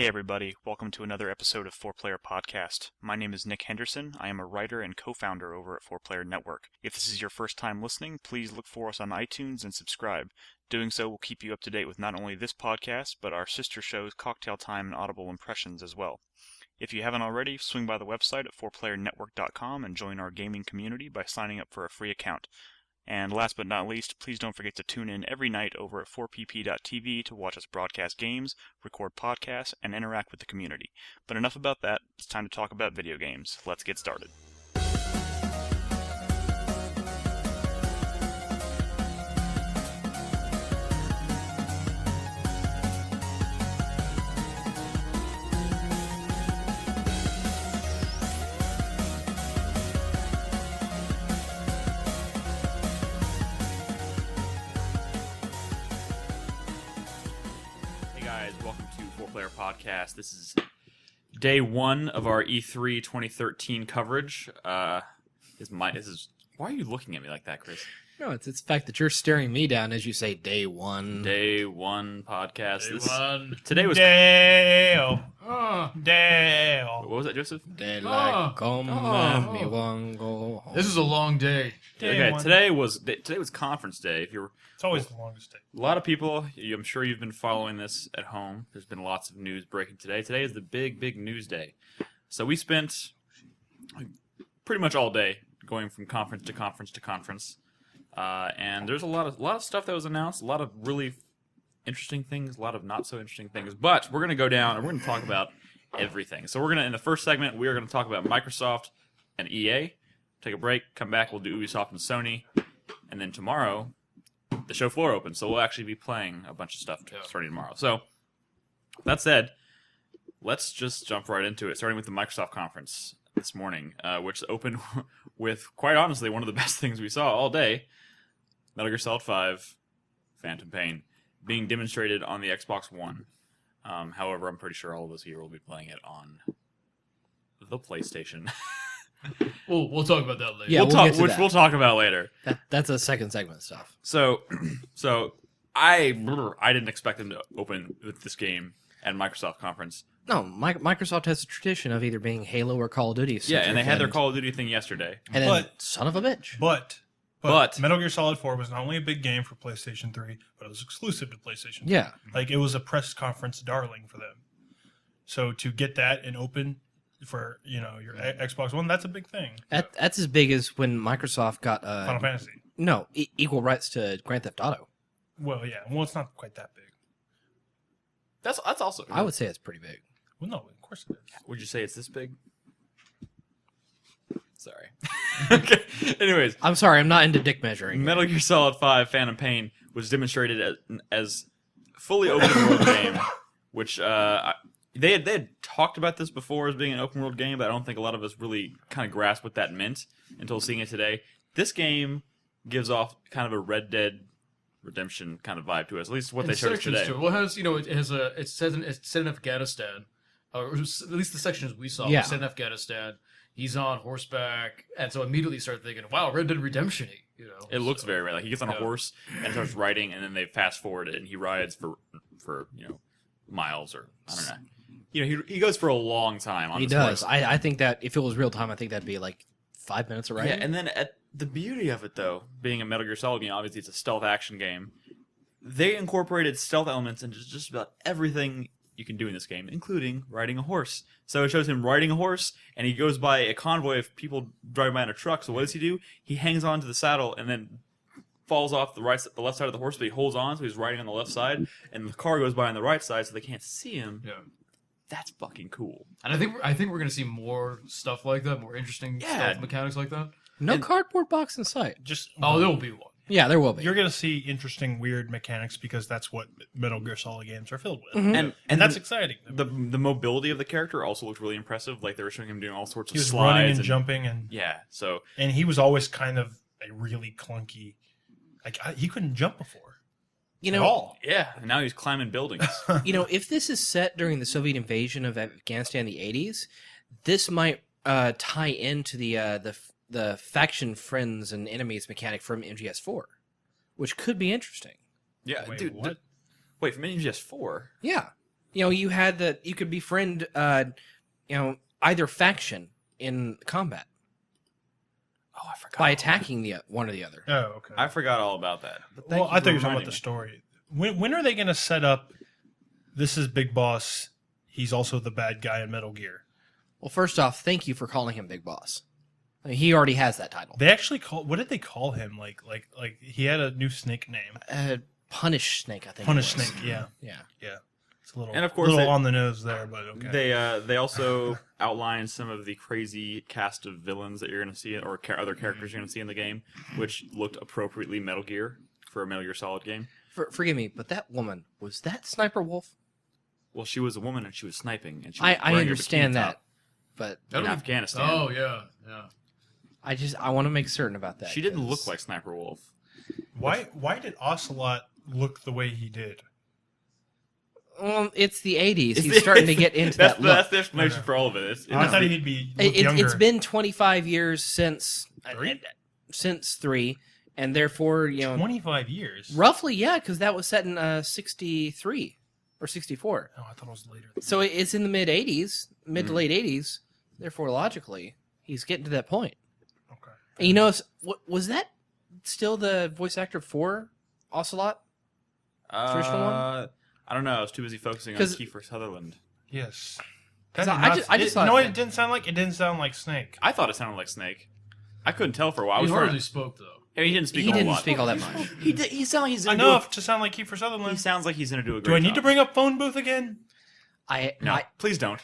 Hey everybody, welcome to another episode of 4Player Podcast. My name is Nick Henderson. I am a writer and co-founder over at 4Player Network. If this is your first time listening, please look for us on iTunes and subscribe. Doing so will keep you up to date with not only this podcast, but our sister shows Cocktail Time and Audible Impressions as well. If you haven't already, swing by the website at 4playernetwork.com and join our gaming community by signing up for a free account. And last but not least, please don't forget to tune in every night over at 4pp.tv to watch us broadcast games, record podcasts, and interact with the community. But enough about that, it's time to talk about video games. Let's get started. Podcast. This is day one of our E3 2013 coverage. Why are you looking at me like that, Chris? No, it's the fact that you're staring me down as you say day one. Day one podcast. Today was Dale. What was that, Joseph? This is a long day. Okay, today was conference day. It's always the longest day. A lot of people, I'm sure you've been following this at home. There's been lots of news breaking today. Today is the big news day. So we spent pretty much all day going from conference to conference to conference. And there's a lot of stuff that was announced, a lot of really interesting things, a lot of not so interesting things. But we're going to go down and we're going to talk about everything. So in the first segment, we are going to talk about Microsoft and EA. Take a break, come back, we'll do Ubisoft and Sony. And then tomorrow, the show floor opens, so we'll actually be playing a bunch of stuff starting tomorrow. So, that said, let's just jump right into it, starting with the Microsoft conference this morning, which opened with, quite honestly, one of the best things we saw all day, Metal Gear Solid 5 Phantom Pain, being demonstrated on the Xbox One. However, I'm pretty sure all of us here will be playing it on the PlayStation. We'll talk about that later. Yeah, we'll talk about later. That's a second segment stuff. So I didn't expect them to open with this game at Microsoft conference. No, Microsoft has a tradition of either being Halo or Call of Duty. Yeah, and they had their Call of Duty thing yesterday. And then, son of a bitch. But Metal Gear Solid 4 was not only a big game for PlayStation 3, but it was exclusive to PlayStation 3. Yeah. Like, it was a press conference darling for them. So to get that and open for your Xbox One, that's a big thing. That's as big as when Microsoft got Final Fantasy. No, equal rights to Grand Theft Auto. Well, yeah. Well, it's not quite that big. That's also. I would say it's pretty big. Well, no, of course it is. Would you say it's this big? Sorry. Okay. Anyways, I'm sorry. I'm not into dick measuring. Metal Gear Solid 5 Phantom Pain was demonstrated as fully open world game, which They had talked about this before as being an open world game, but I don't think a lot of us really kind of grasped what that meant until seeing it today. This game gives off kind of a Red Dead Redemption kind of vibe to us, at least what they showed us today. Well, it's set in Afghanistan, or at least the sections we saw were set in Afghanistan. He's on horseback, and so immediately start thinking, "Wow, Red Dead Redemption-y." It looks very right. Like he gets on a horse and starts riding, and then they fast forward it, and he rides for miles or I don't know. He goes for a long time on He this does. horse. I think that if it was real time, I think that'd be like 5 minutes of riding. Yeah, and then the beauty of it, though, being a Metal Gear Solid game, obviously it's a stealth action game, they incorporated stealth elements into just about everything you can do in this game, including riding a horse. So it shows him riding a horse, and he goes by a convoy of people driving by in a truck. So what does he do? He hangs onto the saddle and then falls off the left side of the horse, but he holds on, so he's riding on the left side, and the car goes by on the right side, so they can't see him. Yeah. That's fucking cool. And I think we're gonna see more stuff like that, more interesting stealth mechanics like that. No cardboard box in sight. There will be one. Yeah, there will be. You're going to see interesting, weird mechanics because that's what Metal Gear Solid games are filled with. Mm-hmm. And that's exciting. The mobility of the character also looked really impressive. Like they were showing him doing all sorts of He was slides running and jumping. And he was always kind of a really clunky... he couldn't jump before. At all. Yeah, and now he's climbing buildings. If this is set during the Soviet invasion of Afghanistan in the 80s, this might tie into the faction friends and enemies mechanic from MGS4, which could be interesting. Yeah, Wait, dude. what? Wait, from MGS4? Yeah. you had that you could befriend, either faction in combat Oh, I forgot. by attacking the one or the other. Oh, okay. I forgot all about that. But Well, I thought you were talking about reminding the me. story. When are they going to set up? This is Big Boss. He's also the bad guy in Metal Gear. Well, first off, thank you for calling him Big Boss. I mean, he already has that title. They actually call. What did they call him? Like he had a new snake name. Punish Snake, I think. Punish it was. Snake. Yeah, Yeah. yeah. It's a little, And of course little they- on the nose there, but okay. They also outlined some of the crazy cast of villains that you're going to see, or other characters you're going to see in the game, which looked appropriately Metal Gear for a Metal Gear Solid game. Forgive me, but that woman, was that Sniper Wolf? Well, she was a woman and she was sniping, and she I was wearing a understand bikini that, top but in Afghanistan. Oh yeah. I want to make certain about that. She didn't 'cause- look like Sniper Wolf. Why did Ocelot look the way he did? Well, it's the 80s. It's He's the- starting to get into that's that look. That's the explanation for all of it. I thought he'd be look younger. It's been 25 years since Three? since 3, and therefore, 25 years. roughly, yeah, because that was set in 63 or 64. Oh, I thought it was later. So it's in the mid 80s, mid Mm. to late 80s. Therefore, logically, he's getting to that point. Okay. And was that still the voice actor for Ocelot? Traditional one? I don't know. I was too busy focusing on 'Cause- Kiefer Sutherland. Yes. 'Cause That did I not- just- I just thought no, that- it didn't sound like Snake. I thought it sounded like Snake. I couldn't tell for a while. I He was hardly trying. spoke though. He didn't speak. He a whole didn't lot. speak all that much. He sounds like he's gonna Enough to sound like Kiefer He Sutherland. sounds like he's going to do a great Do I need job. to bring up Phone Booth again? No, please don't.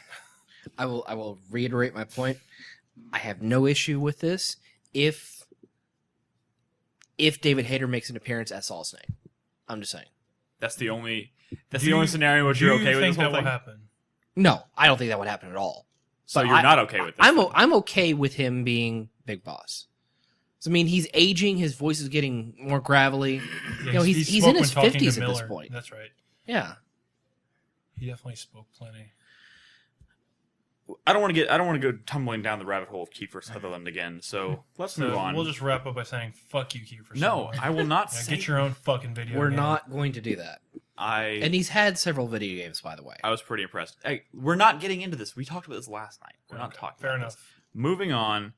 I will reiterate my point. I have no issue with this if David Hayter makes an appearance as Solid Snake. I'm just saying. That's the only. That's Do the only you- scenario in which Do you're you okay with think this whole that will thing. happen? No, I don't think that would happen at all. So But you're I- not okay with this. I'm okay with him being Big Boss. So, I mean, he's aging. His voice is getting more gravelly. Yeah, He's he in spoke his when talking to 50s at this Miller. point. That's right. Yeah. He definitely spoke plenty. I don't want to go tumbling down the rabbit hole of Kiefer Sutherland again. So let's move on. We'll just wrap up by saying "fuck you, Kiefer." No, Sutherland." I will not Yeah, say. get your own fucking video. We're game. not going to do that. And he's had several video games, by the way. I was pretty impressed. Hey, we're not getting into this. We talked about this last night. We're not Okay, talking. Fair about enough. this. Moving on.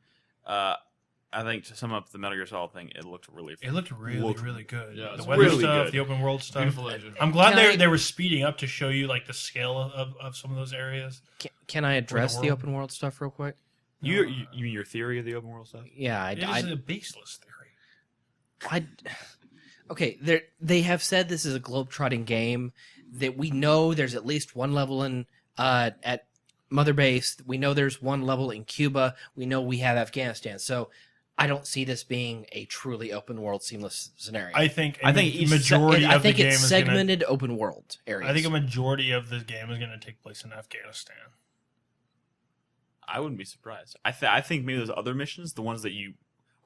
I think to sum up the Metal Gear Solid thing, it looked really. It looked really good. Yeah, the it's weather really stuff, good. the open world stuff. Beautiful engine. I'm glad Can I- they were speeding up to show you like the scale of some of those areas. Can I address the world. open world stuff real quick? You mean your theory of the open world stuff? Yeah, It is a baseless theory. Okay, they have said this is a globetrotting game, that we know there's at least one level in at Mother Base. We know there's one level in Cuba. We know we have Afghanistan. So I don't see this being a truly open world seamless scenario. I think each majority I of the think game it's is segmented open world areas. I think a majority of the game is going to take place in Afghanistan. I wouldn't be surprised. I think maybe those other missions, the ones that you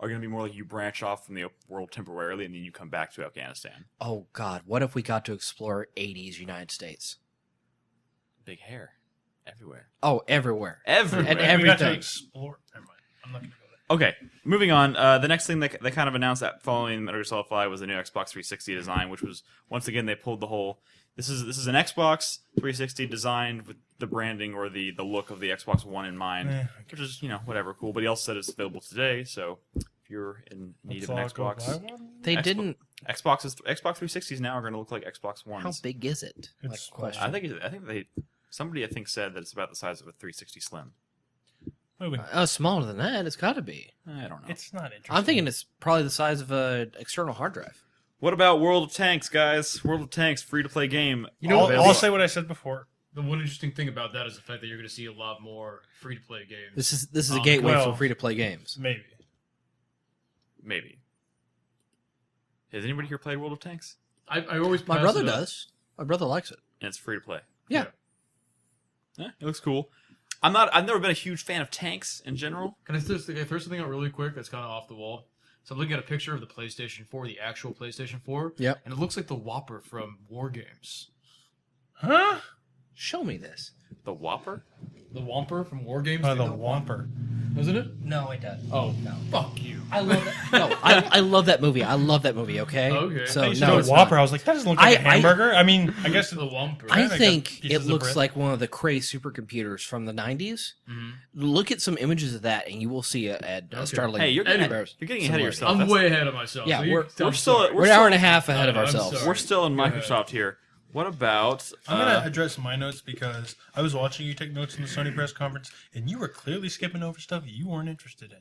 are going to be more like you branch off from the open world temporarily and then you come back to Afghanistan. Oh God, what if we got to explore 80s United States? Big hair everywhere. Oh, everywhere. Everywhere. And We got to everything. explore. Never mind. I'm not going to go there. Okay, moving on. The next thing they kind of announced that following Metal Gear Solid 5 was the new Xbox 360 design, which was once again they pulled the whole. This is an Xbox 360 designed with the branding or the look of the Xbox One in mind, which is whatever cool. But he also said it's available today, so if you're in need of an Let's all go Xbox, buy one. They Xbox- didn't. Xbox 360s now are going to look like Xbox Ones. How big is it? It's Like, small. question. I think somebody said that it's about the size of a 360 Slim. Moving. Smaller than that. It's got to be. I don't know. It's not interesting. I'm thinking it's probably the size of an external hard drive. What about World of Tanks, guys? World of Tanks, free to play game. You know, I'll say what I said before. the one interesting thing about that is the fact that you're going to see a lot more free to play games. This is a gateway well- for free to play games. Maybe. Maybe. Has anybody here played World of Tanks? I always My pass brother it up. does. My brother likes it. And it's free to play. Yeah. Yeah, it looks cool. I've never been a huge fan of tanks in general. Can I throw something out really quick that's kind of off the wall? So I'm looking at a picture of the PlayStation 4, the actual PlayStation 4. Yep. And it looks like the Whopper from War Games. Huh? Show me this. The Whopper? The Whomper from War Games. The Whomper. Isn't it? No, it doesn't. Oh no! Fuck you. I love that. No, I love that movie. I love that movie. Okay. Okay. So I used to go no, to it's Whopper. not. I was like, that doesn't look like a hamburger. I mean, I guess The Whomper. I got think pieces it of looks bread. like one of the Cray supercomputers from the 90s. Mhm. Look at some images of that, and you will see a startling. Hey, you're getting ahead of similarity. yourself. I'm That's- way ahead of myself. Yeah, so we're still- We're an hour and a half ahead of I'm ourselves. sorry. We're still in Go ahead. Microsoft here. What about? I'm going to address my notes because I was watching you take notes in the Sony press conference, and you were clearly skipping over stuff you weren't interested in.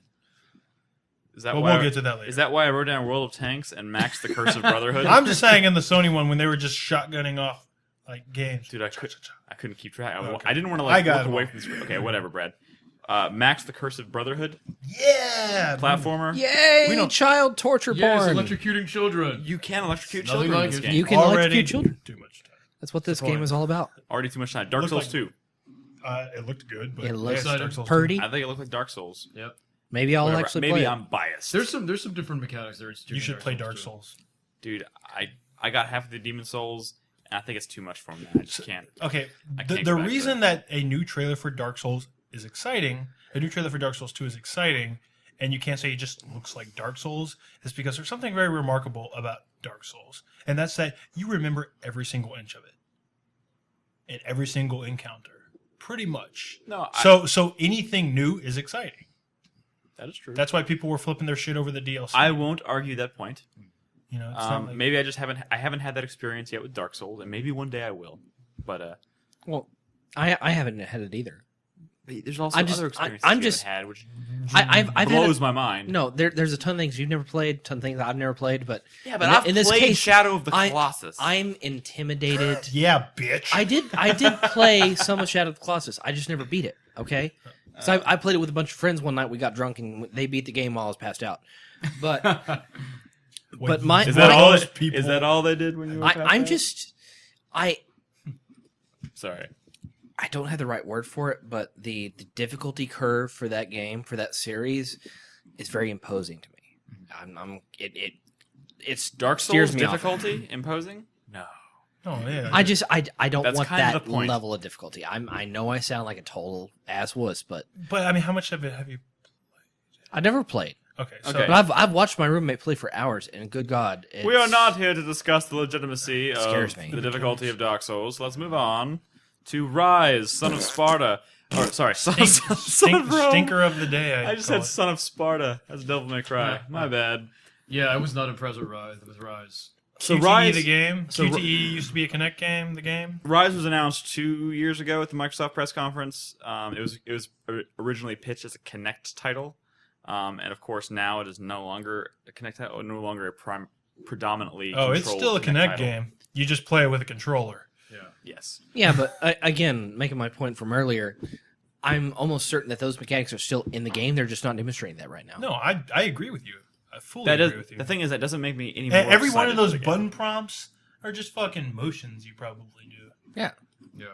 Is that Well, why we'll get to that later. Is that why I wrote down World of Tanks and Max the Curse of Brotherhood? I'm just saying in the Sony one when they were just shotgunning off like games. Dude, I couldn't keep track. Okay. I didn't want to I got look it away all. from the screen. Okay, whatever, Brad. Max the Curse of Brotherhood Yeah! platformer. Yay! We don't- child torture Yes, porn. electrocuting children. You can electrocute Nothing children like in this it. game. You can Already electrocute children. too much time. That's what this Disappointing. game is all about. Already too much time. Dark Looked Souls like- 2. It looked good, but It looks Dark Souls purdy. I think it looked like Dark Souls. Yep. Maybe I'll Whatever. actually Maybe play it. I'm biased. There's some different mechanics there. 2. You should play Dark Souls. Dude, I got half of the Demon Souls, and I think it's too much for me. I just can't. Okay, I the can't go back to reason that a new trailer for Dark Souls is exciting, a new trailer for Dark Souls 2 is exciting, and you can't say it just looks like Dark Souls, is because there's something very remarkable about Dark Souls, and that's that you remember every single inch of it, and every single encounter, pretty much. No, So anything new is exciting. that is true. That's why people were flipping their shit over the DLC. I won't argue that point. you know, it's not like, Maybe I just haven't had that experience yet with Dark Souls, and maybe one day I will. But Well, I haven't had it either. there's also I'm just- other experiences I'm you just- haven't had, which I've had blows it, my mind. no. There's a ton of things you've never played, a ton of things I've never played, but Yeah, but in, I've in this played case, Shadow of the Colossus. I'm intimidated. yeah, bitch. I did play some of Shadow of the Colossus. I just never beat it. Okay, so I played it with a bunch of friends one night. We got drunk and they beat the game while I was passed out. But but my is that my- all? those people- Is that all they did when you were? I'm just sorry. I don't have the right word for it, but the difficulty curve for that game, for that series, is very imposing to me. It's Dark steers Souls me off. difficulty imposing? No. Oh yeah. I don't That's want kind of that the point. level of difficulty. I know I sound like a total ass wuss, but But I mean, how much of it have you? I never played. Okay, so Okay. But I've watched my roommate play for hours, and good God, We are not here to discuss the legitimacy Scares of me. the difficulty of Dark Souls. Let's move on to Rise, Son of Sparta. Or, sorry, Son of Rome. stinker of the day. I just call said it. Son of Sparta as Devil May Cry. My bad. Yeah, I was not impressed with Rise. So QTE Rise, the game. so QTE used to be a Kinect game. The game. Rise was announced 2 years ago at the Microsoft press conference. It was originally pitched as a Kinect title, and of course now it is no longer a Kinect title, no longer a predominantly. Oh, it's controlled still a Kinect title. game. You just play it with a controller. Yeah. Yes. Yeah, but again, making my point from earlier, I'm almost certain that those mechanics are still in the game. They're just not demonstrating that right now. No, I agree with you. I fully That agree does, with you. the thing is, that doesn't make me any more. Every one of excited those for the game. button prompts are just fucking motions you probably do. Yeah. Yeah.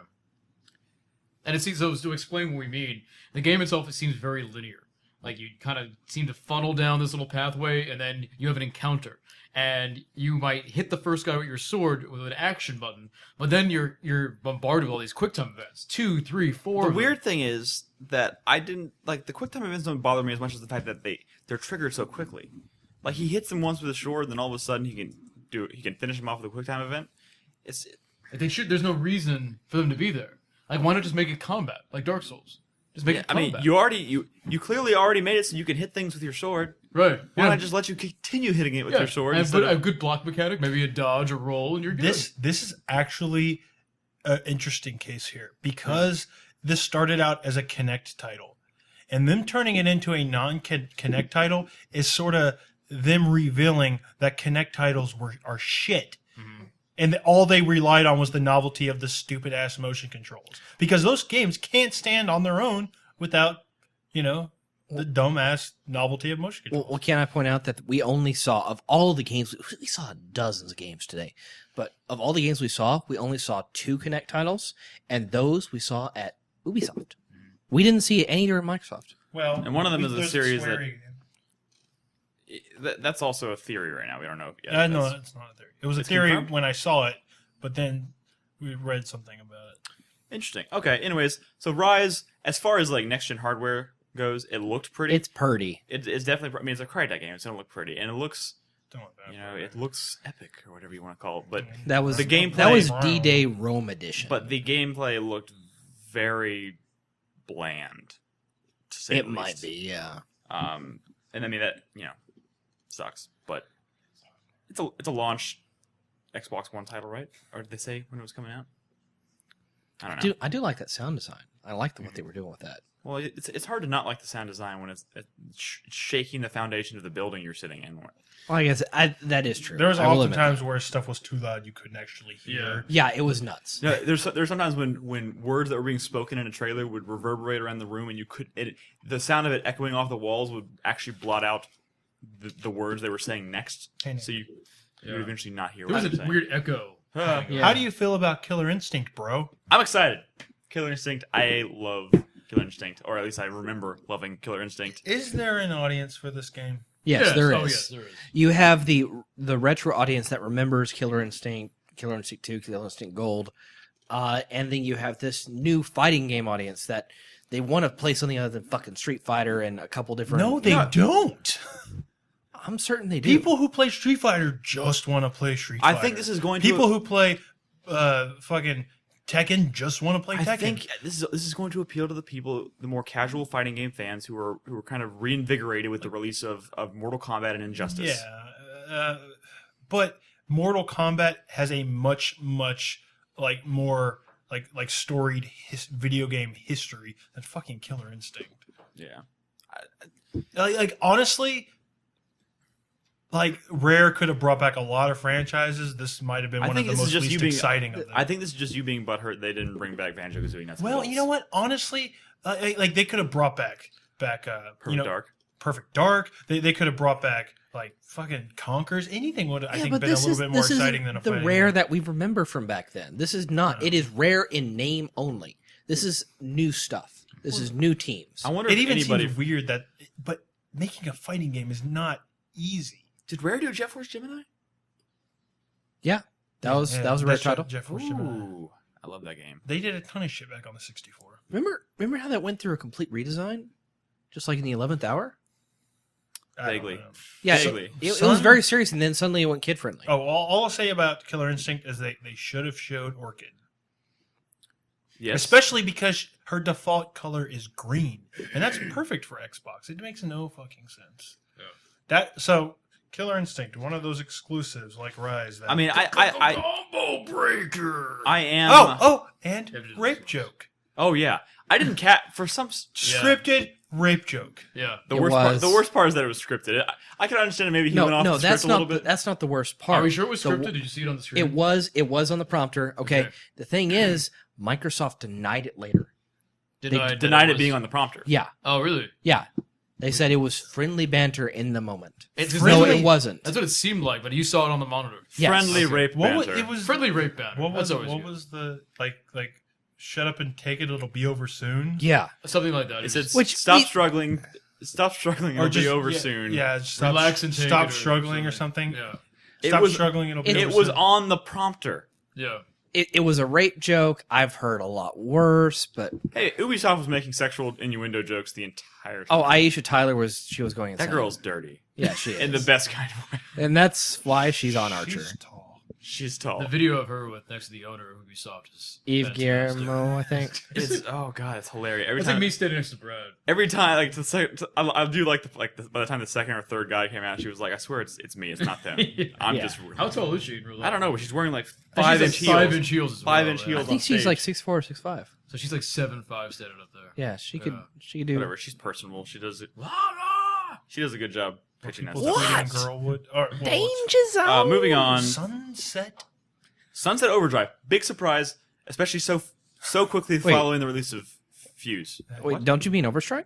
And it seems, so to explain what we mean, the game itself, it seems very linear. Like you kind of seem to funnel down this little pathway, and then you have an encounter. And you might hit the first guy with your sword with an action button, but then you're bombarded with all these QuickTime events. 2, 3, 4. The of them. weird thing is that I didn't like the QuickTime events. Don't bother me as much as the fact that they're triggered so quickly. Like he hits him once with a sword, then all of a sudden he can finish him off with a QuickTime event. It's Like there's no reason for them to be there. Like why not just make it combat, like Dark Souls? Just make it I combat. mean, you clearly already made it so you can hit things with your sword. right. Why Yeah. not just let you continue hitting it with your sword? And instead put a of, good block mechanic, maybe a dodge, a roll, and you're good. This is actually an interesting case here because this started out as a Kinect title, and them turning it into a non-Kinect title is sort of them revealing that Kinect titles are shit. And all they relied on was the novelty of the stupid ass motion controls. Because those games can't stand on their own without, the dumb ass novelty of motion controls. Well, can I point out that we only saw, of all the games, we saw dozens of games today, but of all the games we only saw 2 Kinect titles, and those we saw at Ubisoft. We didn't see any during Microsoft. Well, And one of them is a there's series that- swearing. that's also a theory right now. We don't know yet. No, That's- it's not a theory. It was a It's theory confirmed? when I saw it, but then we read something about it. Interesting. Okay. Anyways, so Rise, as far as like next gen hardware goes, it looked pretty. It's purty. It's definitely. I mean, it's a Crytek game. It's gonna look pretty, and it looks. Don't want that. You know, it looks epic or whatever you want to call it. But That was the gameplay. That was D-Day Rome edition. But the gameplay looked very bland. To say it the might least. be, yeah. And I mean that sucks. But it's a launch Xbox One title, right? Or did they say when it was coming out? I don't know. I do like that sound design. I like what they were doing with that. Well, it's hard to not like the sound design when it's shaking the foundation of the building you're sitting in. Well, I guess that is true. There was I will often admit times where stuff was too loud you couldn't actually hear. Yeah, it was nuts. No, there's sometimes when words that were being spoken in a trailer would reverberate around the room, and the sound of it echoing off the walls would actually blot out the words they were saying next, so you would eventually not hear There what was they a were saying. weird echo. Yeah. How do you feel about Killer Instinct, bro? I'm excited. Killer Instinct. I love Killer Instinct, or at least I remember loving Killer Instinct. Is there an audience for this game? Yes, there is. Oh, yes, there is. You have the retro audience that remembers Killer Instinct, Killer Instinct 2, Killer Instinct Gold, and then you have this new fighting game audience that they want to play something other than fucking Street Fighter and a couple different. No, they don't. I'm certain they do. People who play Street Fighter just want to play Street Fighter. I think this is going to people who play fucking Tekken just want to play Tekken. I think this is going to appeal to the more casual fighting game fans who are kind of reinvigorated with the release of Mortal Kombat and Injustice. Yeah, but Mortal Kombat has a much like more like storied video game history than fucking Killer Instinct. Yeah. Like honestly, like Rare could have brought back a lot of franchises. This might have been one of the most least exciting of them. I think this is just you being butthurt they didn't bring back Banjo-Kazooie. Well, you know what? Honestly, like they could have brought back Perfect Dark. They could have brought back like fucking Conkers. Anything would I think been a little bit more exciting than a the fighting Rare game. that we remember from back then. This is not. It is Rare in name only. This is new stuff. This is new teams. I wonder It if even anybody seems weird that, but making a fighting game is not easy. did Rare do Jet Force Gemini? Yeah, that was a Rare that's title. Jet Force Gemini. Ooh, I love that game. They did a ton of shit back on the 64. Remember how that went through a complete redesign, just like in the 11th hour. Vaguely. Yeah, Vaguely. it was very serious, and then suddenly it went kid friendly. Oh, all I'll say about Killer Instinct is they should have showed Orchid. Yes. Especially because her default color is green. And that's perfect for Xbox. It makes no fucking sense. Yeah. So Killer Instinct, one of those exclusives like Rise. That I mean, I Combo breaker. I am. And You have to do rape this joke. Oh yeah. I didn't for some. Scripted rape joke. Yeah. The It worst part. was. The worst part is that it was scripted. I can understand it. Maybe he went off the that's script a little not. bit. That's not the worst part. Are we sure it was The- scripted? Did you see it on the screen? It was. It was on the prompter. Okay. Okay. The thing is, Microsoft denied it later. Denied it being on the prompter. Yeah. Oh, really? Yeah. They said it was friendly banter in the moment. It's No, friendly- it wasn't. That's what it seemed like, but you saw it on the monitor. Yes. Friendly Okay. rape What was, banter. it was Friendly rape banner. what was That's always what good. was the like shut up and take it, it'll be over soon? Yeah. Something like that. It said, Which "Stop we- struggling. Stop struggling. It'll be over soon." Yeah, stop, relax and take stop it struggling or something. Yeah. Stop It was- struggling, it'll be It over was soon. on the prompter. Yeah. It was a rape joke. I've heard a lot worse, but Hey, Ubisoft was making sexual innuendo jokes the entire time. oh, Aisha Tyler was going insane. that girl's dirty. Yeah, she is. In the best kind of way. And that's why she's on Archer. She's tall. She's tall. The video of her with next to the owner of Ubisoft is Eve fantastic. Guillermo, I think. It's oh god, it's hilarious. It's like me standing next to Brad. Every time, I'll do by the time the second or third guy came out, she was like, "I swear it's me, it's not them. I'm Yeah. just." How tall is she in real life? I don't know, but she's wearing like And 5-inch she's heels. like 5-inch heels as well. 5-inch yeah. heels. I think on she's stage. like 6'4" or 6'5". So she's like 7'5" standing up there. Yeah, she could Yeah. do. Whatever. She's personable. She does it. She does a good job pitching that People stuff. tweeting girl would. Or, well, Danger zone. Moving on. Sunset. Sunset Overdrive. Big surprise, especially so quickly Wait. following the release of Fuse. Wait, don't you mean Overstrike?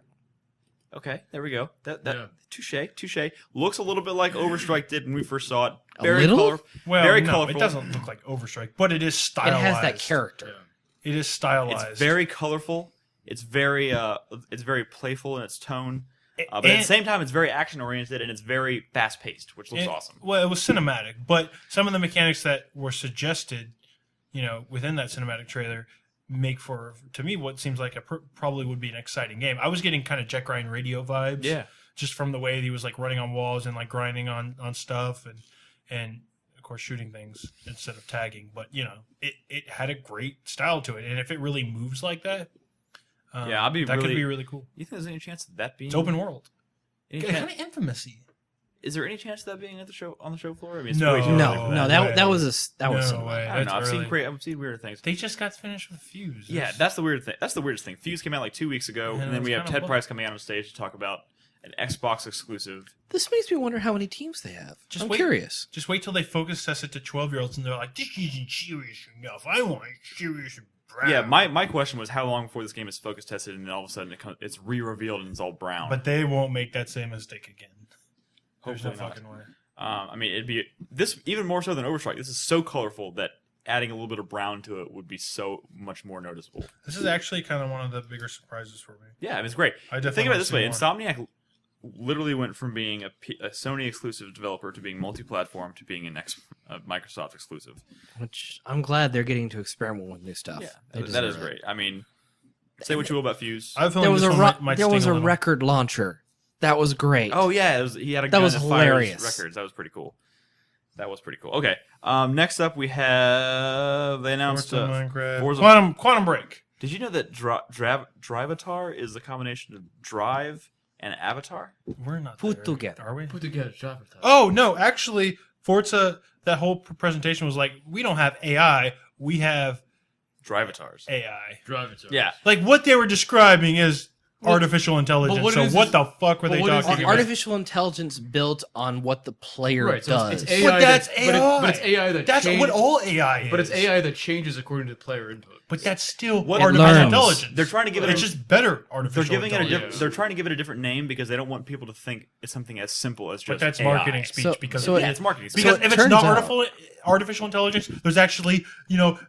Okay, there we go. That Yeah. touche. Looks a little bit like Overstrike did when we first saw it. A Very little? colorful. Well, very no, colorful. it doesn't look like Overstrike, but it is It stylized. has that character. Yeah. It is stylized. It's very colorful. It's very playful in its tone. But at And- the same time, it's very action oriented and it's very fast paced, which looks And- awesome. Well, it was cinematic, but some of the mechanics that were suggested, within that cinematic trailer, make for, to me, what seems like probably would be an exciting game. I was getting kind of Jet Grind Radio vibes. Yeah. Just from the way he was like running on walls and like grinding on stuff and of course shooting things instead of tagging. But it had a great style to it, and if it really moves like that, I'd be that really, could be really cool. You think there's any chance of that being? It's open world. Any Kind chance, of infamous-y. is there any chance of that being at the show on the show floor? I mean, it's No. way too early No, for no, that. that was No way. I don't know. That's early. I've seen weird things. They just got finished with Fuse. Yeah, that's the weird thing. That's the weirdest thing. Fuse came out like 2 weeks ago, Yeah, and then it's we have kinda Ted bull- Price coming out on stage to talk about an Xbox exclusive. This makes me wonder how many teams they have. Just I'm wait. curious. Just wait till they focus test it to 12-year-olds and they're like, this isn't serious enough. I want it serious and brown. Yeah, my question was how long before this game is focus tested, and then all of a sudden it's re-revealed and it's all brown. But they won't make that same mistake again. There's no Hopefully not. fucking way. I mean, it'd be this even more so than Overstrike. This is so colorful that adding a little bit of brown to it would be so much more noticeable. This is actually kind of one of the bigger surprises for me. Yeah, I mean, it's great. I definitely Think about it want this to way: see more. Insomniac literally went from being a Sony exclusive developer to being multi-platform to being a Microsoft exclusive. Which I'm glad they're getting to experiment with new stuff. They that deserve is it. great. I mean, say what you will about Fuse. I have a feeling There was this a one might there sting was a little. record launcher. That was great. Oh yeah, he had a That gun was that hilarious. fires records. That was pretty cool. That was pretty cool. Okay, next up we have they announced Forza Minecraft. Forza- Quantum Break. Did you know that Drivatar is a combination of drive and avatar? We're not Put there, together. are we? Put together Java time. Oh no, actually, Forza. That whole presentation was like, we don't have AI, we have Drivatars. AI. Drive it to Yeah. Like what they were describing is artificial intelligence. what So is what this- the fuck were but they what is talking this- about? Artificial intelligence built on what the player Right, so does. it's AI. But that's that, AI. But it's AI that That's change- what all AI is. But it's AI that changes according to player input. But that's still What- artificial learns. intelligence. They're trying to give it It's a- just better artificial They're giving it a intelligence. different. They're trying to give it a different name because they don't want people to think it's something as simple as just. But that's AI. marketing speech So- because so Yeah, it's marketing. speak. because So it if it's turns not out- artificial intelligence, there's actually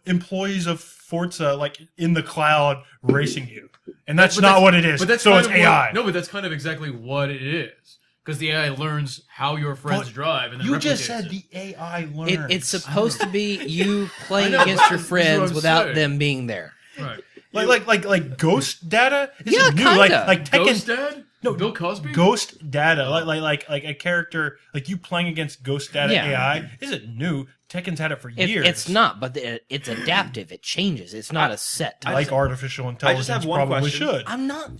employees of Forza like in the cloud racing you, and that's But not that's- what it is. But that's so kind it's of what- AI. No, but that's kind of exactly what it is. Because the AI learns how your friends But drive, and then you just replicates said it. the AI learns. It's supposed to be you playing I know, against your that's what friends I'm without saying. them being there. Right. like ghost data. Isn't Yeah, new. kinda. Like Tekken. Ghost Dad? No, Bill Cosby? Ghost data, like a character, like you playing against Ghost data Yeah. AI, isn't new. Tekken's had it for years. It's not, but it's adaptive. It changes. It's not a set type. like artificial intelligence. have one probably question. should. I'm not.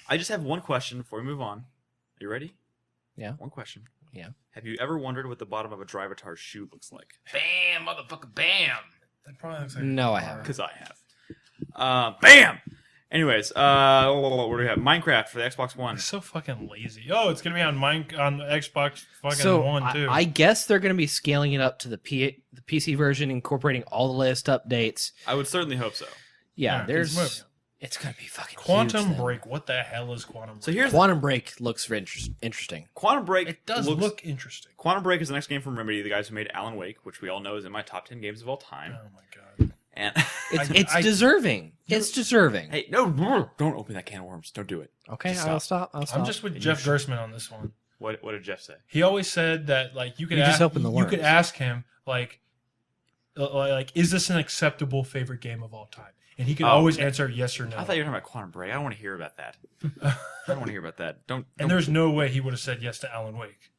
I just have one question before we move on. Are you ready? Yeah. One question. Yeah. Have you ever wondered what the bottom of a Drivatar's shoe looks like? Bam, motherfucker, bam. That probably looks like No, I haven't. Because I have. Bam. Anyways, what do we have? Minecraft for the Xbox One. It's so fucking lazy. Oh, it's gonna be on on Xbox fucking So One too. I guess they're going to be scaling it up to the PC version, incorporating all the latest updates. I would certainly hope so. Yeah, it's moving. it's going to be fucking Quantum huge then. Break. What the hell is Quantum Break? So here's Quantum Break looks interesting. Quantum Break. It does look interesting. Quantum Break is the next game from Remedy, the guys who made Alan Wake, which we all know is in my top 10 games of all time. Oh my god. And It's I- deserving. It's deserving. hey, no, don't open that can of worms. Don't do it. Okay, Just I'll stop. I'll stop. I'm just with Jeff Gersman on this one. What did Jeff say? He always said that like you could You just ask, open the you could worms. ask him like is this an acceptable favorite game of all time? And he could always answer yes or no. I thought you were talking about Quantum Break. I don't want to hear about that. I don't want to hear about that. Don't. and there's no way he would have said yes to Alan Wake.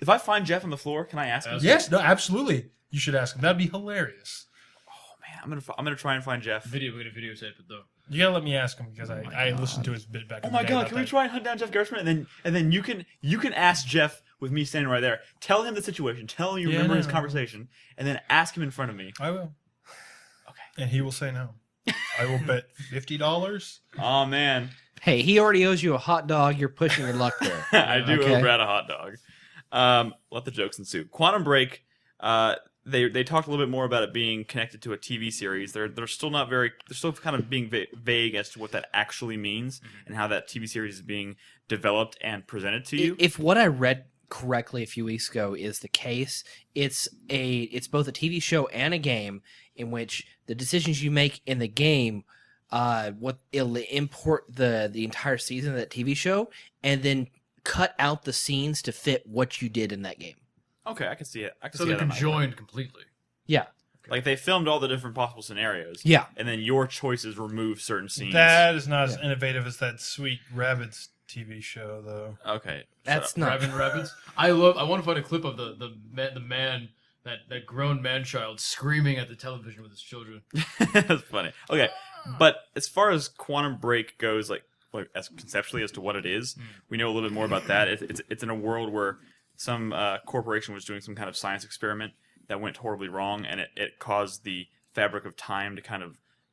If I find Jeff on the floor, can I ask him? Yes, no, absolutely. You should ask him. That'd be hilarious. Oh man, I'm gonna try and find Jeff. Videotape it though. You gotta let me ask him because I listened to his bit back. Oh in my the day god, about can we that. try and hunt down Jeff Gershman and then you can ask Jeff with me standing right there. Tell him the situation. Tell him you Yeah, remember no, his no. conversation, and then ask him in front of me. I will. Okay. And he will say no. I will bet $50. Oh man, Hey, he already owes you a hot dog. You're pushing your luck there. I do Okay. owe Brad a hot dog. Let the jokes ensue. Quantum Break. They talked a little bit more about it being connected to a TV series. They're still not very. They're still kind of being vague as to what that actually means and how that TV series is being developed and presented to you. If what I read correctly a few weeks ago is the case, it's both a TV show and a game in which the decisions you make in the game, it'll import the entire season of that TV show and then cut out the scenes to fit what you did in that game. Okay, I can see it. I can So see they're how that might work. conjoined completely. Yeah. Like they filmed all the different possible scenarios. Yeah. And then your choices remove certain scenes. That is not as innovative as that sweet Rabbids TV show, though. Okay. That's not. Rabin Rabbits. I want to find a clip of the man that grown man child screaming at the television with his children. That's funny. Okay, but as far as Quantum Break goes, like as conceptually as to what it is, we know a little bit more about that. It's in a world where some corporation was doing some kind of science experiment that went horribly wrong, and it caused the fabric of time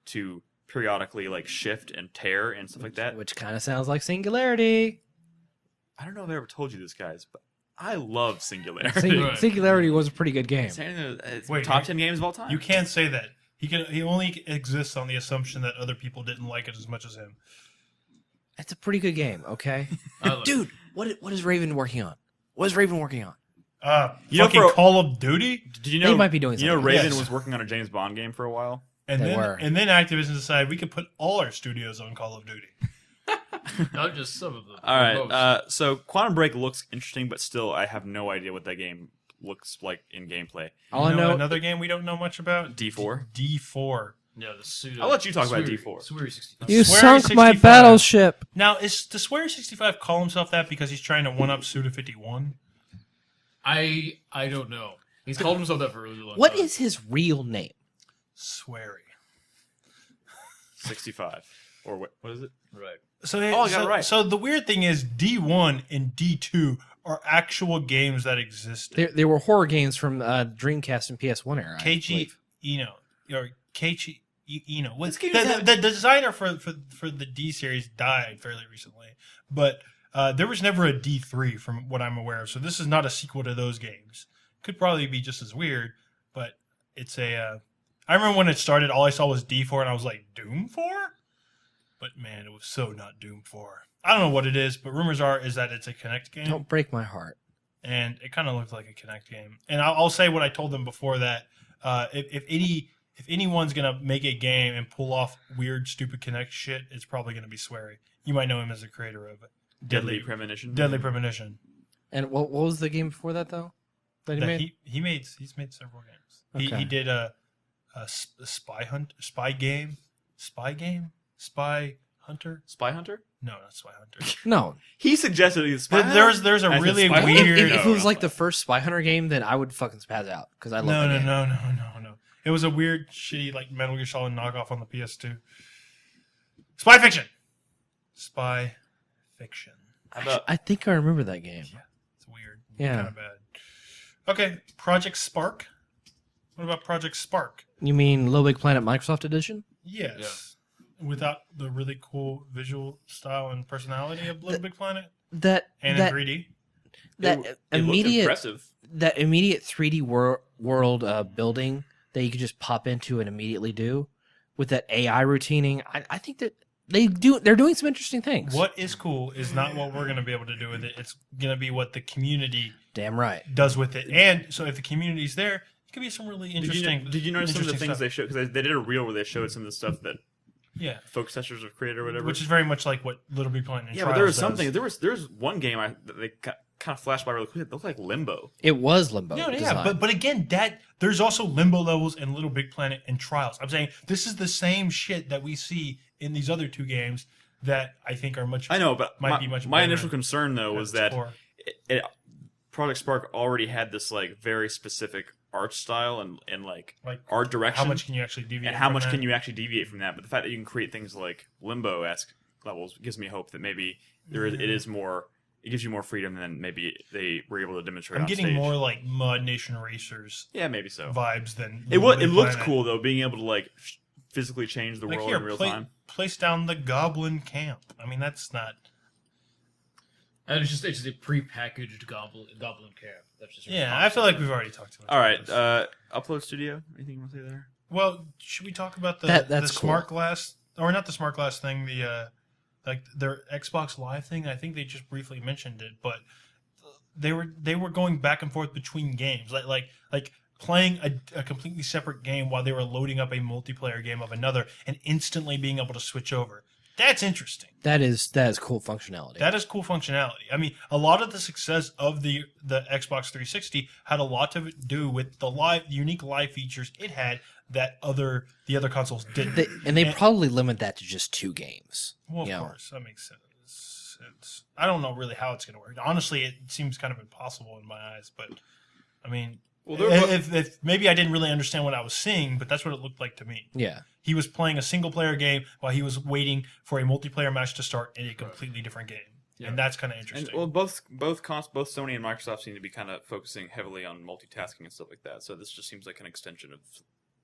to periodically like shift and tear and stuff like that. Which kind of sounds like Singularity. I don't know if I ever told you this, guys, but I love Singularity. Right. Singularity was a pretty good game. It's Wait, top 10 games of all time. You can't say that. He only exists on the assumption that other people didn't like it as much as him. It's a pretty good game, okay? I love Dude, what is Raven working on? What is Raven working on? You know, Fucking for- Call of Duty? Did you know They might be doing You know, something. Raven Yes. was working on a James Bond game for a while. And They then were. and then Activision decided we could put all our studios on Call of Duty. Not just some of them. All most. right. So Quantum Break looks interesting, but still, I have no idea what that game looks like in gameplay. All You I know, another game we don't know much about? D4. D4. Yeah, the pseudo. I'll let you talk about Sweary- D4. Sweary 65. you Swear sunk my 65. battleship. Now, does Swear 65 call himself that because he's trying to one-up Suda 51? I don't know. He's called himself that for a really long What time. is his real name? Sweary. 65. Or what is it? Right. So, Oh, I got it right. So the weird thing is D1 and D2 are actual games that existed. They were horror games from Dreamcast and PS1 era. I Keiji believe. Ino or Keiichi Ino. This game The designer for the D series died fairly recently, but there was never a D3 from what I'm aware of. So this is not a sequel to those games. Could probably be just as weird, but it's a. I remember when it started, all I saw was D4, and I was like, Doom 4? But man, it was so not Doom 4. I don't know what it is, but rumors is that it's a Kinect game. Don't break my heart. And it kind of looked like a Kinect game. And I'll say what I told them before that. If anyone's gonna make a game and pull off weird, stupid Kinect shit, it's probably gonna be Swery. You might know him as the creator of it. Deadly Premonition. Deadly Premonition. And what was the game before that though? That he made? He's made several games. Okay. He did a spy game. Spy Hunter. Spy Hunter? No, not Spy Hunter. No. He suggested he's Spy Hunter. There's a I said really Spy Hunter. weird. If it No, was not like Spy the first Spy Hunter game, then I would fucking spaz out because I love No, that no, game. no. It was a weird, shitty, like Metal Gear Solid knockoff on the PS2. Spy Fiction. Spy Fiction. How about I think I remember that game. It's weird. Yeah. Kind of bad. Okay, Project Spark. What about Project Spark? You mean Little Big Planet Microsoft Edition? Yes. Without the really cool visual style and personality of Little Big Planet That and that in 3D. that it looked immediate impressive. that immediate 3D world building that you could just pop into and immediately do with that AI routining. I think that they're doing some interesting things. What is cool is not what we're going to be able to do with it. It's going to be what the community Damn right. does with it. And so if the community's there, it could be some really interesting. Did you notice some of the interesting things stuff. they showed? Because they did a reel where they showed some of the stuff that Yeah. folks testers have created or whatever. Which is very much like what Little Big Planet and yeah, but Trials there was does. something. There was one game that they kind of flashed by really quick. It looked like Limbo. It was Limbo. No, yeah, design. but again, there's also Limbo levels in Little Big Planet and Trials. I'm saying this is the same shit that we see in these other two games that I think are much. I know, but Might my, be much my better initial concern though was at its that core. Project Spark already had this like very specific art style and like art direction. How much can you actually deviate? and how from much that? can you actually deviate from that? But the fact that you can create things like Limbo-esque levels gives me hope that maybe it is more. It gives you more freedom than maybe they were able to demonstrate. I'm on getting stage. more like Mud Nation Racers Yeah, maybe so. vibes than It Little Big looked Planet. cool though, being able to like physically change the Like world here, in real time. place down the Goblin Camp. I mean, that's not. And it's just a prepackaged goblin camp. That's just Yeah, I feel like we've already talked about. All right, this. Upload Studio. Anything you want to say there? Well, should we talk about the That's the cool. smart glass or not the smart glass thing? The like their Xbox Live thing. I think they just briefly mentioned it, but they were going back and forth between games, like playing a completely separate game while they were loading up a multiplayer game of another, and instantly being able to switch over. That's interesting. That is cool functionality. That is cool functionality. I mean, a lot of the success of the Xbox 360 had a lot to do with the unique live features it had that the other consoles didn't. They probably limit that to just 2 games. Well, of course, that makes sense. I don't know really how it's going to work. Honestly, it seems kind of impossible in my eyes. But I mean, if maybe I didn't really understand what I was seeing, but that's what it looked like to me. Yeah. He was playing a single-player game while he was waiting for a multiplayer match to start in a completely different game, and that's kind of interesting. And, well, both Sony and Microsoft seem to be kind of focusing heavily on multitasking and stuff like that. So this just seems like an extension of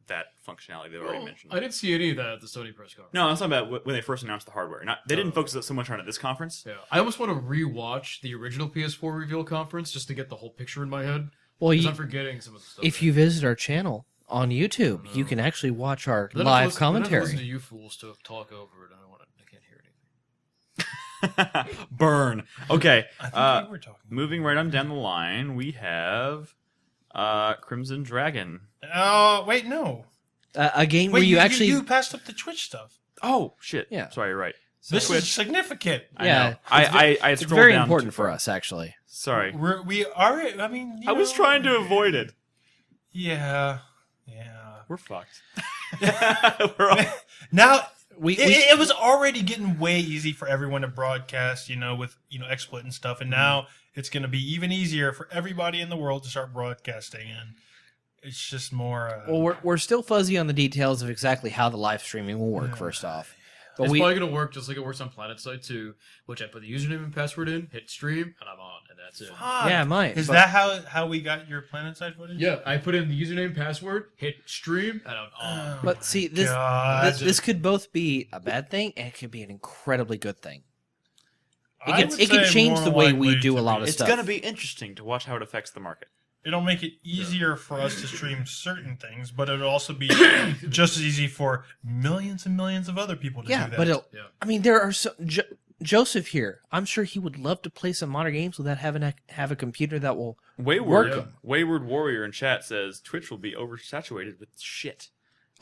that functionality they've already mentioned. I didn't see any of that at the Sony press conference. No, I'm talking about when they first announced the hardware. They didn't focus so much on it at this conference. Yeah, I almost want to rewatch the original PS4 reveal conference just to get the whole picture in my head. Well, I'm forgetting some of the stuff. If you visit our channel on YouTube, you can actually watch our live commentary. Listen to you fools to talk over it. I can't hear anything. Burn. Okay. I think we were talking. Moving right on down the line, we have Crimson Dragon. Oh, wait, no. A game where you actually... You passed up the Twitch stuff. Oh, shit. Yeah. Sorry, you're right. This is significant. Yeah. I It's scrolled very down important for us, actually. Sorry. We are, I mean... I was trying to avoid it. Yeah. We're fucked. Now... It was already getting way easy for everyone to broadcast, with XSplit and stuff, and now it's going to be even easier for everybody in the world to start broadcasting, and it's just more. Well, we're still fuzzy on the details of exactly how the live streaming will work. First off, but it's probably going to work just like it works on PlanetSide 2, which I put the username and password in, hit stream, and I'm on, and that's it. Yeah, it might. Is that how we got your PlanetSide footage? Yeah, I put in the username, password, hit stream, and I'm on. But see, this could both be a bad thing, and it could be an incredibly good thing. It can change the way we do a lot of stuff. It's going to be interesting to watch how it affects the market. It'll make it easier for us to stream certain things, but it'll also be just as easy for millions and millions of other people to do that. But I mean, there are Joseph here. I'm sure he would love to play some modern games without having have a computer that will work. Wayward Warrior in chat says Twitch will be oversaturated with shit.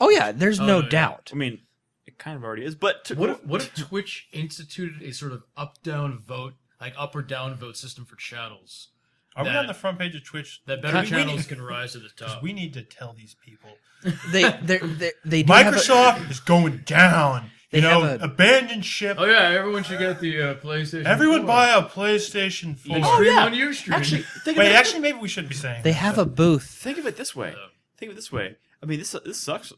Oh yeah, there's no doubt. I mean, it kind of already is. But what if Twitch instituted a sort of up-down vote, like up or down vote system for channels? Are we on the front page of Twitch? That better channels can rise to the top. We need to tell these people. They Microsoft is going down. Abandon ship. Oh yeah, everyone should get the PlayStation. Everyone 4. buy a PlayStation 4. Stream on Ustream. Actually, maybe we shouldn't be saying. They have a booth. Think of it this way. I mean, this sucks.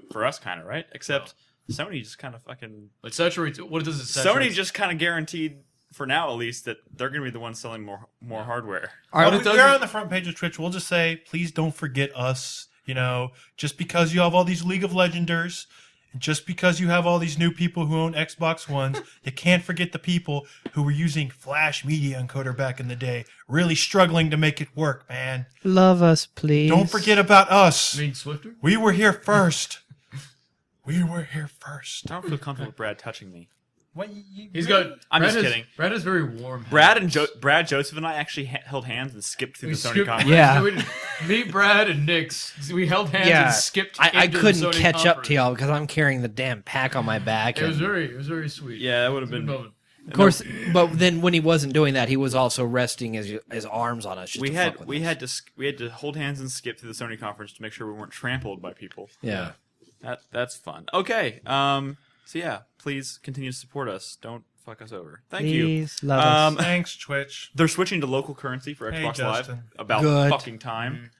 For us, kind of right. Except Sony just kind of fucking. It saturates. What does it saturate? Sony just kind of guaranteed. For now, at least, that they're going to be the ones selling more hardware. All right, we're on the front page of Twitch. We'll just say, please don't forget us. Just because you have all these League of Legenders, and just because you have all these new people who own Xbox Ones, you can't forget the people who were using Flash Media Encoder back in the day, really struggling to make it work, man. Love us, please. Don't forget about us. You mean Swifter? We were here first. I don't feel comfortable with Brad touching me. What he's got? I'm just kidding. Brad is very warm. Brad, Joseph, and I actually held hands and skipped through the Sony conference. Yeah, me, Brad, and Nix. We held hands and skipped. I couldn't catch up to y'all because I'm carrying the damn pack on my back. It was very sweet. Yeah, that would have been. Of course, but then when he wasn't doing that, he was also resting his arms on us. Just we had to hold hands and skip through the Sony conference to make sure we weren't trampled by people. Yeah, that's fun. Okay. So yeah, please continue to support us. Don't fuck us over. Thank you. Love us. Thanks, Twitch. They're switching to local currency for Xbox Live. About fucking time.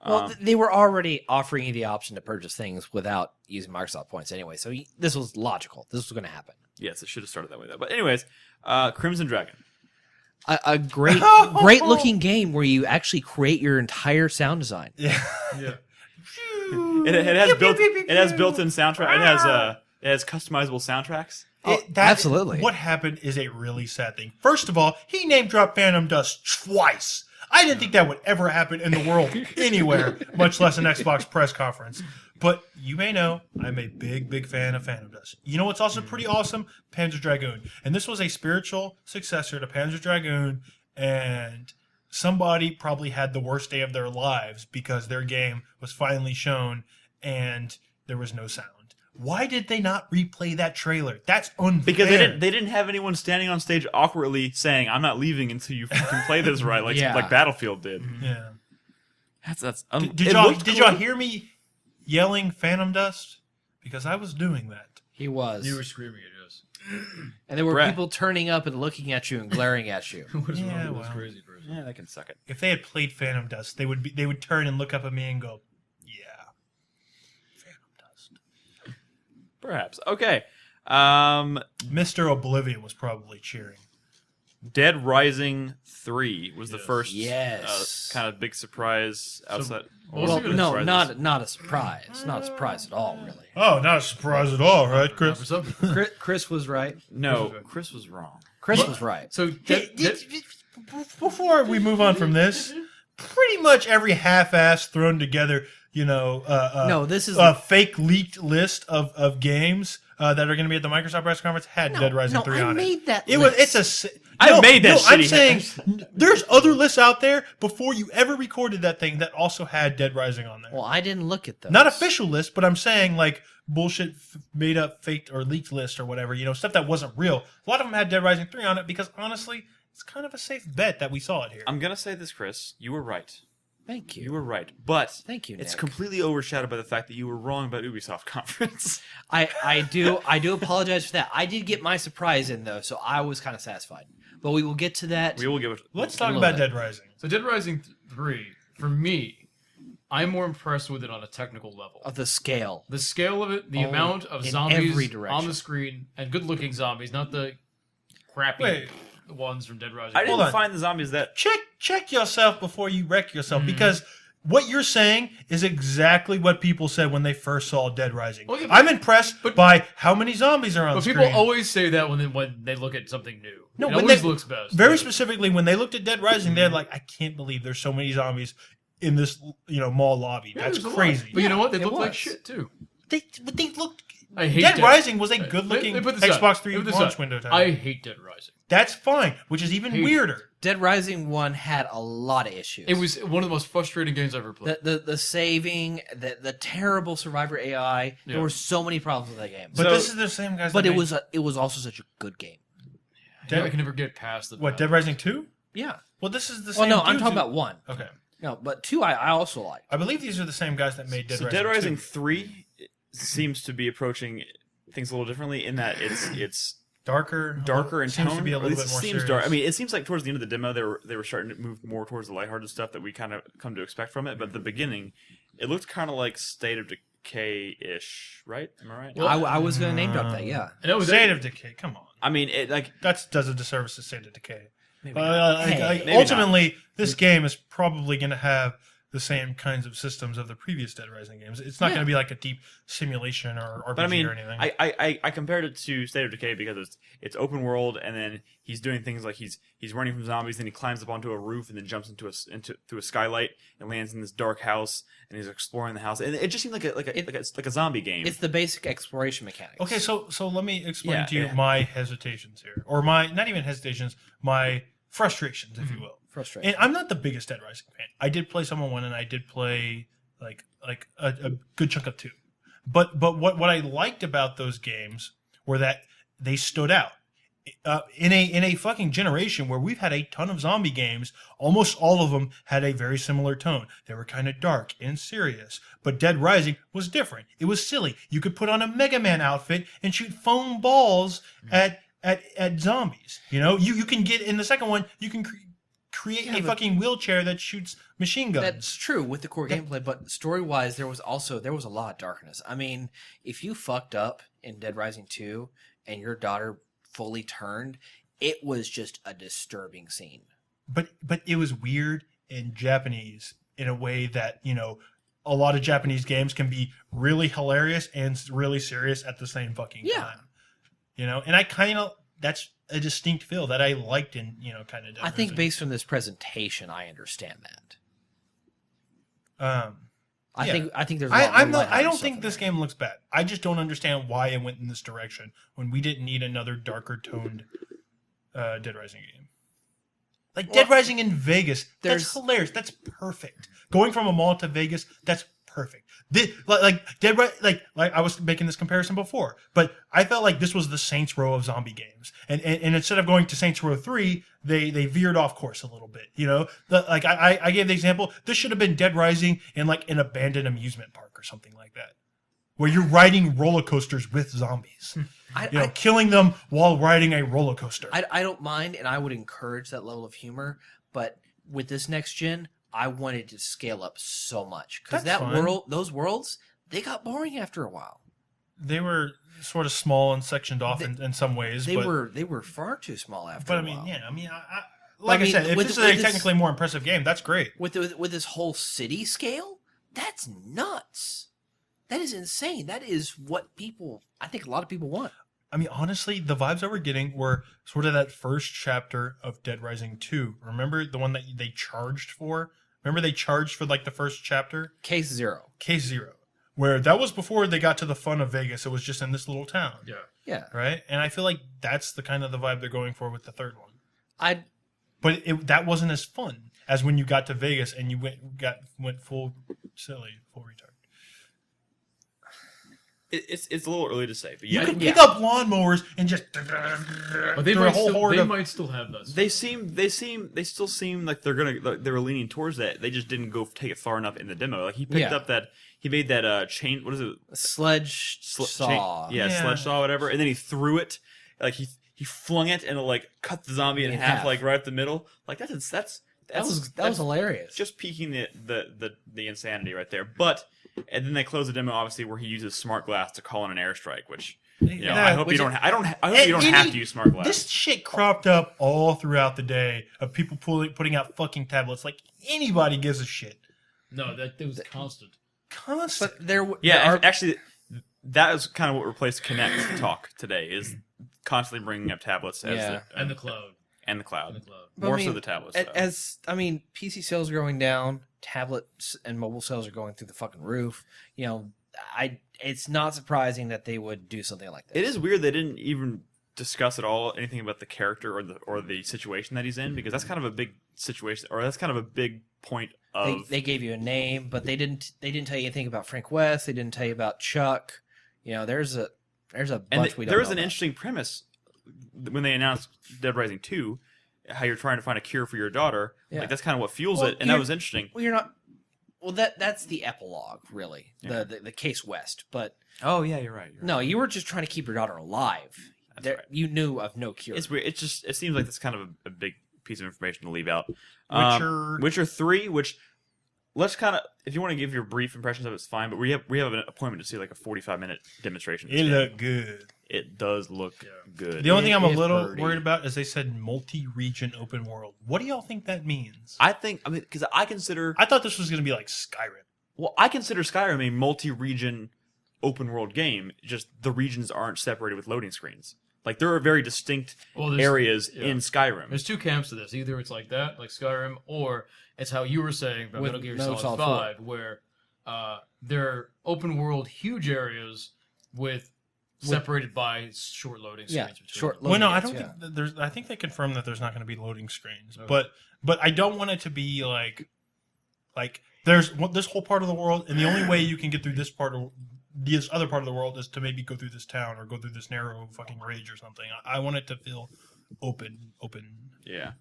Well, they were already offering you the option to purchase things without using Microsoft points anyway, so this was logical. This was going to happen. Yes, it should have started that way though. But anyways, Crimson Dragon. A great looking game where you actually create your entire sound design. Yeah. It has built-in soundtrack. It has customizable soundtracks. Absolutely. What happened is a really sad thing. First of all, he name-dropped Phantom Dust twice. I didn't think that would ever happen in the world anywhere, much less an Xbox press conference. But you may know, I'm a big, big fan of Phantom Dust. You know what's also pretty awesome? Panzer Dragoon. And this was a spiritual successor to Panzer Dragoon, and somebody probably had the worst day of their lives because their game was finally shown and there was no sound. Why did they not replay that trailer? That's unfair. Because they didn't have anyone standing on stage awkwardly saying, "I'm not leaving until you can play this right," like Battlefield did. Yeah. That's Did y'all hear me yelling Phantom Dust? Because I was doing that. He was. You were screaming at us. And there were Brett. people turning up and looking at you and glaring at you. What is Yeah, wrong with this well. crazy person? Yeah, that can suck it. If they had played Phantom Dust, they would turn and look up at me and go, "Yeah, Phantom Dust." Perhaps. Okay. Mr. Oblivion was probably cheering. Dead Rising 3 was the Yes. first Yes. kind of big surprise outside. Well, Well, Most no, surprises. not a surprise. Not a surprise at all, really. Oh, not a surprise at all, right, Not Chris? for something. Chris was right. No, Chris was wrong. Chris was right. So Before we move on from this, pretty much every half-ass thrown together, No, this is a fake leaked list of games that are going to be at the Microsoft press conference had Dead Rising 3 I on it. made that It list. was. It's a. I made that I'm shitty- saying there's other lists out there before you ever recorded that thing that also had Dead Rising on there. Well, I didn't look at those. Not official list, but I'm saying like bullshit, made up, faked or leaked list or whatever. Stuff that wasn't real. A lot of them had Dead Rising 3 on it because honestly, it's kind of a safe bet that we saw it here. I'm gonna say this, Chris. You were right. Thank you. You were right, but Thank you, it's Nick. completely overshadowed by the fact that you were wrong about Ubisoft conference. I do apologize for that. I did get my surprise in though, so I was kind of satisfied. But we will get to that. We will give it. Let's a talk little about bit. Dead Rising. So Dead Rising 3, for me, I'm more impressed with it on a technical level. Of the scale. The scale of it, the Oh, amount of in zombies every direction. on the screen, and good-looking zombies, not the crappy Wait. ones from Dead Rising. I Hold didn't on. find the zombies that. Check yourself before you wreck yourself because what you're saying is exactly what people said when they first saw Dead Rising. Well, yeah, but- I'm impressed but- by how many zombies are on But screen. people always say that when they look at something new. No, it when always they- looks best. Very specifically, when they looked at Dead Rising, they're like, "I can't believe there's so many zombies in this, mall lobby. Yeah, That's there's a lot. crazy." But you know what? They it look like was. shit too. But they looked. I hate Dead Dead Rising was a Hey, good-looking they put this Xbox up. 3 They put this launch up. window title. I hate Dead Rising. That's fine, which is even Hate- weirder. Dead Rising 1 had a lot of issues. It was one of the most frustrating games I've ever played. the saving, the terrible survivor AI. Yeah. There were so many problems with that game. But So- this is the same guys. But that it made- was also such a good game. I can never get past the what Dead Rising 2? Yeah. Well, this is the Well, same. no, I'm dudes talking who- about 1. Okay, No, but 2 I also like. I believe these are the same guys that made Dead So Rising. Dead Rising 2. 3 seems to be approaching things a little differently in that it's darker in seems tone. to be a or at little least bit it more seems serious. dark. I mean, it seems like towards the end of the demo they were starting to move more towards the lighthearted stuff that we kind of come to expect from it. But at the beginning, it looked kind of like State of Decay ish, right? Am I right? Well, I was going to name drop that, yeah. And that was State of Decay. Come on, I mean, it like that does a disservice to State of Decay. Maybe not. Hey, maybe Ultimately, this game is probably going to have the same kinds of systems of the previous Dead Rising games. It's not Yeah. going to be like a deep simulation or RPG But I mean, or anything. I compared it to State of Decay because it's open world, and then he's doing things like he's running from zombies, then he climbs up onto a roof, and then jumps through a skylight and lands in this dark house, and he's exploring the house, and it just seemed like a zombie game. It's the basic exploration mechanics. Okay, so let me explain Yeah, to you yeah. my hesitations here, or my not even hesitations, my frustrations, if you will. Frustrating. And I'm not the biggest Dead Rising fan. I did play some of 1, and I did play like a good chunk of 2. But what I liked about those games were that they stood out. In a fucking generation where we've had a ton of zombie games, almost all of them had a very similar tone. They were kind of dark and serious. But Dead Rising was different. It was silly. You could put on a Mega Man outfit and shoot foam balls at zombies. You can get in the second one. You can create Yeah, a but- fucking wheelchair that shoots machine guns. That's true with the core gameplay, but story-wise, there was a lot of darkness. I mean, if you fucked up in Dead Rising 2 and your daughter fully turned, it was just a disturbing scene. But it was weird and Japanese in a way that a lot of Japanese games can be really hilarious and really serious at the same fucking Yeah. time. And I kind of that's a distinct feel that I liked in kind of. I think based on this presentation, I understand that. Yeah. I think there's. A lot I more lighthearted don't stuff think in this there. game looks bad. I just don't understand why it went in this direction when we didn't need another darker toned Dead Rising game. Like Dead Rising in Vegas, that's there's- hilarious. That's perfect. Going from a mall to Vegas, that's perfect. Like Dead like I was making this comparison before, but I felt like this was the Saints Row of zombie games, and instead of going to Saints Row 3, they veered off course a little bit. You know, I gave the example. This should have been Dead Rising in like an abandoned amusement park or something like that, where you're riding roller coasters with zombies. Killing them while riding a roller coaster. I don't mind, and I would encourage that level of humor, but with this next gen, I wanted to scale up so much because those worlds, they got boring after a while. They were sort of small and sectioned off in some ways. They were far too small after. But a while. I said, if this is a technically more impressive game, that's great. With this whole city scale, that's nuts. That is insane. That is what I think a lot of people want. I mean, honestly, the vibes that we're getting were sort of that first chapter of Dead Rising 2. Remember the one that they charged for? Remember they charged for like the first chapter? Case Zero. Where that was before they got to the fun of Vegas. It was just in this little town. Yeah. Right? And I feel like that's the kind of the vibe they're going for with the third one. But that wasn't as fun as when you got to Vegas and you went full silly, full retard. It's a little early to say, but you can pick up lawnmowers and just. But they might still have those. They still seem like they were leaning towards that. They just didn't go take it far enough in the demo. Like he picked up he made that chain. What is it? Sledge saw. Sledge saw, whatever. And then he threw it. Like he flung it and it like cut the zombie in half, like right up the middle. Like that was hilarious. Just peaking the insanity right there. But. And then they close the demo, obviously, where he uses smart glass to call in an airstrike. Which, I hope you don't. I hope you don't have to use smart glass. This shit cropped up all throughout the day of people putting out fucking tablets. Like anybody gives a shit. No, that was constant. But actually, that is kind of what replaced Kinect talk today. Is constantly bringing up tablets and the cloud. And the cloud. More so the tablets. PC sales are going down. Tablets and mobile sales are going through the fucking roof. It's not surprising that they would do something like this. It is weird they didn't even discuss at all anything about the character or the situation that he's in, because that's kind of a big situation, or that's kind of a big point of. They gave you a name, but they didn't tell you anything about Frank West. They didn't tell you about Chuck. There's a bunch we don't know. There was an about. Interesting premise when they announced Dead Rising 2. How you're trying to find a cure for your daughter, like that's kind of what fuels it, and that was interesting. Well, you're not. Well, that's the epilogue, really, the Case West. But you're right. No, you were just trying to keep your daughter alive. Right. You knew of no cure. It's weird. It seems like that's kind of a big piece of information to leave out. Witcher 3, which let's kind of, if you want to give your brief impressions of it, it's fine. But we have an appointment to see like a 45-minute demonstration. It looked good. It does look good. The only thing I'm a little worried about is they said multi-region open world. What do y'all think that means? I thought this was going to be like Skyrim. Well, I consider Skyrim a multi-region open world game. Just the regions aren't separated with loading screens. Like there are very distinct areas in Skyrim. There's two camps to this. Either it's like that, like Skyrim, or it's how you were saying about Metal Gear Solid 5, where there are open world huge areas separated by short loading screens. Yeah, short loading. Well, no, I don't think there's. I think they confirmed that there's not going to be loading screens, okay. but I don't want it to be like there's this whole part of the world, and the only way you can get through this other part of the world is to maybe go through this town or go through this narrow fucking ridge or something. I want it to feel open. Yeah.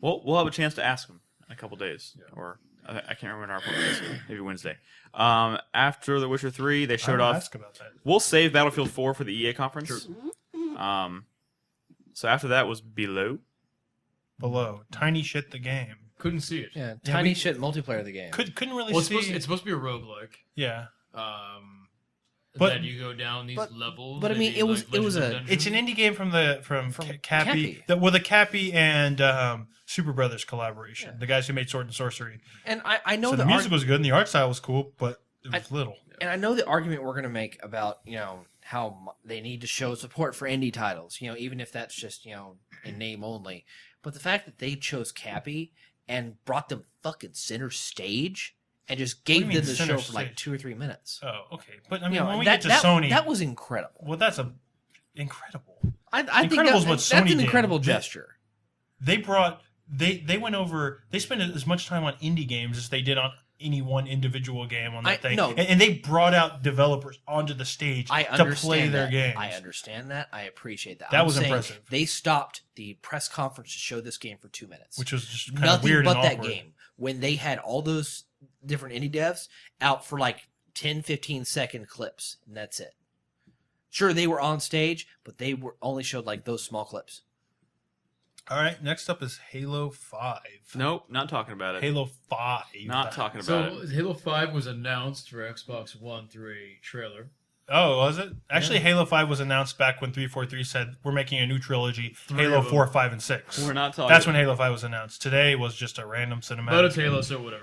Well, we'll have a chance to ask them in a couple days, or I can't remember when our appointment is. Maybe Wednesday. After The Witcher 3, they showed off. Ask about that. We'll save Battlefield 4 for the EA conference. Sure. So after that was Below. Tiny shit the game. Couldn't see it. Yeah, tiny shit multiplayer of the game. Couldn't really see. It's supposed to be a roguelike. Yeah. But then you go down these levels. But I mean, it's an indie game from Cappy. The Cappy and Super Brothers collaboration. Yeah. The guys who made Sword and Sorcery. And I know the music was good and the art style was cool, but it was little. And I know the argument we're going to make about how they need to show support for indie titles. Even if that's just in name only. But the fact that they chose Cappy and brought them fucking center stage. And just gave them the show for like 2 or 3 minutes. Oh, okay. But I mean, when we get to Sony, that was incredible. Well, that's incredible. I think that's an incredible gesture. They went over. They spent as much time on indie games as they did on any one individual game on that thing. No. And they brought out developers onto the stage to play their games. I understand that. I appreciate that. That was impressive. They stopped the press conference to show this game for 2 minutes. Which was just kind of Nothing weird but and that awkward. game. When they had all those different indie devs out for like 10, 15-second clips, and that's it. Sure, they were on stage, but they were only showed like those small clips. All right, next up is Halo 5. Nope, not talking about it. Halo 5. Not talking about So it. Halo 5 was announced for Xbox One through a trailer. Oh, was it? Actually, Halo 5 was announced back when 343 said, we're making a new trilogy, Three Halo of them. 4, 5, and 6. We're not talking. That's when Halo 5 was announced. Today was just a random cinematic. But it's Halo, so whatever.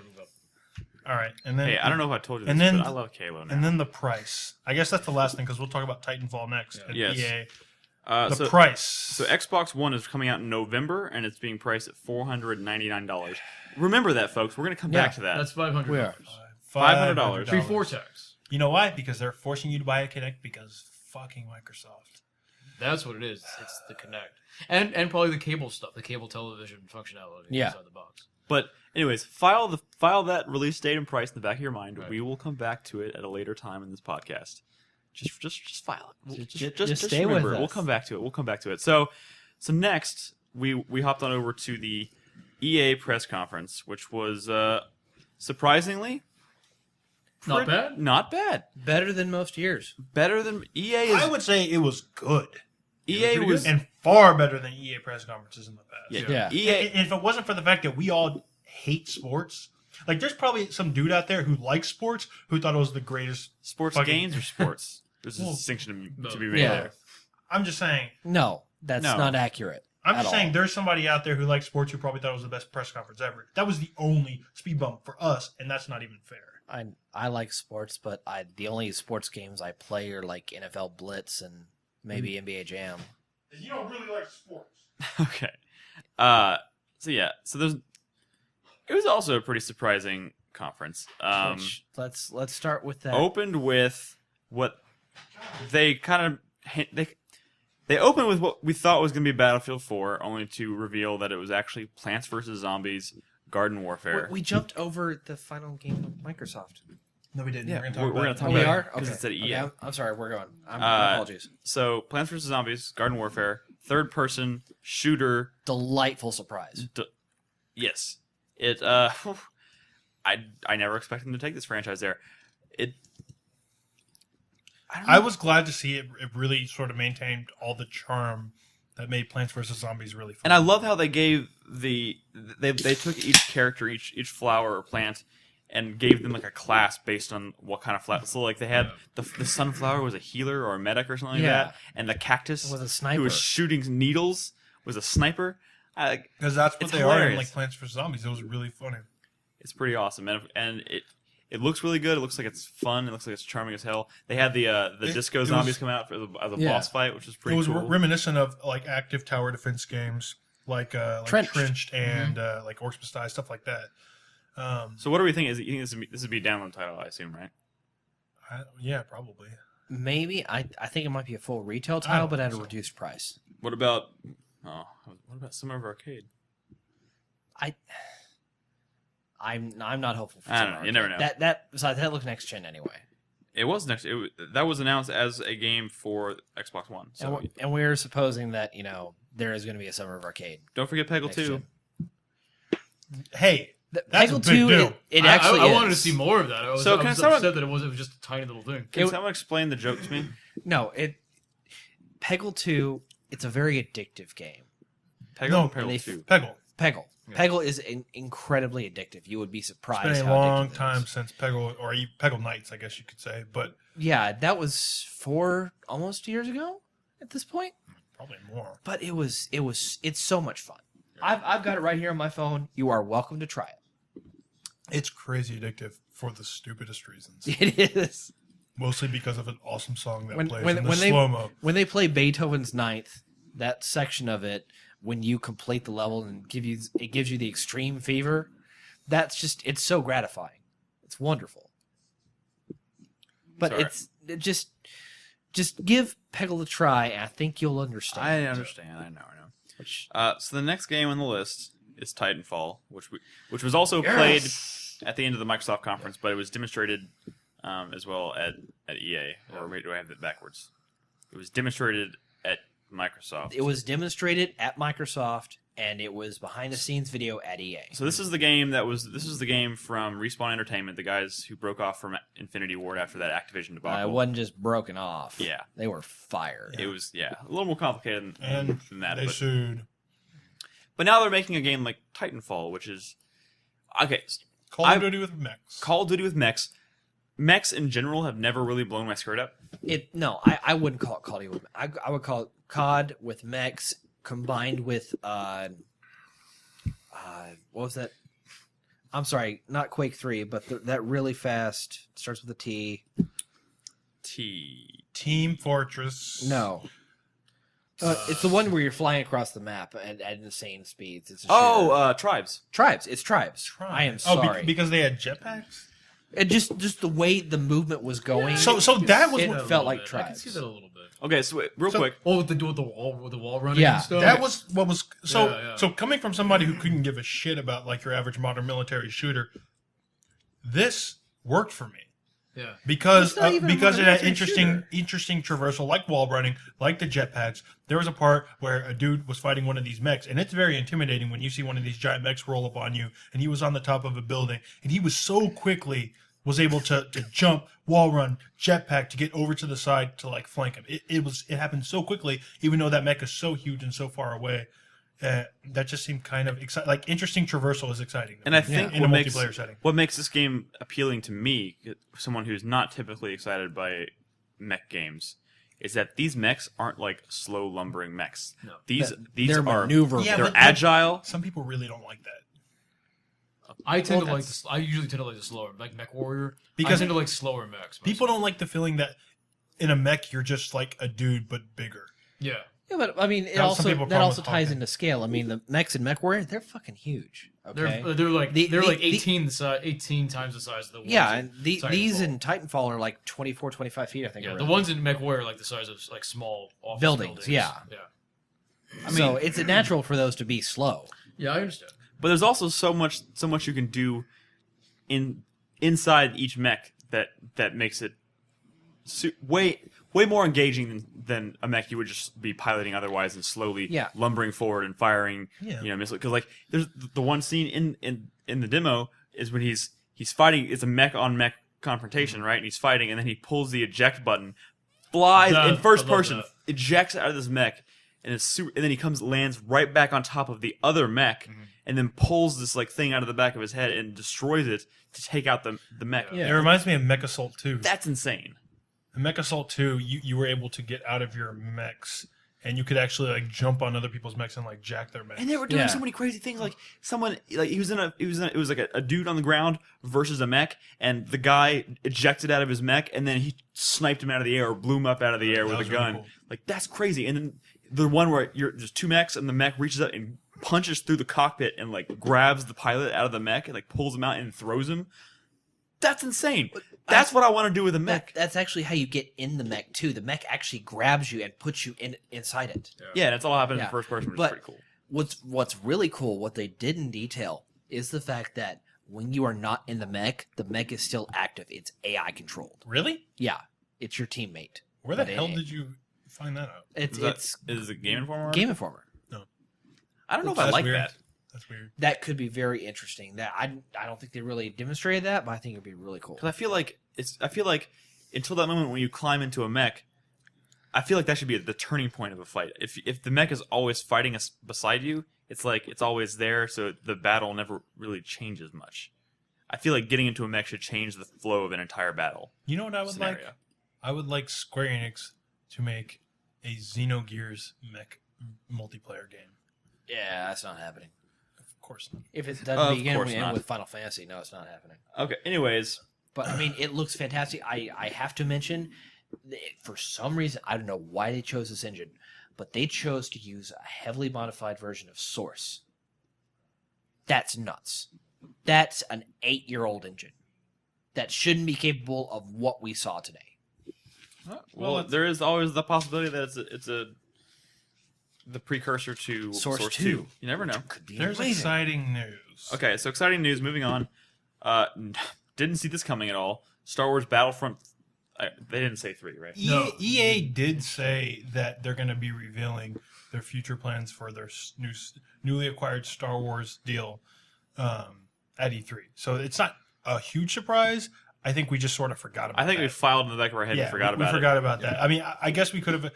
All right, and then Hey, I don't know if I told you this, and then- but I love Halo now. and then the price. I guess that's the last thing because we'll talk about Titanfall next. Yeah. At Yes. EA. The so, price. so Xbox One is coming out in November, and it's being priced at $499. Remember that, folks. We're going to come back to that. That's $500. We are. $500. Before tax. You know why? Because they're forcing you to buy a Kinect because fucking Microsoft. That's what it is. It's the Kinect. And probably the cable stuff, the cable television functionality inside the box. But anyways, file that release date and price in the back of your mind. Right. We will come back to it at a later time in this podcast. Just file it. Just stay with remember. us. We'll come back to it. So next we hopped on over to the EA press conference, which was surprisingly Not bad? Not bad. Better than most years. Better than EA is. I would say it was good. EA pretty was. good. And far better than EA press conferences in the past. Yeah. Yeah. EA. And if it wasn't for the fact that we all hate sports, like there's probably some dude out there who likes sports who thought it was the greatest. Sports fucking- games or sports? There's a Well, distinction to no. be made Yeah. there. I'm just saying. No, that's No. not accurate. I'm At just saying all. there's somebody out there who likes sports who probably thought it was the best press conference ever. That was the only speed bump for us, and that's not even fair. I like sports, but the only sports games I play are like NFL Blitz and maybe NBA Jam. You don't really like sports. Okay. So it was also a pretty surprising conference. Which, let's start with that. Opened with what they kind of they opened with what we thought was going to be Battlefield 4, only to reveal that it was actually Plants vs Zombies Garden Warfare. We jumped over the final game of Microsoft. No, we didn't. Yeah, we're going to we're talk gonna about talk Oh, it. we about are? because Okay. it's at EA. Okay, I'm sorry, we're going. My apologies. So Plants vs Zombies Garden Warfare, third person shooter. Delightful surprise. Yes, it. I never expected them to take this franchise there. I was glad to see it really sort of maintained all the charm that made Plants vs. Zombies really fun. And I love how they gave they took each character, each flower or plant, and gave them like a class based on what kind of flower. So like they had the sunflower was a healer or a medic or something like Yeah. that, and the cactus Was a who sniper. was shooting needles was a sniper. Because that's what It's they are in hilarious. like Plants vs. Zombies. It was really funny. It's pretty awesome, and it looks really good. It looks like it's fun. It looks like it's charming as hell. They had the disco it zombies was- come out for the Yeah. boss fight, which was pretty It was cool. reminiscent of like active tower defense games like Trenched. and like Orcs Must Die, stuff like that. So what do we think? You think this would be a download title? I assume, right? Yeah, probably. Maybe. I think it might be a full retail I title, don't but at a think so. reduced price. What about Summer of Arcade? I'm not hopeful for I don't Summer know. You never Arcade. know. That looks next gen anyway. It was that was announced as a game for Xbox One. So And we're supposing that, there is going to be a Summer of Arcade. don't forget Peggle next 2. gen. Hey, The That's a Peggle big 2, deal. it actually I is. wanted to see more of that. I was, So I can was someone- upset that it was just a tiny little thing. Can It- someone explain the joke to me? No, Peggle 2, it's a very addictive game. Peggle No, or Peggle they- 2? Peggle. Peggle. Yeah. Peggle is incredibly addictive. You would be surprised. It's been a how long addictive it time is. since Peggle, or Peggle Nights, I guess you could say, but Yeah, that was 4 almost years ago at this point. probably more. But it's so much fun. I've got it right here on my phone. You are welcome to try it. It's crazy addictive for the stupidest reasons. It is. Mostly because of an awesome song that When- plays when- in the when they- slow-mo. When they play Beethoven's Ninth, that section of it, when you complete the level and it gives you the extreme fever, it's so gratifying. It's wonderful. But Sorry. just give Peggle a try, and I think you'll understand. I understand. I know. So the next game on the list is Titanfall, which was also played at the end of the Microsoft conference, but it was demonstrated as well at EA. Or wait, do I have that backwards? It was demonstrated at Microsoft. It was demonstrated at Microsoft, and it was behind the scenes video at EA. So this is the game from Respawn Entertainment, the guys who broke off from Infinity Ward after that Activision debacle. It wasn't just broken off. Yeah. They were fired. It was a little more complicated than that. They sued. But now they're making a game like Titanfall, which is okay. Call of Duty with mechs. Call of Duty with mechs. Mechs in general have never really blown my skirt up. I wouldn't call it Call of Duty with mechs. I would call it COD with mechs combined with what was that? I'm sorry, not Quake 3, but that really fast starts with a T. Team Fortress. No. It's the one where you're flying across the map at insane speeds. It's a Tribes. Tribes. It's Tribes. I am sorry. Because they had jetpacks? It just the way the movement was going. So that was it what felt like I can Tribes. see that a little bit. Okay, so real quick. Oh, with the wall running Yeah. and stuff? that was what was so. Yeah. So coming from somebody who couldn't give a shit about like your average modern military shooter, this worked for me. Yeah. Because It's not even a because it had military interesting traversal, like wall running, like the jetpacks. There was a part where a dude was fighting one of these mechs, and it's very intimidating when you see one of these giant mechs roll up on you, and he was on the top of a building, and he was so quickly was able to jump, wall run, jetpack to get over to the side to like flank him. It happened so quickly, even though that mech is so huge and so far away. That just seemed kind of exciting. Like interesting traversal is exciting. And I think in a multiplayer setting. What makes this game appealing to me, someone who's not typically excited by mech games, is that these mechs aren't like slow lumbering mechs. No. These They're are maneuverable. Yeah, they're but- agile. Some people really don't like that. I usually tend to like the slower, like Mech Warrior. Because I tend to like slower mechs. People don't like the feeling that in a mech you're just like a dude but bigger. Yeah. Yeah, but I mean, That was some people's problem with ties Hawkeye. into scale. I mean, the mechs in MechWarrior, they're fucking huge. Okay. They're like The- they're the- like the- 18 times the size of the ones. Yeah, in and these Titanfall. in Titanfall are like 24, 25 feet, I think. Yeah, around. the ones in Mech Warrior are like the size of like small office Buildings, yeah. Yeah. So it's natural for those to be slow. Yeah, I understand. But there's also so much you can do inside each mech that makes it way more engaging than a mech you would just be piloting otherwise and slowly lumbering forward and firing missiles. Because like there's the one scene in the demo is when he's fighting. It's a mech on mech confrontation, right? And he's fighting, and then he pulls the eject button, flies in first person, ejects out of this mech, and and then he lands right back on top of the other mech, and then pulls this like thing out of the back of his head and destroys it to take out the mech. Yeah. It reminds me of Mech Assault 2. That's insane. In Mech Assault 2, you were able to get out of your mechs, and you could actually like jump on other people's mechs and like jack their mechs. And they were doing Yeah. so many crazy things. Like someone, like it was like a dude on the ground versus a mech, and the guy ejected out of his mech, and then he sniped him out of the air or blew him up out of the air with a was really gun. cool. Like that's crazy. And then the one where there's two mechs, and the mech reaches up and punches through the cockpit and like grabs the pilot out of the mech and like pulls him out and throws him. That's insane. That's what I want to do with a mech. That's actually how you get in the mech too. The mech actually grabs you and puts you inside it. Yeah, that's all happened in Yeah. first person, which But is pretty cool. What's really cool, what they did in detail, is the fact that when you are not in the mech is still active. It's AI controlled. Really? Yeah, it's your teammate. Where the But hell did you find that out? It's Is it Game Informer? Game Informer. I don't know if I That's like weird. that. That's weird. That could be very interesting. That I don't think they really demonstrated that, but I think it'd be really cool. Because I feel like until that moment when you climb into a mech, I feel like that should be the turning point of a fight. If the mech is always fighting us beside you, it's like it's always there, so the battle never really changes much. I feel like getting into a mech should change the flow of an entire battle. You know what I would Scenario. like? I would like Square Enix to make a Xenogears mech multiplayer game. Yeah, that's not happening. Of course not. If it Of doesn't begin course and end not. with Final Fantasy, no, it's not happening. Okay. Anyways, But I mean, it looks fantastic. I have to mention, for some reason, I don't know why they chose this engine, but they chose to use a heavily modified version of Source. That's nuts. That's an 8-year-old engine that shouldn't be capable of what we saw today. well, there is always the possibility that it's the precursor to Source 2. You never know. Could be There's amazing. exciting news. Okay, so exciting news. Moving on. Didn't see this coming at all. Star Wars Battlefront. They didn't say 3, right? No. EA did say that they're going to be revealing their future plans for their newly acquired Star Wars deal at E3. So it's not a huge surprise. I think we just sort of forgot about it. I think we filed in the back of our head and forgot about it. We forgot about that. I mean, I guess we could have.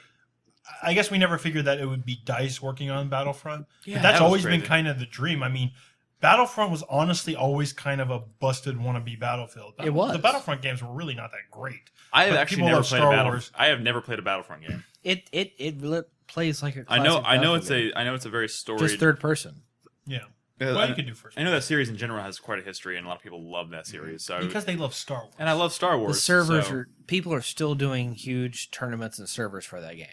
I guess we never figured that it would be DICE working on Battlefront. Yeah, But that's that was always been crazy. kind of the dream. I mean, Battlefront was honestly always kind of a busted wannabe Battlefield. It was. The Battlefront games were really not that great. I have But actually people never love played Star a Battle. Wars. I have never played a Battlefront game. It really plays like a I classic know Battlefield it's a very storied. game. Just third person. Yeah. Yeah, Well, you could do first. I know that series in general has quite a history, and a lot of people love that series. So Because they love Star Wars. and I love Star Wars. The servers so- are people are still doing huge tournaments and servers for that game.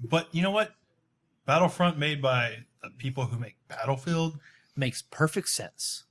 But you know what? Battlefront made by the people who make Battlefield, Makes perfect sense,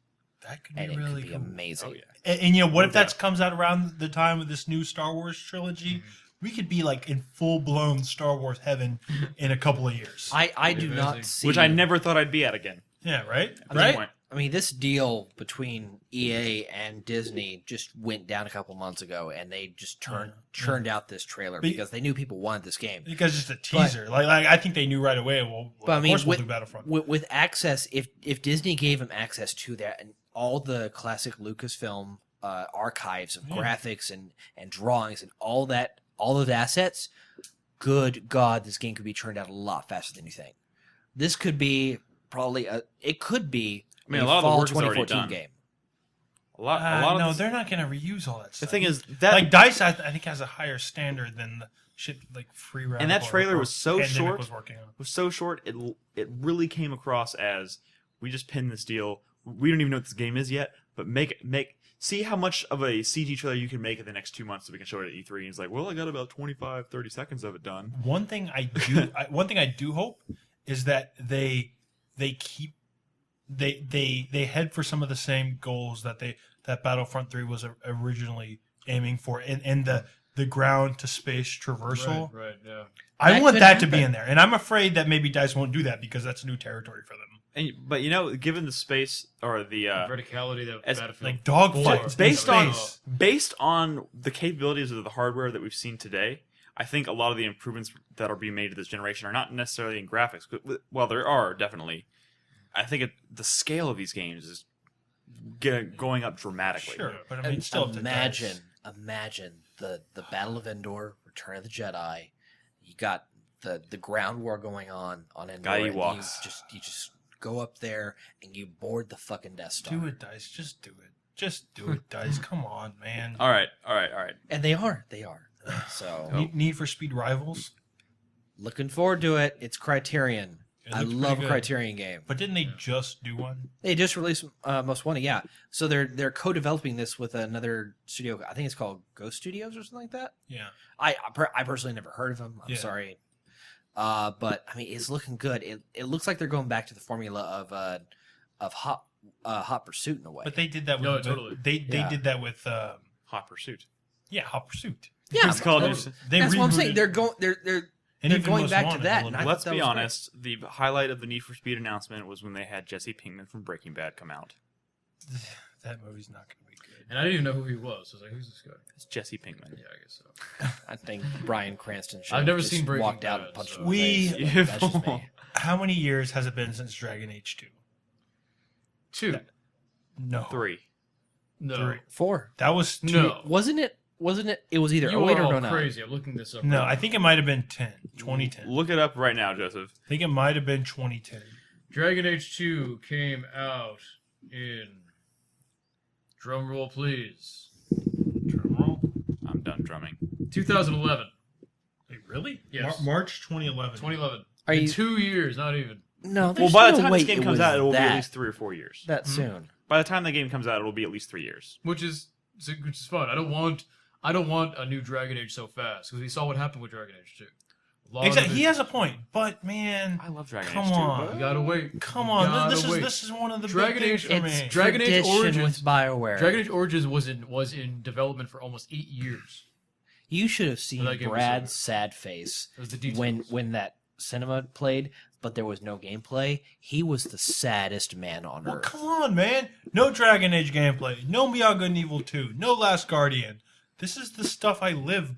that could be and it really could be cool. amazing. Oh, yeah. And you know, what No if that doubt. comes out around the time of this new Star Wars trilogy? We could be like in full blown Star Wars heaven in a couple of years. I do Amazing. not see which I never thought I'd be at again. Yeah, right? At this Right? point. I mean, this deal between EA and Disney just went down a couple months ago, and they just churned out this trailer But- because they knew people wanted this game. Because it's a teaser. Like I think they knew right away. Well, But I of mean, course we'll do Battlefront. with access, if Disney gave them access to that and all the classic Lucasfilm archives of graphics and drawings and all those assets, good God, this game could be churned out a lot faster than you think. This could be probably it could be I mean, a lot of the fall work is already 2014 done. game. A lot no, of they're not going to reuse all that the stuff. thing is that like DICE, I think has a higher standard than the shit like Free Radical. And that trailer or was so Pandemic short. Was working on. was so short. It really came across as we just pinned this deal. We don't even know what this game is yet, but see how much of a CG trailer you can make in the next 2 months so we can show it at E3. And he's like, well, I got about 25, 30 seconds of it done. One thing I do hope is that they keep they head for some of the same goals that Battlefront 3 was originally aiming for, and the ground to space traversal. Right, yeah. I That want could that to be happen. in there, and I'm afraid that maybe DICE won't do that because that's new territory for them. But you know, given the space or the Verticality that as- Battlefield Like dogfights, based in on space. based on the capabilities of the hardware that we've seen today, I think a lot of the improvements that are being made to this generation are not necessarily in graphics. Well, there are definitely. I think the scale of these games is going up dramatically. Sure, but I mean, still, up to DICE. Imagine the Battle of Endor, Return of the Jedi. You got the ground war going on Endor. Got and Ewoks. you just go up there and you board the fucking Death Star. Do it, DICE. Just do it. Just do it, DICE. Come on, man. All right. And they are. So Need for Speed Rivals. looking forward to it. It's Criterion. It I looks love a pretty good. Criterion game. But didn't they just do one? They just released Most Wanted, yeah. So they're co-developing this with another studio. I think it's called Ghost Studios or something like that. Yeah. I personally never heard of them. I'm Yeah. sorry, but I mean it's looking good. It looks like they're going back to the formula of Hot Pursuit in a way. But they did that with No, totally. They Yeah. did that with Hot Pursuit. Hot Pursuit. yeah, It's called. that's They what I'm saying. rebooted- They're going. They're and they're even going Most back to Wanted that, a little and I bit. thought Let's that be was great. honest. The highlight of the Need for Speed announcement was when they had Jesse Pinkman from Breaking Bad come out. That movie's not going to be good. And I didn't even know who he was. I was like, who's this guy? It's Jesse Pinkman. Yeah, I guess so. I think Brian Cranston should I've have never just seen Breaking walked out Bad, and punched so- him in the face. We- That's just me. How many years has it been since Dragon Age 2? 2. No. 3. No. 3. 4. That was 2. No. Wasn't it? It was either You 08 are or all 09. crazy. I'm looking this up. No, right I now. think it might have been 2010. Look it up right now, Joseph. I think it might have been 2010. Dragon Age 2 came out in. Drum roll, please. Drum roll. I'm done drumming. 2011. Wait, really? Yes. March 2011. 2011. Are In you? 2 years, not even. No. Well, there's by the no time way this game it comes was out, it will be at that- least 3 or 4 years. that soon. By the time the game comes out, it will be at least 3 years. Which is fun. I don't want a new Dragon Age so fast because we saw what happened with Dragon Age 2. A lot of Exactly. it- He has a point, but man, I love Dragon Come Age 2. on. but- You gotta wait. come You on. gotta wait. This is one of the Dragon big things Age- for It's me. Dragon Age tradition Origins- with BioWare. Dragon Age Origins was in development for almost 8 years. You should have seen That game was Brad's so sad face It was the details. when that cinema played. but there was no gameplay, he was the saddest man on Well, earth. come on, man. No Dragon Age gameplay. No Beyond Good and Evil 2. No Last Guardian. This is the stuff I live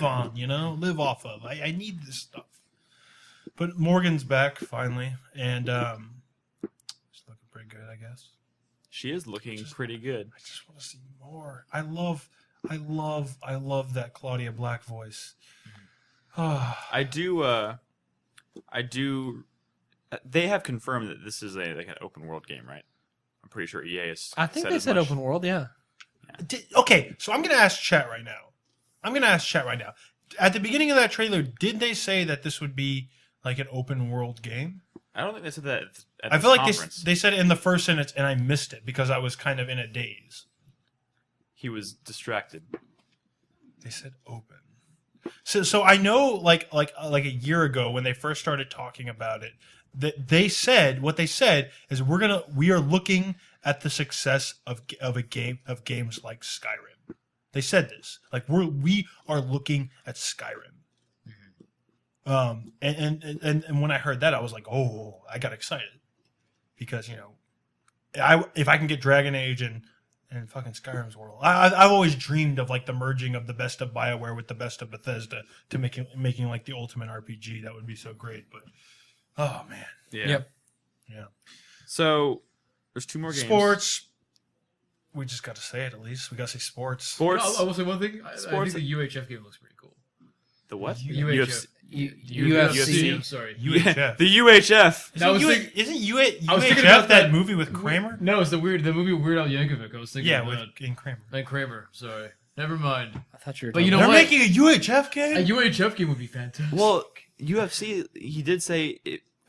on, live off of. I need this stuff. But Morgan's back finally, and she's looking pretty good, I guess. She is looking pretty good. I just want to see more. I love that Claudia Black voice. I do. They have confirmed that this is like an open world game, right? I'm pretty sure EA is. I think they said open world, yeah. Okay, so I'm going to ask chat right now. At the beginning of that trailer, did they say that this would be like an open world game? I don't think they said that at I this feel like conference. they said it in the first sentence, and I missed it because I was kind of in a daze. He was distracted. They said open. So I know like a year ago when they first started talking about it, that they said what they said is we are looking at the success of games like Skyrim. They said this. Like we are looking at Skyrim. And when I heard that, I was like, oh, I got excited because if I can get Dragon Age and fucking Skyrim's world, I've always dreamed of like the merging of the best of BioWare with the best of Bethesda to making like the ultimate RPG. That would be so great. But oh man, Yeah. Yep. yeah. So there's 2 more games. Sports. We just got to say it at least. We got to say sports. Sports. I will say one thing. I Sports- think the UHF game looks pretty cool. The what? UHF. UFC. I'm sorry. UHF. The UHF. That was thinking- Isn't I was thinking UHF about that that- movie with Kramer? No, it's the movie with Weird Al Yankovic. I was thinking Yeah, about in Kramer. and Kramer. Sorry, never mind. I thought you were But you know They're what? making a UHF game? A UHF game would be fantastic. Well, UFC. He did say.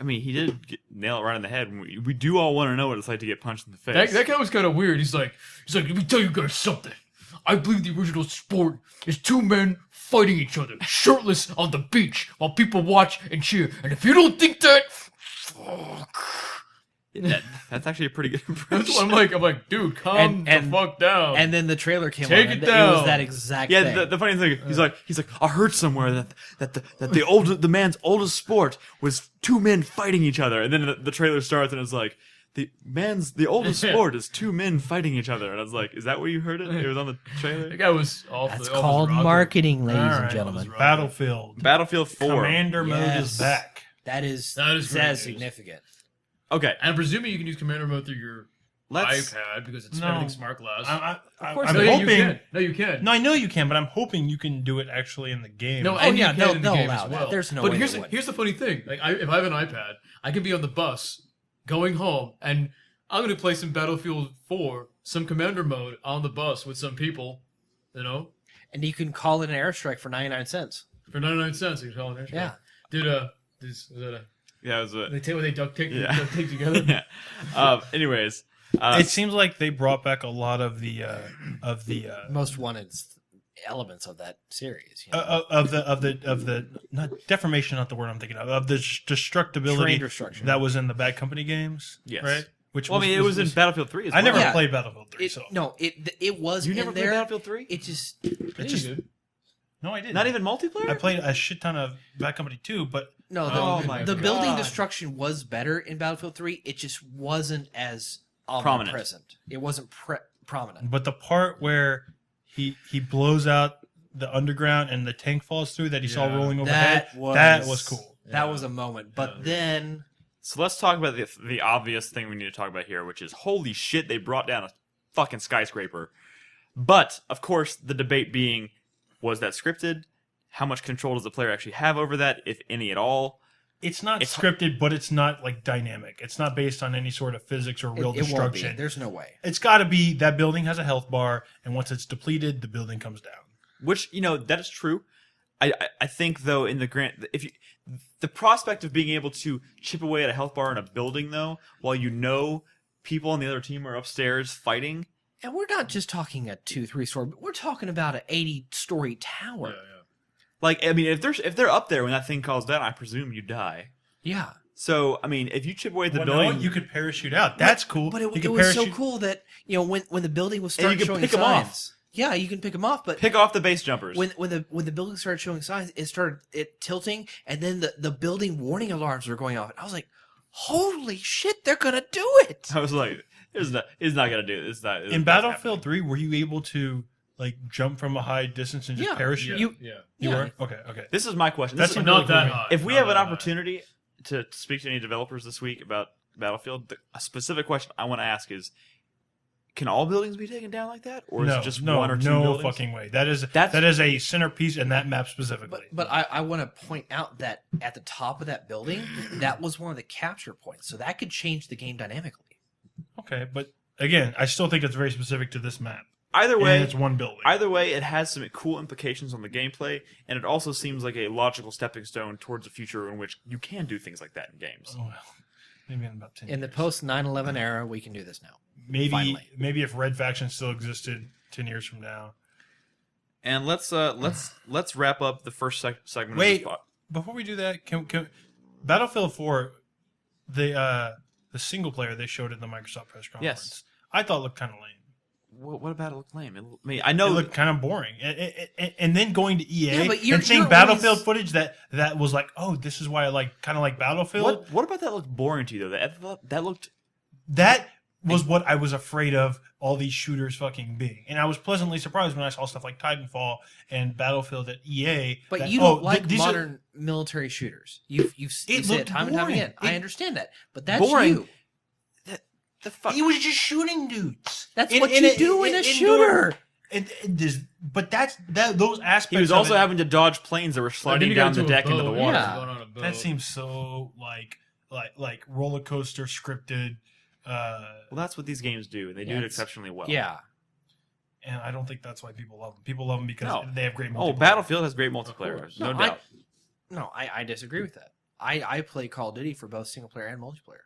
He did nail it right on the head. We do all want to know what it's like to get punched in the face. that guy was kind of weird. He's like, let me tell you guys something. I believe the original sport is 2 men fighting each other, shirtless on the beach, while people watch and cheer. And if you don't think that, That's actually a pretty good impression. that's what I'm like, dude, calm the fuck down. And then the trailer came Take on. it and down. It was that exact Yeah, thing. the funny thing, he's like, I heard somewhere that the man's oldest sport was 2 men fighting each other, and then the trailer starts and it's like, the oldest sport is 2 men fighting each other, and I was like, is that where you heard it? It was on the trailer. that guy was off. That's off his called rocker. marketing, ladies All and right. gentlemen. Battlefield. Battlefield 4. Commander mode Yes. is back. That is That is great news. significant. Okay, And I'm presuming you can use commander mode through your let's. iPad because it's No. everything smart glass. I'm course no, they- yeah, hoping. you can. No, you can. No, I know you can, but I'm hoping you can do it actually in the game. No, Oh, and yeah, you can they'll- in the they'll game allow as that. well. There's no but way here's they wouldn't. here's the funny thing. Like, if I have an iPad, I can be on the bus going home, and I'm gonna play some Battlefield 4, some Commander mode on the bus with some people, And you can call it an airstrike for 99 cents. for 99 cents. You can call it an airstrike. Yeah. Dude, was that a? Yeah, it was a. They take what they duct tape, Yeah. duct tape together. yeah. Anyways, It seems like they brought back a lot of the Most wanted elements of that series. of the not deformation, not the word I'm thinking of the destructibility Train destruction. that was in the Bad Company games. Yes. Right. Which well, it was in Battlefield 3 as well. I never Yeah. played Battlefield 3, It, so no, it was You in never played there. Battlefield 3? It just Yeah, just- you did. no, I didn't. Not even multiplayer. I played a shit ton of Bad Company 2, but no. Oh my The building God. destruction was better in Battlefield 3. It just wasn't as Prominent. omnipresent. It wasn't prominent. the part where he blows out the underground and the tank falls through that he saw Yeah. rolling overhead, That was cool. That was a moment. But then So let's talk about the obvious thing we need to talk about here, which is holy shit, they brought down a fucking skyscraper. But of course, the debate being, was that scripted? How much control does the player actually have over that, if any at all? It's not It's- scripted, but it's not like dynamic. It's not based on any sort of physics or real it won't be. destruction. There's no way. It's got to be that building has a health bar, and once it's depleted, the building comes down. Which, that is true. I think though, in the the prospect of being able to chip away at a health bar in a building though, while people on the other team are upstairs fighting. And we're not just talking a 2-3 story, but we're talking about an 80-story tower. Yeah. Like, if they're up there when that thing calls down, I presume you die. Yeah. So, if you chip away at the Well, building, no, you could parachute out. That's cool. But You it could was so parachute- cool that when the building was And you starting could showing pick 'em off. signs. Yeah, you can pick them off, but Pick off the base jumpers. when the building started showing signs, it started tilting, and then the building warning alarms were going off. And I was like, "Holy shit, they're gonna do it!" I was like, "It's not gonna do it. It's not." In Battlefield 3, were you able to like jump from a high distance and just Yeah. parachute? You- Yeah. You Yeah. were? Okay. This is my question. That's This is, really Not that cool. high. if we Not have an that high. opportunity to speak to any developers this week about Battlefield, a specific question I want to ask is: can all buildings be taken down like that, or is it just one or two buildings? fucking way. That is That's- a centerpiece in that map specifically. But I want to point out that at the top of that building, that was one of the capture points, so that could change the game dynamically. Okay, but again, I still think it's very specific to this map. Either And way, it's one building. it has some cool implications on the gameplay, and it also seems like a logical stepping stone towards a future in which you can do things like that in games. Oh, well, maybe in about 10 In the years. post 9/11 era, we can do this now. Finally. Maybe if Red Faction still existed 10 years from now. And let's wrap up the first segment. Wait. of this pod. Before we do that, can Battlefield 4, the single player they showed in the Microsoft press conference, Yes. I thought looked kind of lame. What about it look lame? I It know looked kind of boring. And then going to EA Yeah, but you're- and seeing you're Battlefield always- footage that was like, oh, this is why I kind of like Battlefield. what about that looked boring to you though? That looked That was what I was afraid of all these shooters fucking being. And I was pleasantly surprised when I saw stuff like Titanfall and Battlefield at EA. But that, you don't oh, like these are- modern military shooters. You've said it looked time and time boring. again. I It- understand that, but that's boring. you. the fuck. He was just shooting dudes. That's what you do in a shooter. But those aspects. He was of also it, having to dodge planes that were sliding down the deck into the water. Yeah. That seems so like roller coaster scripted. Well, that's what these games do. They do it it's- exceptionally well. Yeah. And I don't think that's why people love them. People love them because No. they have great multiplayer. Oh, Battlefield has great multiplayer. course. No No, doubt. I disagree with that. I play Call of Duty for both single player and multiplayer.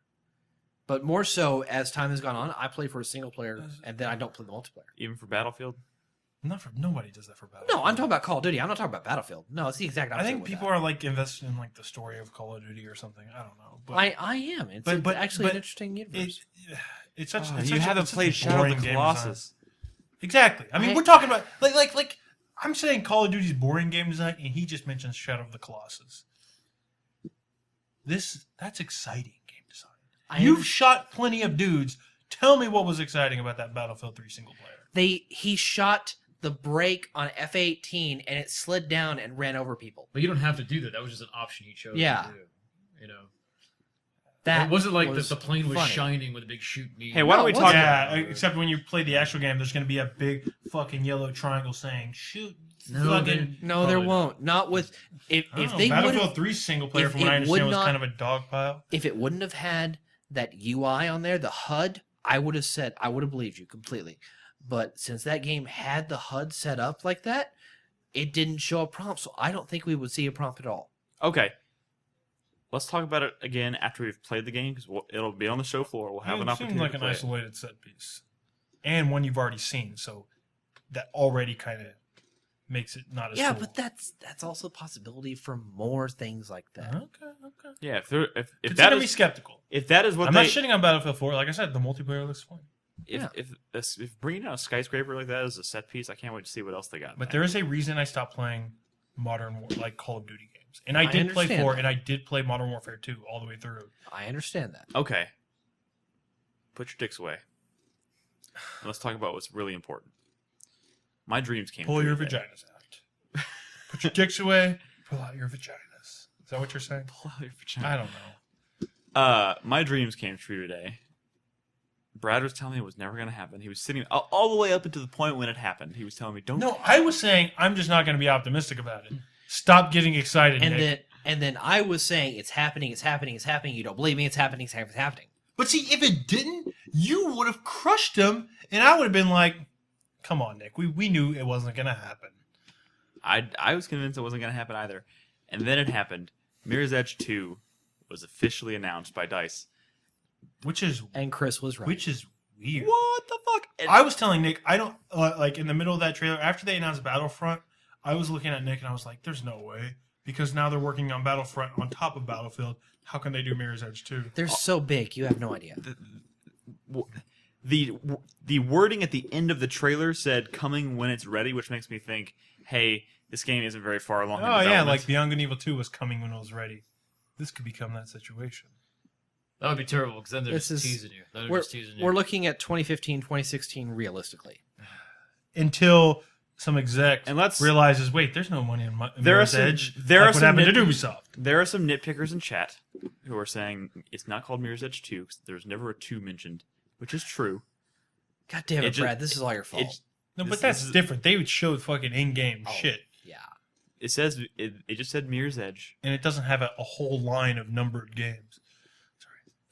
But more so as time has gone on, I play for a single player and then I don't play the multiplayer. Even for Battlefield. Nobody does that for Battlefield. No, I'm talking about Call of Duty. I'm not talking about Battlefield. No, it's the exact I opposite. think with people that. are like invested in like the story of Call of Duty or something. I don't know. But I am. It's But- actually but an interesting universe. it's such. Oh, it's you such haven't it's such a played Shadow boring of the game design. Colossus. Exactly. I mean, I- we're talking about like I'm saying Call of Duty's boring game design, and he just mentions Shadow of the Colossus. That's exciting game design. You've shot plenty of dudes. Tell me what was exciting about that Battlefield 3 single player. He shot the brake on F-18 and it slid down and ran over people. But you don't have to do that. That was just an option he chose Yeah. to do. You know, That it wasn't like was the plane was funny. shining with a big shoot knee. Hey, why don't we No, it talk wasn't. about... Yeah, except when you play the actual game, there's going to be a big fucking yellow triangle saying "shoot." No, fucking. No, there Probably won't. Not with if I don't know, they Battlefield would 3 single player, if from what I it would understand, was not- kind of a dog pile. if it wouldn't have had that UI on there, the HUD, I would have believed you completely. But since that game had the HUD set up like that, it didn't show a prompt, so I don't think we would see a prompt at all. Okay. Let's talk about it again after we've played the game, because it'll be on the show floor. We'll have an It opportunity seems like to an play it. isolated set piece, and one you've already seen, so that already kind of makes it not as Yeah, cool. but that's also a possibility for more things like that. Okay. Yeah, if that Consider me is skeptical. if that is what I'm they not shitting on Battlefield 4. Like I said, the multiplayer looks fun. if bringing out a skyscraper like that is a set piece, I can't wait to see what else they got. But there is a reason I stopped playing Modern War, like Call of Duty games, and I I did play understand 4, that. and I did play Modern Warfare 2 all the way through. I understand that. Okay. Put your dicks away. And let's talk about what's really important. My dreams came Pull true your today. vaginas out. Put your dicks away. Pull out your vaginas. Is that what you're saying? Pull out your vagina. I don't know. My dreams came true today. Brad was telling me it was never going to happen. He was sitting all the way up until the point when it happened. He was telling me, "Don't." No, I was saying I'm just not going to be optimistic about it. Stop getting excited, And Nick. then I was saying it's happening, it's happening, it's happening. You don't believe me? It's happening, it's happening. But see, if it didn't, you would have crushed him, and I would have been like, "Come on, Nick. We knew it wasn't going to happen." I was convinced it wasn't going to happen either, and then it happened. Mirror's Edge 2 was officially announced by DICE. Which is And Chris was right. weird. What the fuck? And- I was telling Nick, I don't like in the middle of that trailer after they announced Battlefront. I was looking at Nick and I was like, "There's no way," because now they're working on Battlefront on top of Battlefield. How can they do Mirror's Edge 2? They're so big, you have no idea. the wording at the end of the trailer said "coming when it's ready," which makes me think, hey, this game isn't very far along. in Oh yeah, development. like Beyond Good and Evil 2 was coming when it was ready. This could become that situation. That would be terrible because then they're This just is- teasing you. They're We're, just teasing you. we're looking at 2015, 2016 realistically. Until some exec And let's- realizes, wait, there's no money in There are Mirror's some- Edge. there like are what some happened to nit- Ubisoft. There are some nitpickers in chat who are saying it's not called Mirror's Edge 2 because there's never a 2 mentioned, which is true. God damn It it, just- Brad! This is all your fault. No, This- but that's this is- different. They would show fucking in-game Oh, shit, Yeah. It says it just said Mirror's Edge, and it doesn't have a whole line of numbered games.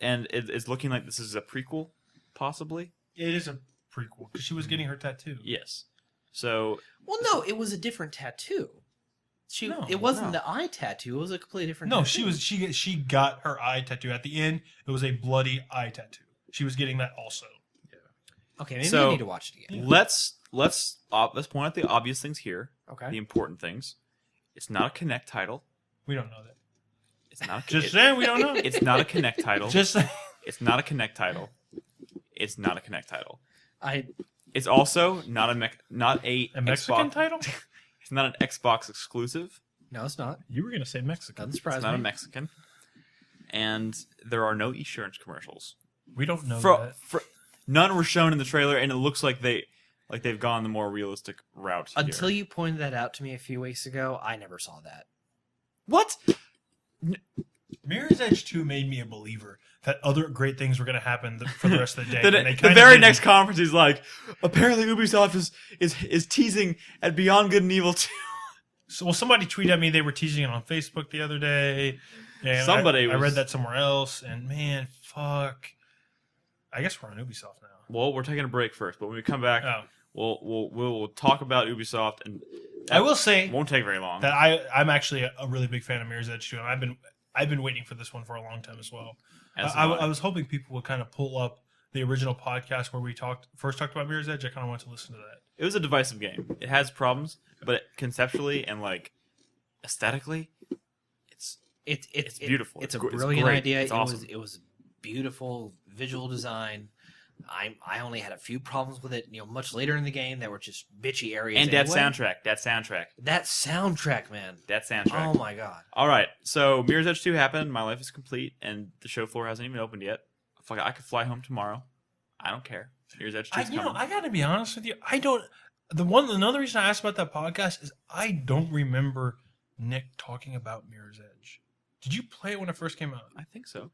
and it's looking like this is a prequel, possibly. It is a prequel because she was getting her tattoo. Yes. So Well, no, it was a different tattoo. No, it wasn't no. the eye tattoo. It was a completely different. No, tattoo. she got her eye tattoo at the end. It was a bloody eye tattoo. She was getting that also. Okay, maybe So- I need to watch it again. let's point out the obvious things here, the Okay. important things. It's not a Connect title. We don't know that. It's not. Just saying, we don't know. It's not a Connect title. Just saying. It's not a Connect title. It's not a Connect title. I It's also not a Mexican Xbox. title? It's not an Xbox exclusive. no, it's not. You were gonna say Mexican. Doesn't It's surprise not a me. Mexican. And there are no insurance commercials. We don't know Fro- that. None were shown in the trailer, and it looks like they've gone the more realistic route. Until here. you pointed that out to me a few weeks ago, I never saw that. What? Mirror's Edge 2 made me a believer that other great things were gonna happen for the rest of the day. The, and they the kinda very didn't. next conference, he's like, apparently Ubisoft is teasing at Beyond Good and Evil 2. So, well, somebody tweeted at me they were teasing it on Facebook the other day. And Somebody I was- read that somewhere else, and man, fuck. I guess we're on Ubisoft now. Well, we're taking a break first, but when we come back, Oh. we'll talk about Ubisoft, and I will say it won't take very long. that I'm actually a really big fan of Mirror's Edge 2, and I've been waiting for this one for a long time as well. As I am I. was hoping people would kind of pull up the original podcast where we first talked about Mirror's Edge. I kind of wanted to listen to that. It was a divisive game. It has problems, but conceptually and like aesthetically, it's beautiful. It's It's a gr- it's brilliant great. idea. It's it awesome. was beautiful visual design. I only had a few problems with it, much later in the game that were just bitchy areas. And that anyway. soundtrack. That soundtrack, man. soundtrack. Oh my god. All right, so Mirror's Edge 2 happened. My life is complete, and the show floor hasn't even opened yet. Fuck it, I could fly home tomorrow. I don't care. Mirror's Edge 2 is coming. I gotta be honest with you. I don't. Another reason I asked about that podcast is I don't remember Nick talking about Mirror's Edge. Did you play it when it first came out? I think so.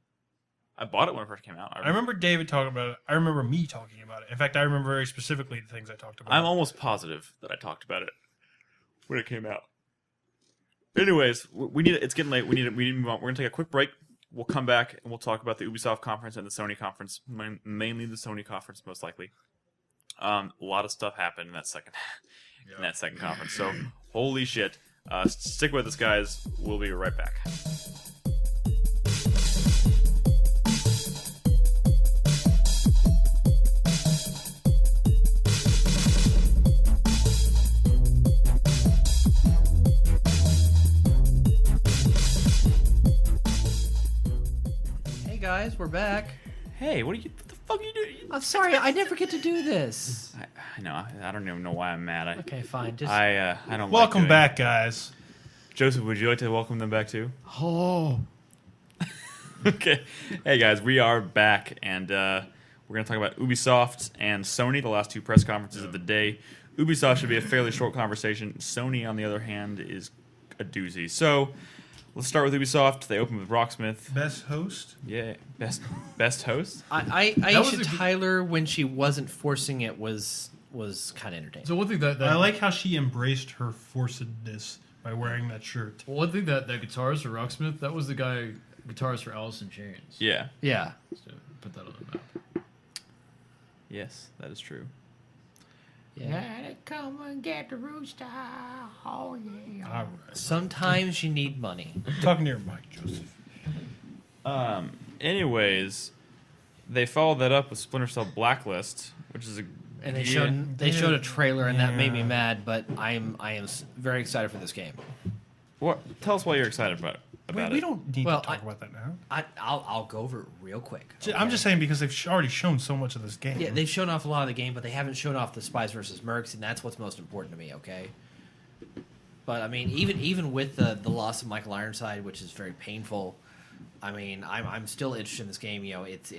I bought it when it first came out. I remember David talking about it. I remember me talking about it. In fact, I remember very specifically the things I talked about. I'm almost positive that I talked about it when it came out. Anyways, we need. It's getting late. We need to move on. We're gonna take a quick break. We'll come back and we'll talk about the Ubisoft conference and the Sony conference. Mainly the Sony conference, most likely. A lot of stuff happened in that second conference. So holy shit! Stick with us, guys. We'll be right back. Hey guys, we're back. Hey, what the fuck are you doing? I'm sorry, I never get to do this. I know. I don't even know why I'm mad. Okay, fine. Just I don't. Welcome like doing back, guys. it. Joseph. Would you like to welcome them back too? oh, Okay. Hey guys, we are back, and we're going to talk about Ubisoft and Sony, the last two press conferences of the day. Ubisoft should be a fairly short conversation. Sony, on the other hand, is a doozy. So let's start with Ubisoft. They opened with Rocksmith. Best host. Yeah, best host. I That was Aisha a- Tyler when she wasn't forcing it was kind of entertaining. So one thing that I like how she embraced her forcedness by wearing that shirt. one thing that guitarist for Rocksmith, that was the guy guitarist for Alice in Chains. Yeah. Yeah. So put that on the map. Yes, that is true. Yeah. Come and get the rooster. Oh yeah. All right. Sometimes you need money. Talking to your mic, Joseph. Anyways, they followed that up with Splinter Cell Blacklist, which is a And they showed a trailer, and that made me Yeah. mad. But I am very excited for this game. What? Tell us why you're excited about it. about we it. don't need Well, to talk about that now. I'll go over it real quick. I'm just saying because they've already shown so much of this game. Yeah, they've shown off a lot of the game, but they haven't shown off the Spies versus Mercs, and that's what's most important to me. Okay. But I mean, even with the loss of Michael Ironside, which is very painful, I mean, I'm still interested in this game. You know, it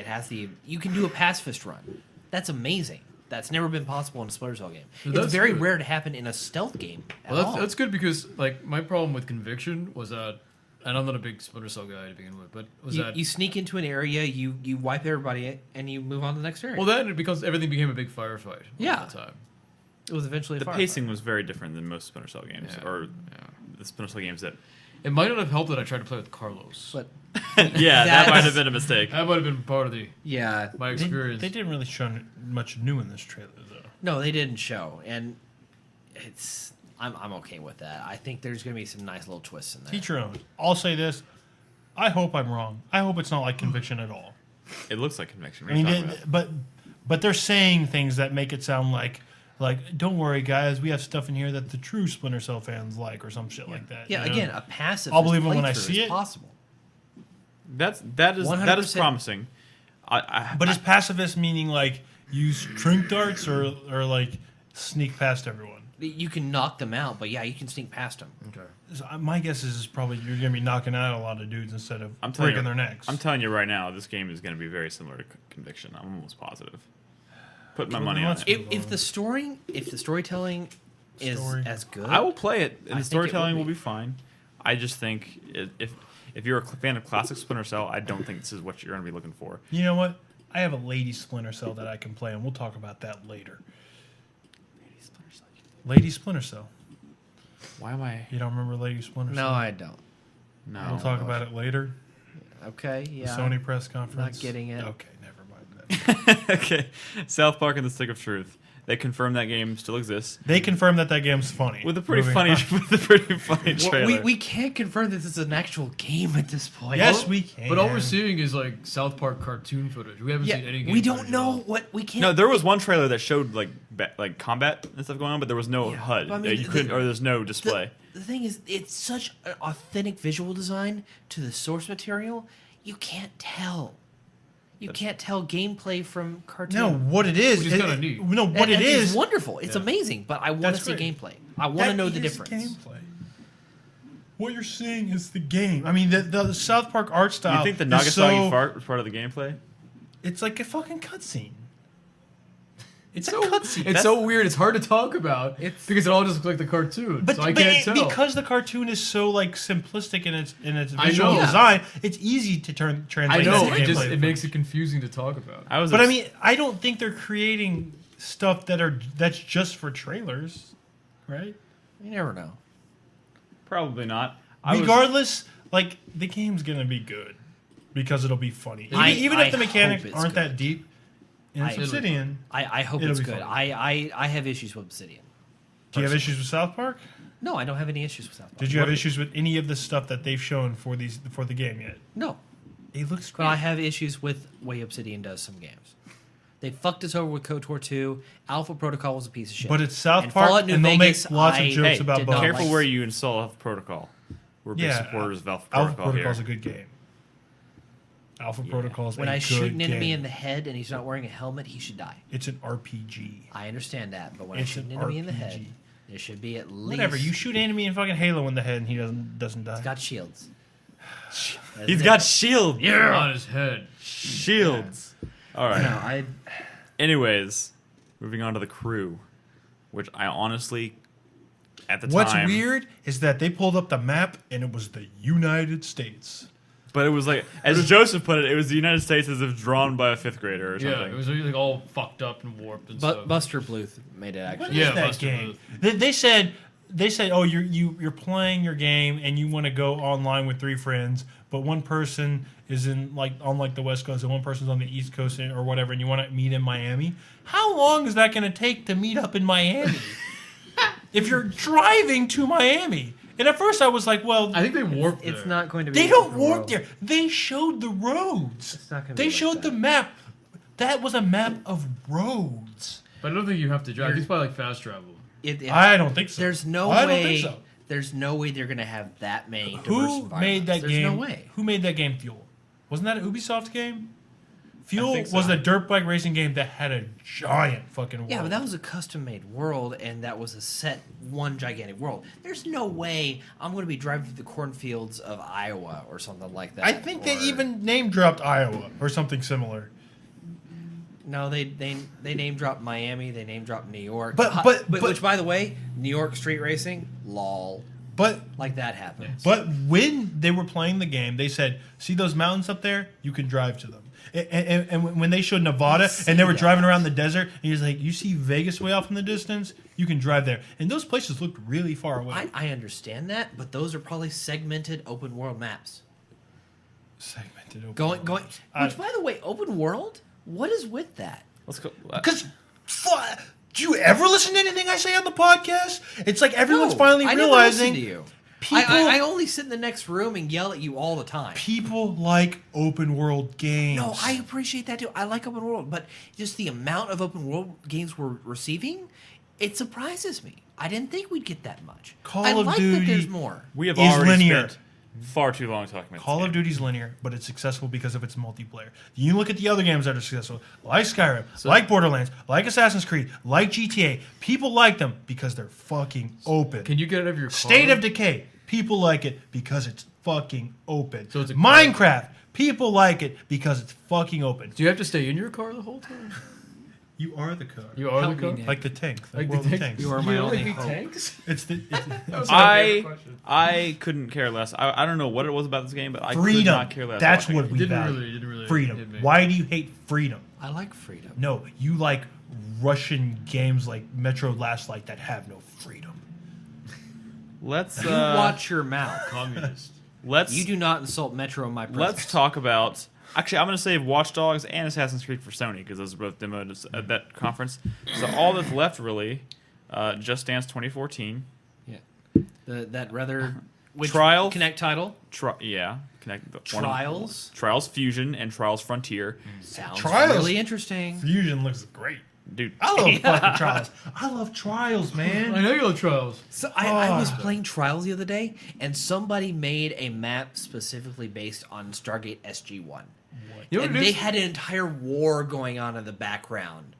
has you can do a pacifist run. That's amazing. That's never been possible in a Splinter Cell game. That's It's very good. rare to happen in a stealth game at Well, all. that's good because like my problem with Conviction was that, and I'm not a big Splinter Cell guy to begin with, but was that You sneak into an area, you wipe everybody, and you move on to the next area. well then because everything became a big firefight. Yeah. All the time. it was eventually a The firefight. pacing was very different than most Splinter Cell games, Yeah, or yeah. the Splinter Cell games that. It might not have helped that I tried to play with Carlos. But Yeah, that That's- might have been a mistake. That might have been part of the yeah, my They, experience. they didn't really show much new in this trailer, though. no, they didn't show, and I'm okay with that. I think there's going to be some nice little twists in there. Teach your own. I'll say this. I hope I'm wrong. I hope it's not like Conviction at all. It looks like Conviction. I mean, but they're saying things that make it sound like don't worry, guys, we have stuff in here that the true Splinter Cell fans like, or some shit like that. Yeah, you know? again, a passive. I'll believe it when I playthrough see is it. Possible. that is 100%. promising. But is pacifist meaning like use trink darts or like sneak past everyone? You can knock them out, but yeah, you can sneak past them. Okay. So my guess is probably you're going to be knocking out a lot of dudes instead of I'm telling breaking you, their necks. I'm telling you right now, this game is going to be very similar to Conviction. I'm almost positive. Put my money on let's- it. If the storytelling is Story. as good, I will play it, and I the think it storytelling will will be. be fine. I just think if you're a fan of classic Splinter Cell, I don't think this is what you're going to be looking for. You know what? I have a Lady Splinter Cell that I can play, and we'll talk about that later. Lady Splinter Cell. Why am I? You don't remember Lady Splinter Cell? No, I don't. No. We'll talk about it later. Okay, The yeah. Sony press conference. Not getting it. Okay, never mind that. Okay. South Park and the Stick of Truth. They confirmed that game still exists They confirmed that game's funny. with a pretty Moving funny, on. with a pretty funny Well, trailer. we can't confirm that this is an actual game at this point. Yes, we can. But all we're seeing is like South Park cartoon footage. We haven't Yeah, seen any gameplay we don't at know all. what we can't. No, there was one trailer that showed like combat and stuff going on, but there was no Yeah, HUD. but I mean, You couldn't, or there's no display. The thing is, it's such an authentic visual design to the source material. You can't tell. You can't tell gameplay from cartoon. No, what it is. Which is kinda neat. No, what And it it's is. wonderful. It's Yeah. amazing, but I want to That's see great. gameplay. I want to know the is difference. Gameplay. What you're seeing is the game. I mean, the South Park art style. You think the is Nagasaki so, fart was part of the gameplay? It's like a fucking cutscene. It's So, a cutscene. it's so weird. It's hard to talk about because it all just looks like the cartoon. But, so I but can't tell. because the cartoon is so like simplistic in its I visual know. design, it's easy to I translate. know that to it gameplay. makes it confusing to talk about. But I mean, I don't think they're creating stuff that's just for trailers, right? You never know. Probably not. Regardless, like the game's gonna be good because it'll be funny. Even I if the mechanics hope it's aren't good. that deep. In I- Obsidian, I hope It'll it's be good. fun. I have issues with Obsidian. do you have issues with South Park? No, I don't have any issues with South Park. Did you have issues with any of the stuff that they've shown for the game yet? No, It looks but great. I have issues with the way Obsidian does some games. They fucked us over with KOTOR 2. Alpha Protocol was a piece of shit. But it's South And Park, Fallout New and they'll Vegas, make lots I of jokes Hey, about did both. not careful like- where you install Alpha Protocol. We're big supporters of Alpha Alpha Protocol Protocol's here. a good game. Alpha Protocol's When a I good shoot an enemy game. in the head and he's not wearing a helmet, he should die. It's an RPG. I understand that, but when It's I shoot an an enemy in the RPG. head, there should be at least. Whatever. You shoot an enemy in fucking Halo in the head and he doesn't die. He's got shields. He's got shield. On his head. Shields. All right. No, I. Anyways, moving on to the crew, which I honestly, at the What's time, weird is that they pulled up the map and it was the United States. but it was like, as Joseph put it, it was the United States as if drawn by a fifth grader or something. Yeah, it was really, like all fucked up and warped and stuff. Buster Bluth made it actually. What Yeah, is that Buster game? They said, oh, you're playing your game and you want to go online with 3 friends, but one person is on the West Coast and one person's on the East Coast or whatever, and you want to meet in Miami. How long is that going to take to meet up in Miami? If you're driving to Miami. And at first I was like, well, I think they warped It's there. not going to be. they don't open warp world. there. They showed the roads. It's not gonna be They like showed that. the map. That was a map of roads. But I don't think you have to drive. It's probably like fast travel. It- I don't think so. There's no I don't way. think so. There's no way they're going to have that many diverse Who environments. made that There's game? no way. Who made that game? Fuel. Wasn't that an Ubisoft game? Fuel think so. was a dirt bike racing game that had a giant fucking world. Yeah, but that was a custom-made world, and that was a set one gigantic world. There's no way I'm going to be driving through the cornfields of Iowa or something like that. I think they or- even name dropped Iowa or something similar. No, they name dropped Miami. They name dropped New York. But- which, by the way, New York street racing, lol, But like that happens. when they were playing the game, they said, "See those mountains up there? You can drive to them." And when they showed Nevada and they were driving around the desert, and he's like, "You see Vegas way off in the distance? You can drive there." And those places looked really far away. I understand that, but those are probably segmented open world maps. Segmented open Going. world. Which, by the way, open world. What is with that? Let's go. Because, do you ever listen to anything I say on the podcast? It's like everyone's No, finally I never realizing listen to you. people I only sit in the next room and yell at you all the time. people like open world games. No, I appreciate that too. I like open world, but just the amount of open world games we're receiving, it surprises me. I didn't think we'd get that much. Call I of like Duty that there's more. We have is already linear. spent far too long talking about Call this of game. Duty's linear, but it's successful because of its multiplayer. You look at the other games that are successful, like Skyrim, like Borderlands, like Assassin's Creed, like GTA. People like them because they're fucking open. Can you get out of your car? State of Decay. People like it because it's fucking open. So it's a Minecraft. People like it because it's fucking open. Do you have to stay in your car the whole time? You are the car. You are Help the me, car? Nick. Like the tank. Like the world of tank? tanks. You are my You only like hope. tanks? It's the That was my favorite question. I couldn't care less. I don't know what it was about this game, but I could freedom. not care less. That's watching what it. we Didn't value. really hit Freedom. me. Why do you hate freedom? I like freedom. No, you like Russian games like Metro Last Light that have no freedom. Let's You watch your mouth. Communist. let's You do not insult Metro in my presence. let's talk about. Actually, I'm going to save Watch Dogs and Assassin's Creed for Sony because those are both demoed at that conference. So all that's left really, Just Dance 2014. Yeah. That rather which Trial? Connect title Trials Trials Fusion and Trials Frontier. sounds Trials? really interesting. Fusion looks great. Dude, I love fucking Trials. I love Trials, I man. know you love Trials. So I was playing Trials the other day, and somebody made a map specifically based on Stargate SG-1. You know what And it they is? had an entire war going on in the background.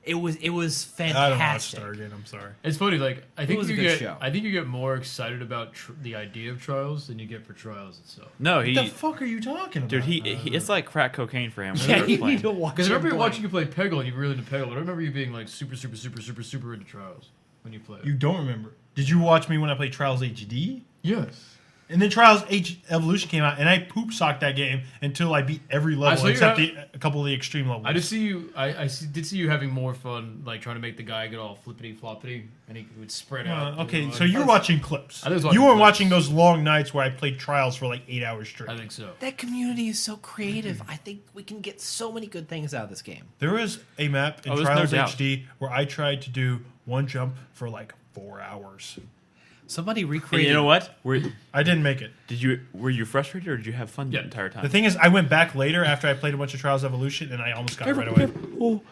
It was I don't watch fantastic. Stargate. I'm sorry. It's funny. Like I think was a you good get. show. I think you get more excited about the idea of Trials than you get for Trials itself. no, What the he, fuck are you talking about? dude, he it's like crack cocaine for him. when Yeah, he was you playing. need to watch. Because I remember him play. watching you play Peggle and you were really into Peggle. But I remember you being like super into Trials when you played. You don't remember. Did you watch me when I played Trials HD? Yes. And then Trials H Evolution came out, and I poop socked that game until I beat every level saw you except have- a couple of the extreme levels. I did see you. Did see you having more fun, like trying to make the guy get all flippity floppity, and he would spread out. Okay, You know, so you're watching clips. I was You watching weren't clips. watching those long nights where I played Trials for like 8 hours straight. I think so. That community is so creative. I think we can get so many good things out of this game. There was a map in Oh, there's no Trials doubt. HD where I tried to do one jump for like 4 hours. Somebody And recreated. you know what? I didn't make it. Were you frustrated or did you have fun the Yeah. entire time? The thing is, I went back later after I played a bunch of Trials Evolution, and I almost got it right away. Oh,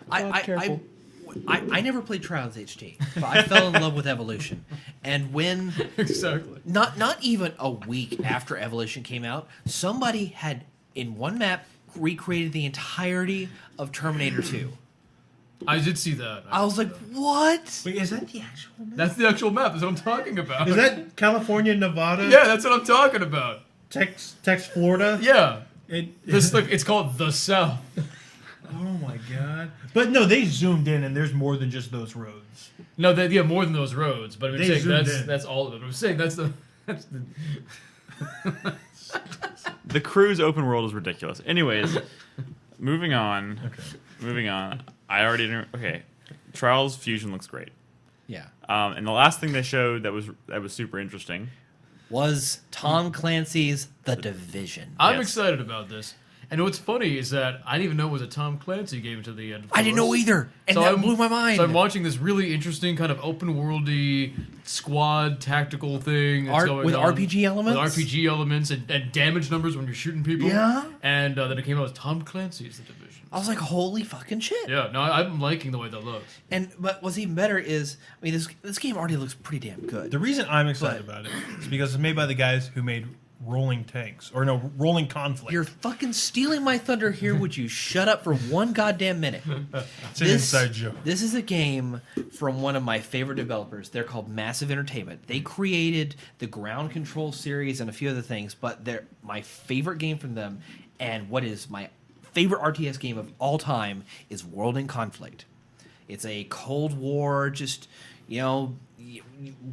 I never played Trials HD, but I fell in love with Evolution. And when Exactly. not even a week after Evolution came out, somebody had in one map recreated the entirety of Terminator 2. I did see that. I was like, "What?" Wait, is that the actual map? That's the actual map. That's what I'm talking about. Is that California, Nevada, Yeah, that's what I'm talking about. Tex, Florida? Yeah. This, Look, it's called the South. oh my god! But no, they zoomed in, and there's more than just those roads. No, they have more than those roads, but I'm They saying zoomed in. that's all of it. I'm saying that's the The Cruise open world is ridiculous. Anyways, moving on. Okay. Moving on. I already didn't. Okay, Trials Fusion looks great. Yeah. And the last thing they showed that was super interesting. Was Tom Clancy's The Division. I'm Yes. excited about this. And what's funny is that I didn't even know it was a Tom Clancy game until the end. I didn't know either, and that blew my mind. So I'm watching this really interesting kind of open worldy squad tactical thing that's going with on. RPG elements? With RPG elements and damage numbers when you're shooting people. Yeah. And then it came out as Tom Clancy's The Division. I was like, holy fucking shit. Yeah, no, I'm liking the way that looks. But what's even better is, I mean, this game already looks pretty damn good. The reason I'm excited about it is because it's made by the guys who made Rolling Conflict. You're fucking stealing my thunder here. Would you shut up for one goddamn minute? It's an inside joke. This is a game from one of my favorite developers. They're called Massive Entertainment. They created the Ground Control series and a few other things, but they're my favorite game from them, and what is my favorite RTS game of all time is World in Conflict. It's a Cold War, just,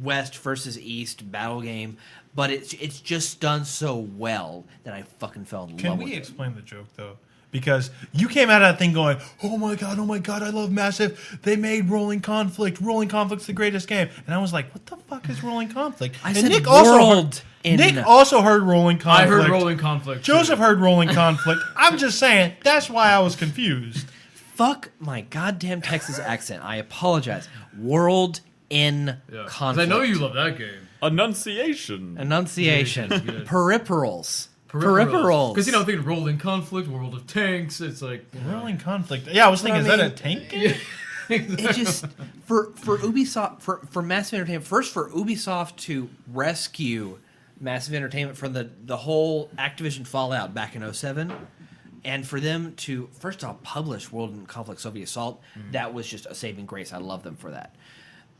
West versus East battle game, but it's just done so well that I fucking fell in love with it. Can we explain the joke, though? Because you came out of that thing going, oh my god, I love Massive. They made Rolling Conflict. Rolling Conflict's the greatest game. And I was like, what the fuck is Rolling Conflict? I and said Nick World. Nick also heard Rolling Conflict. I heard Rolling Conflict. Joseph heard Rolling Conflict. I'm just saying, that's why I was confused. Fuck my goddamn Texas accent. I apologize. World in Conflict. 'Cause I know you love that game. Enunciation. Enunciation. Yeah, good. Peripherals. Because, I'm thinking Rolling Conflict, World of Tanks. It's like... Rolling Conflict. Yeah, I was thinking, is that a tank game? It just for Ubisoft for Massive Entertainment, first for Ubisoft to rescue Massive Entertainment from the whole Activision fallout back in 2007, and for them to first off publish World in Conflict Soviet Assault, that was just a saving grace. I love them for that.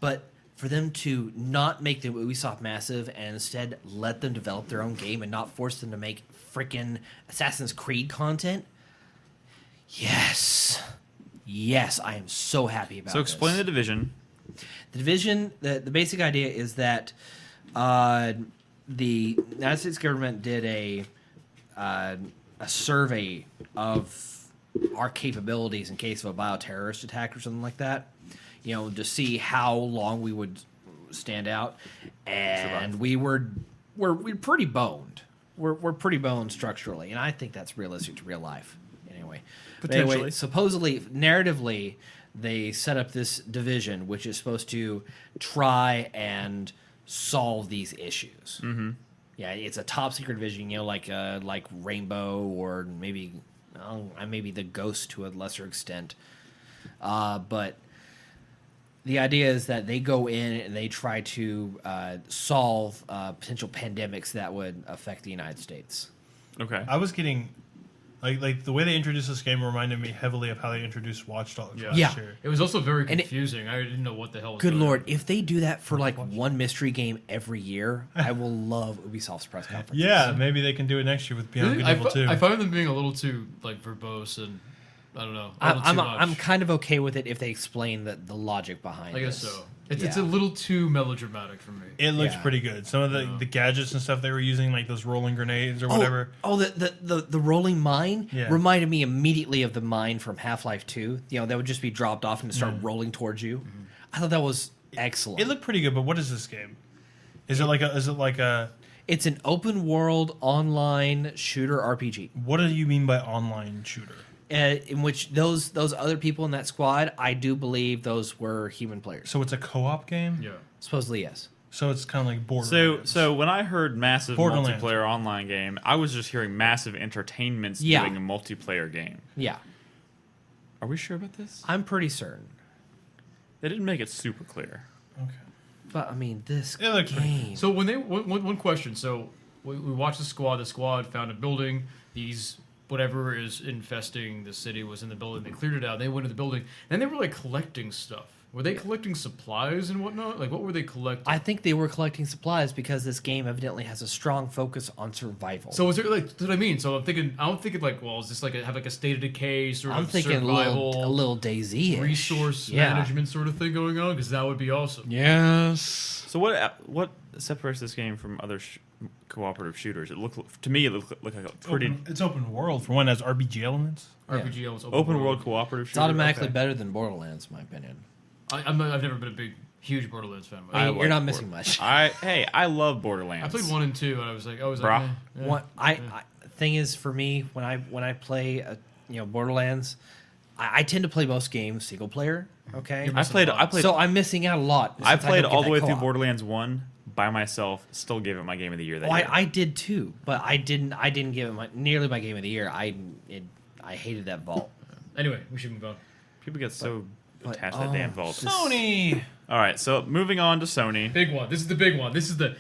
But for them to not make the Ubisoft Massive and instead let them develop their own game and not force them to make freaking Assassin's Creed content, yes, I am so happy about. So explain this. The Division. The Division, the basic idea is that the United States government did a survey of our capabilities in case of a bioterrorist attack or something like that, to see how long we would stand out, and we're pretty boned. We're pretty boned structurally, and I think that's realistic to real life. Anyway, Potentially. supposedly, narratively, they set up this division which is supposed to try and solve these issues. Mm-hmm. Yeah, it's a top secret division, like Rainbow or maybe the Ghost to a lesser extent. But the idea is that they go in and they try to solve potential pandemics that would affect the United States. Okay. I was getting... Like the way they introduced this game reminded me heavily of how they introduced Watch Dogs Yeah. last year. It was also very confusing. I didn't know what the hell was Good going on. Lord, if they do that for one mystery game every year, I will love Ubisoft's press conferences. Yeah, maybe they can do it next year with Beyond Good and Evil 2. I find them being a little too verbose and I don't know. A little too much. I'm kind of okay with it if they explain the logic behind it. I guess so. It's a little too melodramatic for me. It looks Yeah. pretty good. Some of the gadgets and stuff they were using, like those rolling grenades or whatever. The rolling mine Yeah. reminded me immediately of the mine from Half-Life 2. That would just be dropped off and start rolling towards you. Mm-hmm. I thought that was excellent. It looked pretty good, but what is this game? Is it like a It's an open world online shooter RPG. what do you mean by online shooter? In which those other people in that squad, I do believe those were human players. So it's a co-op game? Yeah. Supposedly, yes. So it's kind of like Borderlands. So when I heard massive Borderlands. multiplayer online game, I was just hearing massive entertainments Yeah. doing a multiplayer game. Yeah. Are we sure about this? I'm pretty certain. They didn't make it super clear. Okay. But, I mean, this It looks pretty game... So when one question. So we watched the squad found a building. These whatever is infesting the city was in the building. They cleared it out. They went to the building. And they were like collecting stuff. Were they collecting supplies and whatnot? Like what were they collecting? I think they were collecting supplies because this game evidently has a strong focus on survival. So is there like that's what I mean? So I'm thinking like, well, is this like have like a state of decay sort I'm of thinking survival, a little DayZ-ish. resource Yeah. management sort of thing going on? Because that would be awesome. Yes. So what separates this game from other cooperative shooters? It looked like a pretty It's open world. For one, it has RPG elements. RPG almost open world cooperative It's shooter. automatically Okay. better than Borderlands, in my opinion. I've never been a huge Borderlands fan. But I I, mean, you're not missing much. I love Borderlands. played 1 and 2, and I was like, Bruh. eh, yeah. One, thing is for me when I play Borderlands, I tend to play most games single player. Okay, I played. so I'm missing out a lot. I since played don't get all the that way through co-op. Borderlands 1 by myself. Still gave it my game of the year that Oh, year. I did too, but I didn't give it nearly my game of the year. I hated that vault. Anyway, we should move on. People get so but- attached to that damn vault. Sony. All right, so moving on to Sony. Big one. This is the big one. This is the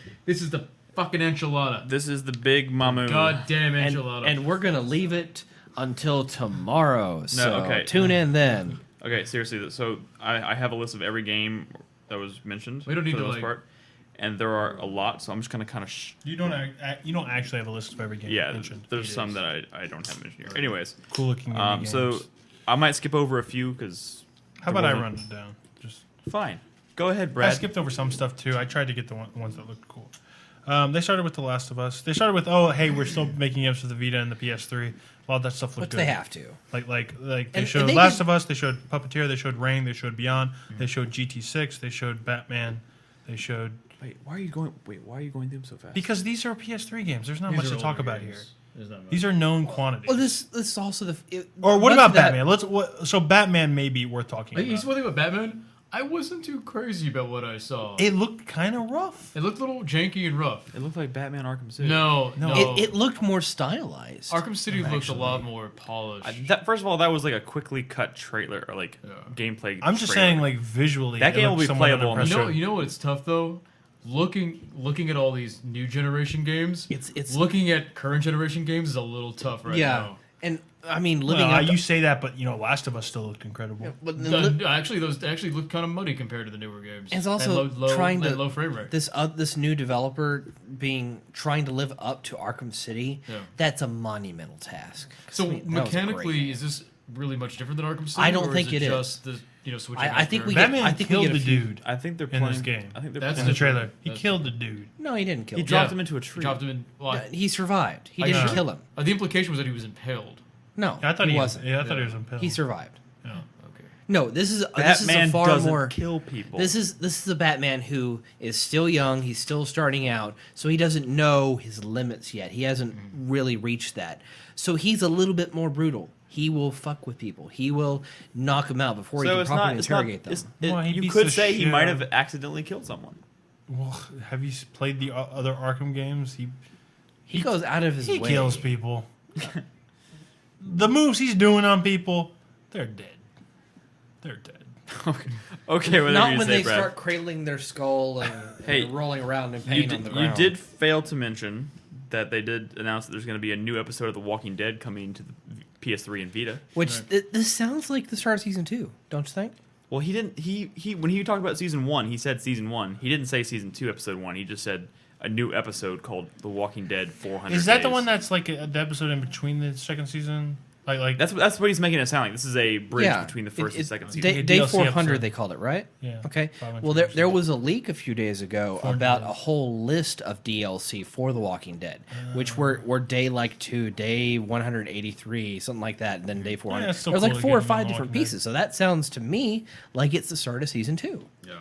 fucking enchilada. This is the big mamu. Goddamn And, enchilada. and we're gonna leave it until tomorrow. So okay. tune in then. Okay, seriously. So I have a list of every game that was mentioned. We don't need for the to, most like- part, and there are a lot. So I'm just gonna kind of. You don't actually have a list of every game mentioned. There's some that I don't have mentioned here. Anyways, Cool looking games. so I might skip over a few because. How about I run it down? Just Fine. Go ahead, I Brad. skipped over some stuff too. I tried to get the ones that looked cool. They started with The Last of Us. They started with, oh, hey, we're still making games for the Vita and the PS3. A lot of that stuff But looked good. they have to. Like they And showed they Last did- of Us. They showed Puppeteer. They showed Rain. They showed Beyond. They showed GT6. They showed Batman. They showed Wait, why are you going through them so fast? because these are PS3 games. There's not These much are to talk older about games. here. There's not much. These are known quantities. Well, this is also or what much about of that- Batman? So Batman may be worth talking Like, you about. see one thing about Batman? I wasn't too crazy about what I saw. It looked kind of rough. It looked a little janky and rough. It looked like Batman Arkham City. No. It looked more stylized. Arkham City looked actually. a lot more polished. First of all, that was like a quickly cut trailer or like Yeah. gameplay. I'm just trailer. saying, like visually, That it game will looked be somewhat playable on the unimpressive. You know what's tough though? Looking at all these new generation games, It's- looking at current generation games is a little tough right now. and I mean living Well, up. you say that, but Last of Us still looked incredible. but then Actually, those actually look kind of muddy compared to the newer games. It's also and low, trying to- low frame rate. this new developer trying to live up to Arkham City. Yeah. That's a monumental task. So I mean, that was a great mechanically, game. is this really much different than Arkham City? I don't or think is it is. just the switching. I think out we there? get- Batman I think we killed get a the few- dude I think they're in playing this game. I think they're That's in the playing. trailer. He That's- killed the dude. No, he didn't kill He him. dropped Yeah. him into a tree. Dropped him in. Well, He survived. He Are you didn't sure? kill him. The implication was that he was impaled. No, I thought he wasn't. Yeah, I thought he was impaled. He survived. Yeah. Okay. No, this is a Batman far doesn't more. kill people. This is a Batman who is still young. He's still starting out, so he doesn't know his limits yet. He hasn't really reached that. So he's a little bit more brutal. He will fuck with people. He will knock them out before he can properly interrogate them. Well, he you beats could the say he shit might out- have accidentally killed someone. Well, have you played the other Arkham games? He goes out of his He way. kills people. The moves he's doing on people, they're dead. They're dead. Okay, whatever Not you when say, they Brad. start cradling their skull and, Hey, and rolling around in You pain on did, the you ground. did fail to mention that they did announce that there's going to be a new episode of The Walking Dead coming to the PS3 and Vita. Which this sounds like the start of season 2, don't you think? Well, he didn't. He when he talked about season 1, he said season 1. He didn't say season 2, episode 1. He just said a new episode called The Walking Dead 400. Is that the Days. one that's like the episode in between the second season? Like That's what he's making it sound like. This is a bridge between the first and second season. Like a Day DLC 400, episode. they called it, right? Yeah. Okay. 500 Well, there episodes. was a leak a few days ago 400 about a days. whole list of DLC for The Walking Dead, which were day like 2, day 183, something like that, and then day 400. it's still There was cool like to 4 get or them 5 on The different Walking Dead. pieces. So that sounds to me like it's the start of season 2. Yeah.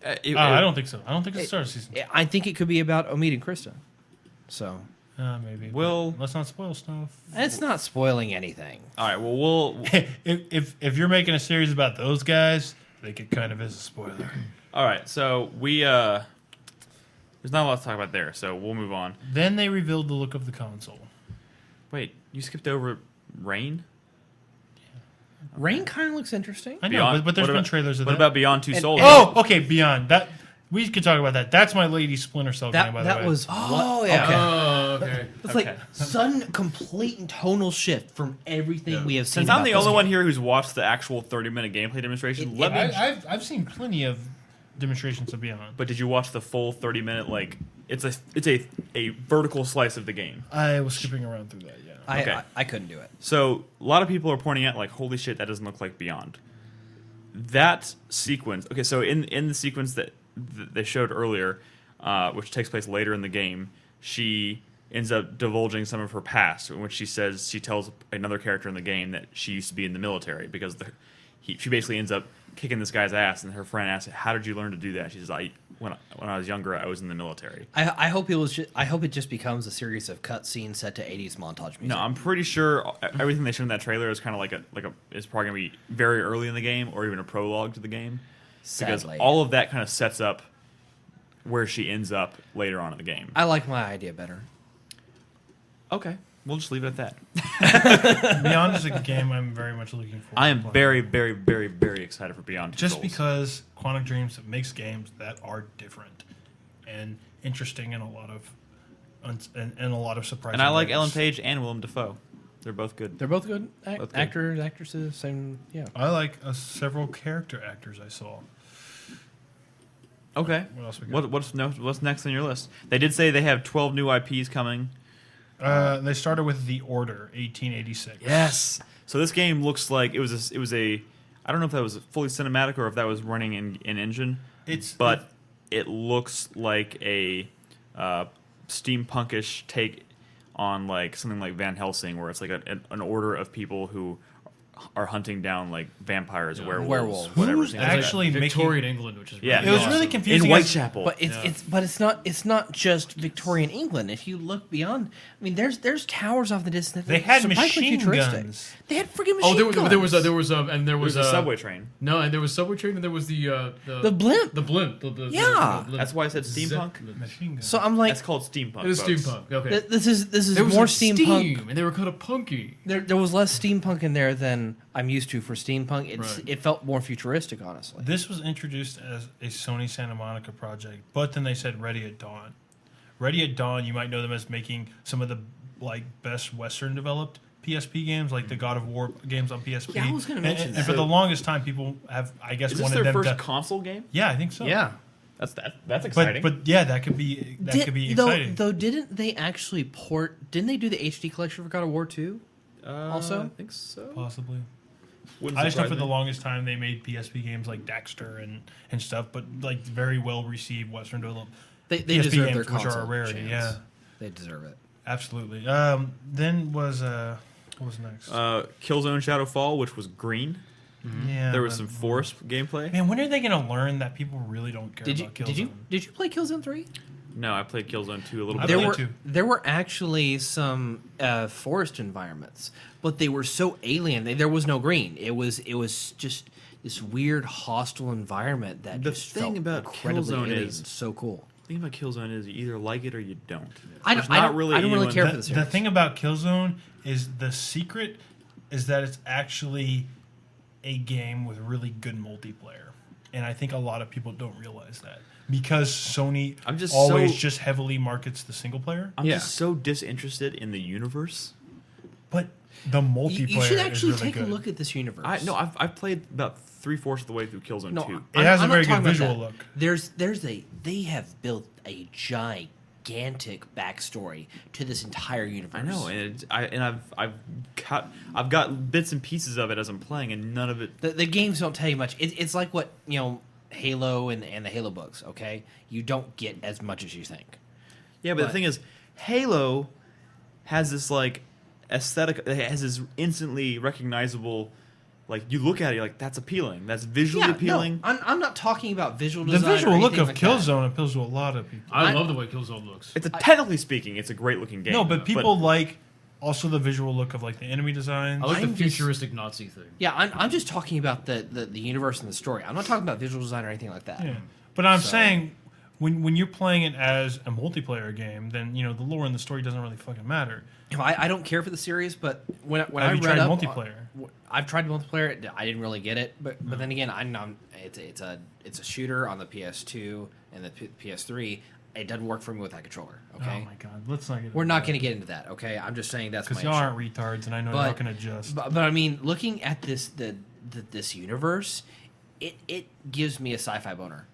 I don't think so. I don't think it's the start of season. I think it could be about Omid and Krista. So Maybe. Well- but let's not spoil stuff. it's not spoiling anything. All right. Well, we'll. if you're making a series about those guys, I think it kind of is a spoiler. All right. So we. There's not a lot to talk about there, so we'll move on. Then they revealed the look of the console. Wait, you skipped over Rain? Rain kind of looks interesting. I know, Beyond- but there's what been about- trailers of What that. about Beyond Two Souls? Oh, okay, Beyond that. We could talk about that. That's my Lady Splinter Cell game, by the way. That was Oh, yeah. Okay. Oh, okay. It's like sudden complete and tonal shift from everything Yeah. we have seen. Since I'm about the this only game. one here who's watched the actual 30-minute gameplay demonstration, let me. I've seen plenty of demonstrations of Beyond. But did you watch the full 30-minute? Like, it's a vertical slice of the game. I was skipping around through that. Yeah. Okay. I couldn't do it. So a lot of people are pointing out, like, holy shit, that doesn't look like Beyond. That sequence. Okay, so in the sequence that they showed earlier, which takes place later in the game, she ends up divulging some of her past, in which she tells another character in the game that she used to be in the military because she basically ends up kicking this guy's ass, and her friend asks, "How did you learn to do that?" She's like, "When I was younger, I was in the military." I hope I hope it just becomes a series of cutscenes set to 80s montage music. No, I'm pretty sure everything they showed in that trailer is kind of like it's probably gonna be very early in the game or even a prologue to the game, because Sadly. all of that kind of sets up where she ends up later on in the game. I like my idea better. Okay, we'll just leave it at that. Beyond is a game I'm very much looking forward to. I am playing. very, very, very, very excited for Beyond Two Just Souls. because Quantic Dreams makes games that are different and interesting and a lot of surprising. And I like ways. Ellen Page and Willem Dafoe. They're both good. They're both good, Both good. actors, actresses, same, yeah. I like several character actors I saw. Okay. What else we got? What's next on your list? They did say they have 12 new IPs coming. They started with The Order, 1886. Yes. So this game looks like it was a I don't know if that was fully cinematic or if that was running in engine. But it looks like a steampunkish take on like something like Van Helsing, where it's like an order of people who are hunting down like vampires, werewolves, whatever. Who's things like that. actually Victorian England, which is Yeah. really It was awesome. really confusing. in as- Whitechapel. But it's not just Victorian England. If you look beyond, I mean, there's towers off the distance. They had surprisingly machine futuristic. guns. They had freaking Oh, machine guns. there was there was a subway train. No, and there was subway train, and there was the blimp. The blimp. Yeah. the blimp. That's why I said steampunk. Machine guns. So I'm like, That's called steampunk. It is folks. steampunk. Okay. this is there was more like steampunk. steam, and they were kind of punky. There was less steampunk in there than I'm used to for steampunk. Right. It felt more futuristic, honestly. This was introduced as a Sony Santa Monica project, but then they said Ready at Dawn. Ready at Dawn, you might know them as making some of the like best Western developed PSP games, like the God of War games on PSP. Yeah, I was gonna mention and that. for the longest time, people have, I guess, Is this wanted their them first to. console game? Yeah, I think so. Yeah. That's exciting. But yeah, that could be exciting. Though didn't they actually port? Didn't they do the HD collection for God of War 2? Also? I think so. Possibly. Wouldn't I just know surprise for the me. longest time they made PSP games like Daxter and stuff, but like very well received Western developed They PSP deserve their games, which are a console rarity. chance. Yeah, They deserve it. absolutely. Then was what was next? Killzone Shadowfall, which was green. Yeah, There was but- some forest gameplay. Man, when are they going to learn that people really don't care Did you about Killzone? did you play Killzone 3? No, I played Killzone 2 a little I bit. played 2. There were actually some forest environments, but they were so alien. There was no green. It was just this weird hostile environment that The just thing felt about incredibly Killzone alien. is- So cool. The thing about Killzone is you either like it or you don't. I There's don't not really I don't really anyone- care for the The series. thing about Killzone is the secret is that it's actually a game with really good multiplayer. And I think a lot of people don't realize that. Because Sony I'm just always so- just heavily markets the single player. I'm Yeah. just so disinterested in the universe. But the multiplayer you should actually is really take good. a look at this universe. I've played about 3/4 of the way through Killzone 2. It has a I'm not very talking good about visual that. look. They have built a gigantic backstory to this entire universe. I know, and I've got bits and pieces of it as I'm playing, and none of it. The games don't tell you much. It's like what Halo and the Halo books. Okay, you don't get as much as you think. Yeah, but the But- thing is, Halo has this like aesthetic. It has this instantly recognizable. Like you look at it, you're like that's appealing. That's visually appealing. No, I'm not talking about visual The design. or visual look anything of like that. Killzone appeals to a lot of people. I I- love the way Killzone looks. It's technically speaking, it's a great looking game. No, but people like also the visual look of like the enemy designs. I like I'm the just- futuristic Nazi thing. Yeah, I'm just talking about the universe and the story. I'm not talking about visual design or anything like that. Yeah. But I'm So- saying when you're playing it as a multiplayer game, then the lore and the story doesn't really fucking matter. I don't care for the series, but when Have I you read tried up, multiplayer? I've tried multiplayer. I didn't really get it, but then again, it's a shooter on the PS2 and the PS3. It doesn't work for me with that controller. Okay, Oh my god, let's not get. we're not going to get into that. Okay, I'm just saying that's my because y'all issue. aren't retards, and I know But- y'all can adjust. But I mean, looking at this universe, it gives me a sci-fi boner.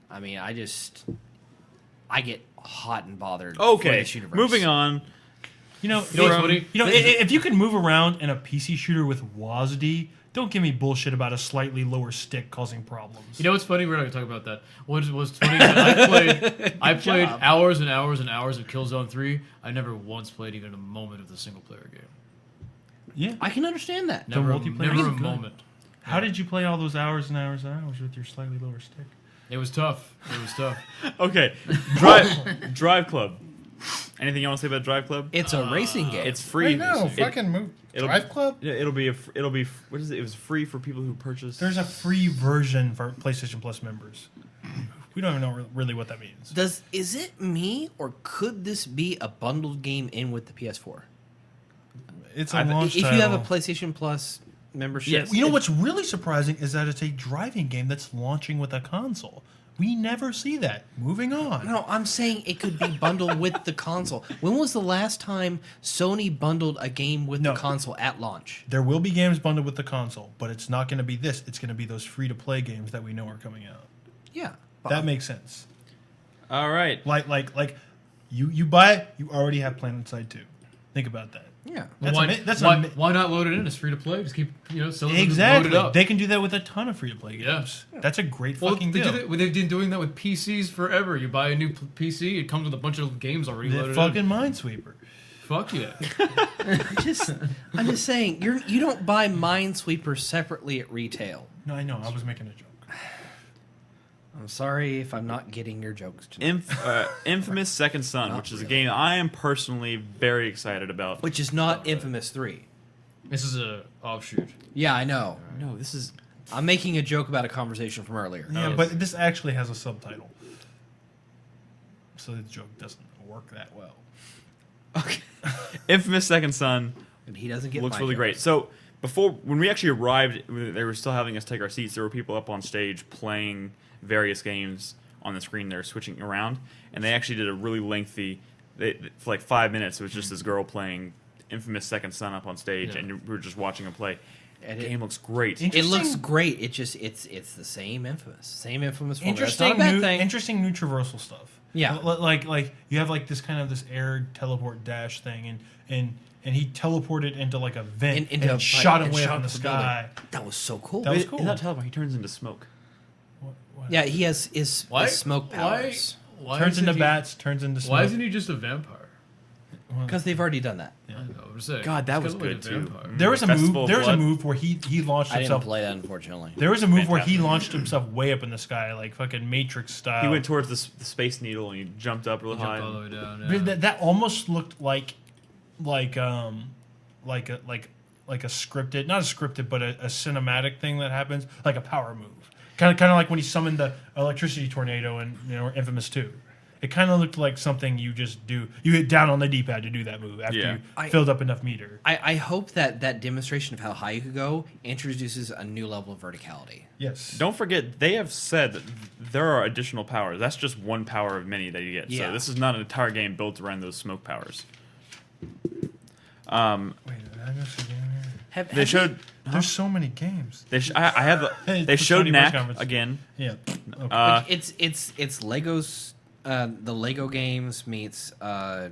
I mean, I get hot and bothered. for okay, this universe. moving on. You know, You know what's funny? if you can move around in a PC shooter with WASD, don't give me bullshit about a slightly lower stick causing problems. You know what's funny? We're not gonna talk about that. What was funny? Is that I played job. hours and hours and hours of Killzone 3. I never once played even a moment of the single player game. Yeah. I can understand that. Never, multiplayer never is a good. moment. How did you play all those hours and hours and hours with your slightly lower stick? It was tough. It was tough. Okay, Drive Club. Anything you want to say about Drive Club? It's a racing game. It's free. Fucking move. It'll- Drive Club? Yeah, it'll be what is it? It was free for people who purchase. There's a free version for PlayStation Plus members. We don't even know really what that means. Is it me, or could this be a bundled game in with the PS4? It's a launch If title. you have a PlayStation Plus membership, Yes. You know what's really surprising is that it's a driving game that's launching with a console. We never see that. Moving on. No, I'm saying it could be bundled with the console. When was the last time Sony bundled a game with No. the console at launch? There will be games bundled with the console, but it's not going to be this. It's going to be those free-to-play games that we know are coming out. Yeah. That makes sense. All right. Like you buy it, you already have PlanetSide 2. Think about that. Yeah. Why not load it in? It's free to play. Just keep selling Exactly. load it up. They can do that with a ton of free-to-play games. Yeah. That's a great Well, fucking they deal. they've been doing that with PCs forever. You buy a new PC, it comes with a bunch of games already The loaded fucking in. Minesweeper. Fuck yeah. I'm just saying you don't buy Minesweeper separately at retail. No, I know. I was making a joke. I'm sorry if I'm not getting your jokes tonight. Infamous Second Son, Not which is a really. game I am personally very excited about. Which is not Infamous 3. This is a offshoot. Yeah, I know. No, this is I'm making a joke about a conversation from earlier. Yeah, Oh. but this actually has a subtitle. So the joke doesn't work that well. okay. Infamous Second Son And he doesn't get looks my really jokes. great. So when we actually arrived, they were still having us take our seats. There were people up on stage playing various games on the screen. They're switching around, and they actually did a really lengthy. For like 5 minutes, it was just this girl playing Infamous Second Son up on stage, Yeah. and we were just watching her play. And The game looks great. It looks Interesting- great. It's the same Infamous formula. That's Interesting, not a bad new, thing. interesting new traversal stuff. Yeah. like you have like this kind of this air teleport dash thing, and he teleported into like a vent and it shot him way up in the sky. That was so cool. That was It's cool. not teleport. He turns into smoke. What? Yeah, he has his smoke powers. Why Turns isn't into he- bats, turns into smoke. Why isn't he just a vampire? Because they've already done that. I know, I'm saying, God, that he's was kinda like good, a too. vampire. There was a Festival move. of There was a Blood. move where he launched I didn't himself. play that, unfortunately. There was a move where he Fantastic. launched himself way up in the sky, like fucking Matrix style. He went towards the Space Needle and he jumped up really He high. jumped all the way down. But Yeah. that almost looked like a scripted, not a scripted, but a cinematic thing that happens, like a power move. Kind of like when he summoned the electricity tornado in Infamous 2. It kind of looked like something you just do. You hit down on the D-pad to do that move after Yeah. you filled up enough meter. I hope that demonstration of how high you could go introduces a new level of verticality. Yes. Don't forget, they have said that there are additional powers. That's just one power of many that you get. Yeah. So this is not an entire game built around those smoke powers. Wait, did I miss a game here? They showed. There's so many games. I have. They It's the showed Sony press Knack conference. again. Yeah. Okay. It's Legos. The Lego games meets. I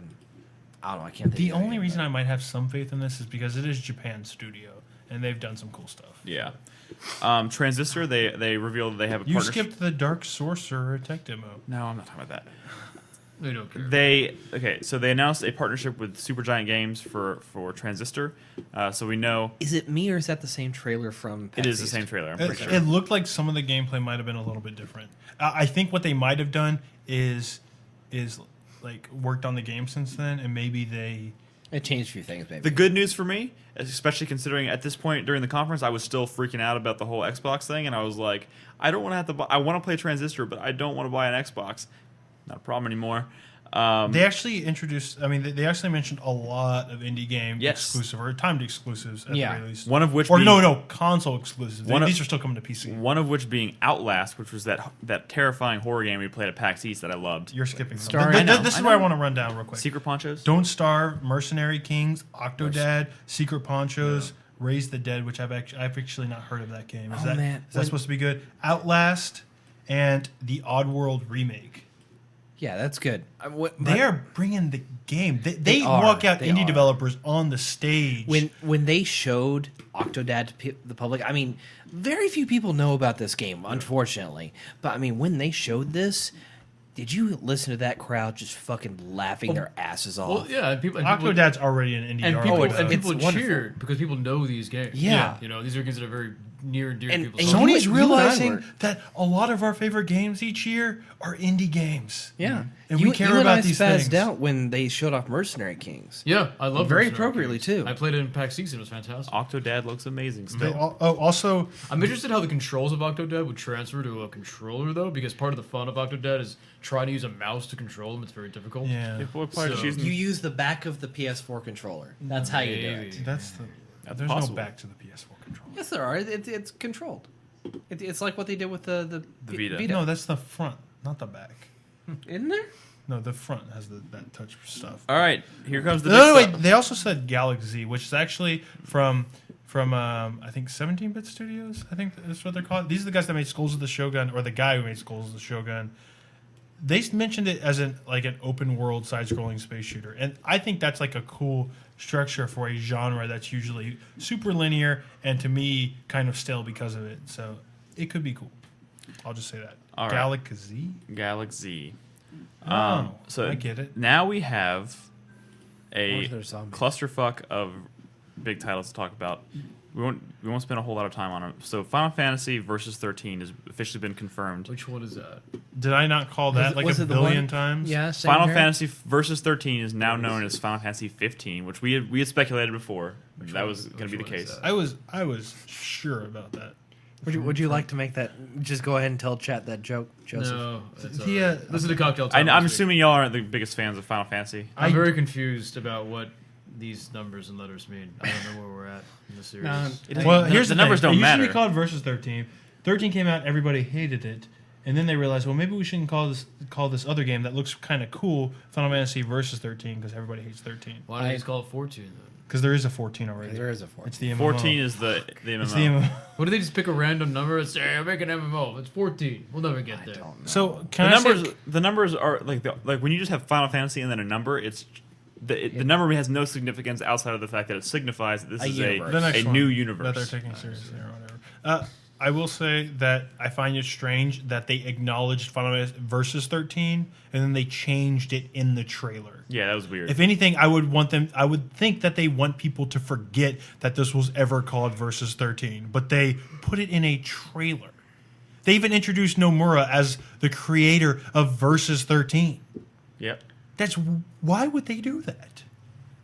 don't know. I can't think. The of the only name, reason but- I might have some faith in this is because it is Japan Studio, and they've done some cool stuff. Yeah. Transistor. They revealed they have a You partnership. skipped the Dark Sorcerer tech demo. No, I'm not talking about that. They don't care. So they announced a partnership with Supergiant Games for Transistor. So we know Is it me or is that the same trailer from? it is the PAX same East? trailer. I'm It, pretty sure. it looked like some of the gameplay might have been a little bit different. I think what they might have done is like worked on the game since then, and maybe they. It changed a few things, maybe. The good news for me, especially considering at this point during the conference, I was still freaking out about the whole Xbox thing, and I was like, I don't want to have to buy. I want to play Transistor, but I don't want to buy an Xbox. Not a problem anymore. They actually introduced. I mean, they actually mentioned a lot of indie game Yes. exclusive or timed exclusives at Yeah. the very least. One of which or being, no, console exclusives. One of- These are still coming to PC. One of which being Outlast, which was that terrifying horror game we played at PAX East that I loved. You're skipping. some. Starring- Th- th- I know, this is I where I know. want to run down real quick. Secret Ponchos. Don't Starve, Mercenary Kings, Octodad, Secret Ponchos, Raise the Dead, which I've actually not heard of that game. Is Oh, that man. is that supposed to be good? Outlast and the Oddworld remake. Yeah, that's good. They are bringing the game. They are. walk out They indie are. developers on the stage. When they showed Octodad to the public, I mean, very few people know about this game, unfortunately. But I mean, when they showed this, did you listen to that crowd just fucking laughing their asses off? Well, yeah, and people Octodad's already an indie and RPG. people, it's and people wonderful. cheered because people know these games. Yeah. You know, these are games that are very near and dear to And- people's and hearts. Sony's you and I realizing were- that a lot of our favorite games each year are indie games. Yeah, And you, we care you and about I these spazzed things. out when they showed off Mercenary Kings. Yeah, I love Very Mercenary appropriately, Kings. too. I played it in PAX East and it was fantastic. Octodad looks amazing They still. also, I'm interested how the controls of Octodad would transfer to a controller, though, because part of the fun of Octodad is trying to use a mouse to control them. It's very difficult. yeah, If we're probably So- choosing- You use the back of the PS4 controller. That's how you do Maybe. it. that's the. That's there's possible. no back to the PS4 controller. Yes, there are. It's controlled. It's like what they did with the Vita. No, that's the front, not the back. Isn't there? No, the front has that touch stuff. All right, here comes the No, big wait. stuff. They also said Galaxy, which is actually from I think 17-bit Studios. I think that's what they're called. These are the guys that made Skulls of the Shogun, or the guy who made Skulls of the Shogun. They mentioned it as an open world side-scrolling space shooter, and I think that's like a cool structure for a genre that's usually super linear and to me kind of stale because of it. So it could be cool. I'll just say that. All right. Galaxy. Galaxy. Oh, So I get it. Now we have Or a they're zombies. clusterfuck of big titles to talk about. We won't spend a whole lot of time on them. So Final Fantasy Versus 13 has officially been confirmed. Which one is that? Did I not call that like was a it the billion one- times? Yeah, same Final here. Fantasy Versus 13 is now known as Final Fantasy 15, which we had speculated before that one- was going to be the which one is case. that? I was sure about that. Would you like to make that? Just go ahead and tell chat that joke, Joseph. No. It's Yeah. Listen to Cocktail Time. I'm this week. assuming y'all aren't the biggest fans of Final Fantasy. I'm I- very confused about what these numbers and letters mean. I don't know where we're at in the series. No, It doesn't- Well, the- here's the the numbers thing. don't It used to matter. be called Versus 13. 13 came out, everybody hated it, and then they realized, well, maybe we shouldn't call this other game that looks kind of cool Final Fantasy Versus 13 because everybody hates 13. Why don't you just call it 14 then? Because there is a 14 already. There is a 4. It's the MMO. 14 is the MMO. It's the MMO. What do they just pick a random number and say, make an MMO? It's 14. We'll never get there. So The can I say- numbers are like when you just have Final Fantasy and then a number. It's the number has no significance outside of the fact that it signifies that this A is universe. the next a one new that universe. they're taking seriously or whatever. I will say that I find it strange that they acknowledged Final Fantasy Versus 13 and then they changed it in the trailer. Yeah, that was weird. If anything, I would think that they want people to forget that this was ever called Versus 13, but they put it in a trailer. They even introduced Nomura as the creator of Versus 13. Yep. Why would they do that?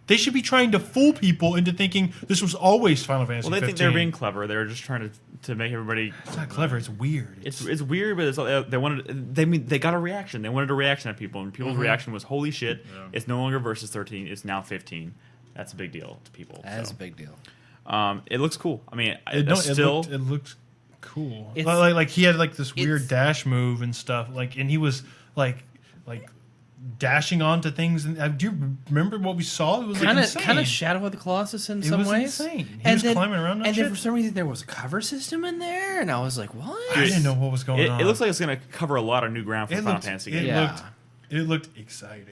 They should be trying to fool people into thinking this was always Final Fantasy Well, they 15. think they're being clever. They're just trying to make everybody. It's not clever. It's weird. It's weird, but they got a reaction. They wanted a reaction at people, and people's reaction was, "Holy shit! Yeah. It's no longer Versus 13. It's now 15." That's a big deal to people. That's so. a big deal. It looks cool. I mean, It still. it looked cool. It's- Like he had like this weird it's- dash move and stuff. And he was like dashing onto things. And do you remember what we saw? It was like insane. Kind of Shadow of the Colossus in It some was ways. insane. He was climbing around on and shit. then for some reason there was a cover system in there, and I was like, "What?" I didn't know what was going on. It looks like it's going to cover a lot of new ground for It Final looked- Fantasy. it games. Yeah. looked exciting.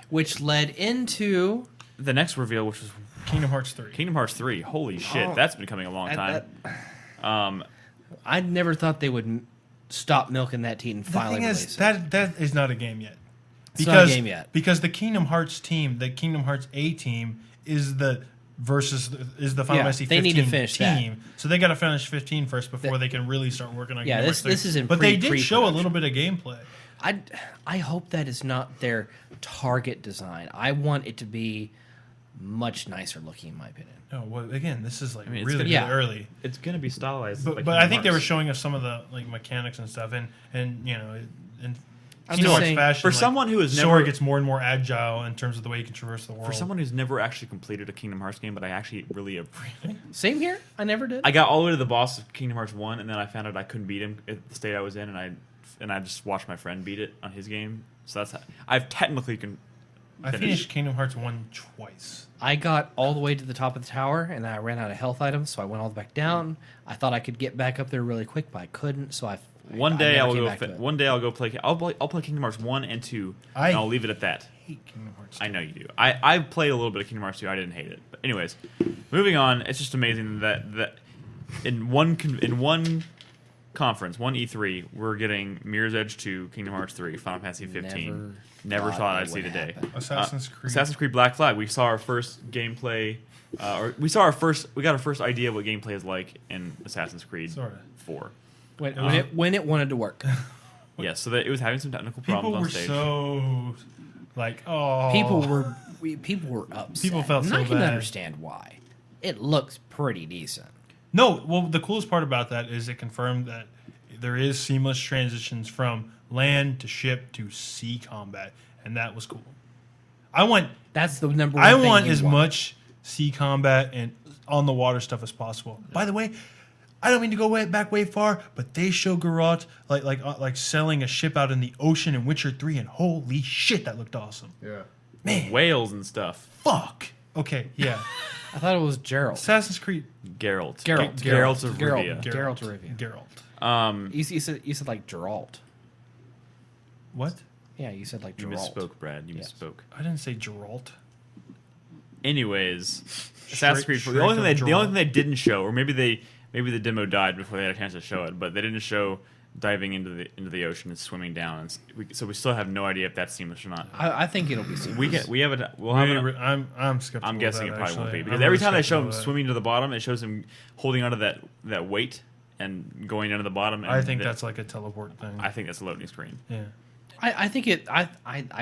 Which led into The next reveal, which was Kingdom Hearts 3. Kingdom Hearts 3. Holy shit, Oh. that's been coming a long time. I never thought they would stop milking that teat and The finally thing release is, it. that is not a game yet. It's not a game yet. Because the Kingdom Hearts team, the Kingdom Hearts A team, is the Final Yeah, Fantasy 15 they need to finish that. team. So they got to finish 15 first before That- they can really start working on Yeah, Kingdom this- Hearts 3. this is in But they did show a pre-production. little bit of gameplay. I hope that is not their target design. I want it to be much nicer looking, in my opinion. No, well, again, this is like I mean, it's really, gonna- really Yeah. early. It's going to be stylized. But, like but I Kingdom think they were Hearts. showing us some of the like mechanics and stuff, and in I'm Kingdom just Hearts saying, fashion. for like, someone who has Sora never- gets more and more agile in terms of the way you can traverse the world. For someone who's never actually completed a Kingdom Hearts game, but I actually really Same here. I never did. I got all the way to the boss of Kingdom Hearts 1, and then I found out I couldn't beat him at the state I was in, and I just watched my friend beat it on his game. So that's I've technically I finished Kingdom Hearts 1 twice. I got all the way to the top of the tower, and I ran out of health items, so I went all the way back down. I thought I could get back up there really quick, but I couldn't. So One day never I'll came go. back to it. One day I'll go play. I'll play Kingdom Hearts 1 and 2, I and I'll leave it at that. hate Kingdom Hearts. I know you do. I played a little bit of Kingdom Hearts 2. I didn't hate it. But anyways, moving on. It's just amazing that in one conference, one E3, we're getting Mirror's Edge 2, Kingdom Hearts 3, Final Fantasy 15. Never thought I'd see the day. Assassin's Creed. Assassin's Creed Black Flag. We saw our first gameplay. We got our first idea of what gameplay is like in Assassin's Creed Sorta. 4. When it wanted to work. Yes, so that it was having some technical People problems were on stage. so like, oh. People were upset. People felt and so I can bad. understand why. It looks pretty decent. No, well, the coolest part about that is it confirmed that there is seamless transitions from land to ship to sea combat, and that was cool. That's the number one I thing want you as much sea combat and on the water stuff as possible. By the way, I don't mean to go way far, but they show Geralt like selling a ship out in the ocean in Witcher 3, and holy shit, that looked awesome. Yeah. Man, Whales and stuff. fuck. Okay, yeah. I thought it was Gerald. Assassin's Creed. Geralt. Geralt. Geralt of Rivia. Geralt of Rivia. Geralt. You said like Geralt. What? Yeah, you said like You Geralt. misspoke, Brad. You Yes. misspoke. I didn't say Geralt. Anyways, Assassin's Creed 4. The straight only up thing Geralt. they didn't show, or maybe the demo died before they had a chance to show it, but they didn't show diving into the ocean and swimming down. So we still have no idea if that's seamless or not. I think it'll be seamless. I'm skeptical. I'm guessing it of that, probably won't actually. be because I'm every really time they show him skeptical of that. swimming to the bottom, it shows him holding onto that weight and going down to the bottom. And I think that's like a teleport thing. I think that's a loading screen. Yeah. I think it. I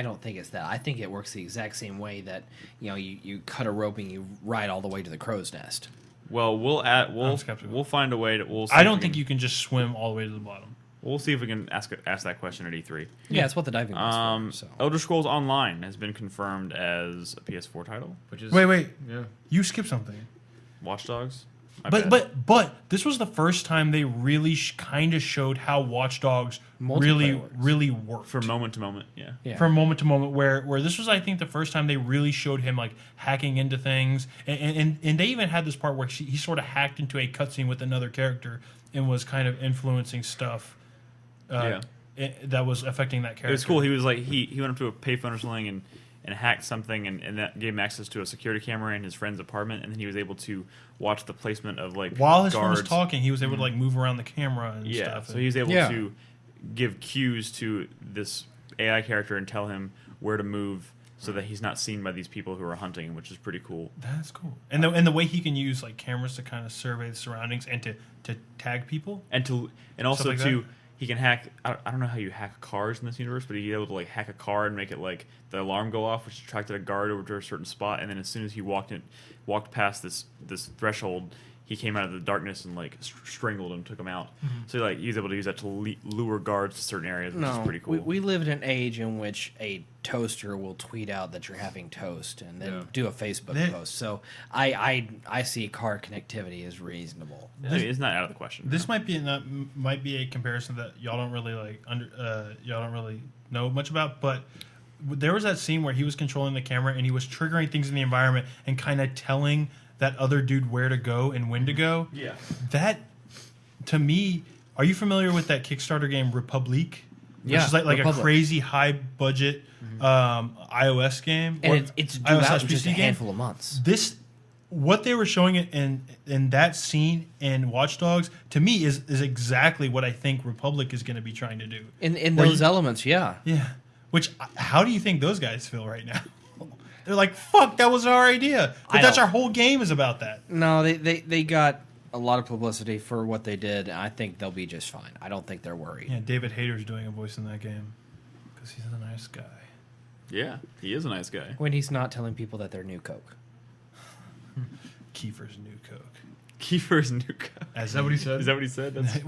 don't think it's that. I think it works the exact same way that you cut a rope and you ride all the way to the crow's nest. Well, we'll skeptical. find a way to. We'll see I if don't we think can- you can just swim all the way to the bottom. We'll see if we can ask that question at E3. Yeah, it's what the diving was for. So. Elder Scrolls Online has been confirmed as a PS4 title. Which is Wait. Yeah. You skipped something. Watch Dogs. My bad. But this was the first time they really kind of showed how Watch Dogs Multiplayer works. really worked. from moment to moment, yeah. Yeah. From moment to moment, where this was, I think, the first time they really showed him like hacking into things, and they even had this part where he sort of hacked into a cutscene with another character and was kind of influencing stuff. That was affecting that character. It was cool. He was like he went up to a payphone or something and hacked something and that gave him access to a security camera in his friend's apartment, and then he was able to watch the placement of like While his guards. friend was talking, he was able to like move around the camera and Yeah, stuff. so he was able Yeah. to give cues to this AI character and tell him where to move so that he's not seen by these people who are hunting, which is pretty cool. That's cool. And the way he can use like cameras to kind of survey the surroundings and to tag people. And also like to that? he can hack. I don't know how you hack cars in this universe, but he's able to like hack a car and make it like the alarm go off, which attracted a guard over to a certain spot. And then as soon as he walked past this threshold, he came out of the darkness and like strangled him, took him out. So like he was able to use that to lure guards to certain areas, which is pretty cool. We live in an age in which a toaster will tweet out that you're having toast and then do a Facebook post. So I see car connectivity as reasonable. I mean, it's not out of the question. This might be a comparison that y'all don't really y'all don't really know much about, but there was that scene where he was controlling the camera and he was triggering things in the environment and kind of telling that other dude where to go and when to go. Yeah. That, to me, are you familiar with that Kickstarter game Republique? Yeah, Which is like a Republic. crazy high budget iOS game. And or it's due iOS out in PC just a game. handful of months. What they were showing it in that scene in Watch Dogs, to me, is exactly what I think Republic is going to be trying to do. In Where those elements, yeah. Yeah. Which, how do you think those guys feel right now? They're like, fuck, that was our idea. But I that's don't- our whole game is about that. No, they got a lot of publicity for what they did. And I think they'll be just fine. I don't think they're worried. Yeah, David Hayter's doing a voice in that game because he's a nice guy. Yeah, he is a nice guy. When he's not telling people that they're new Coke. Kiefer's new Coke. Kiefer's new guy. As Is that what he said? Is that what he said? That's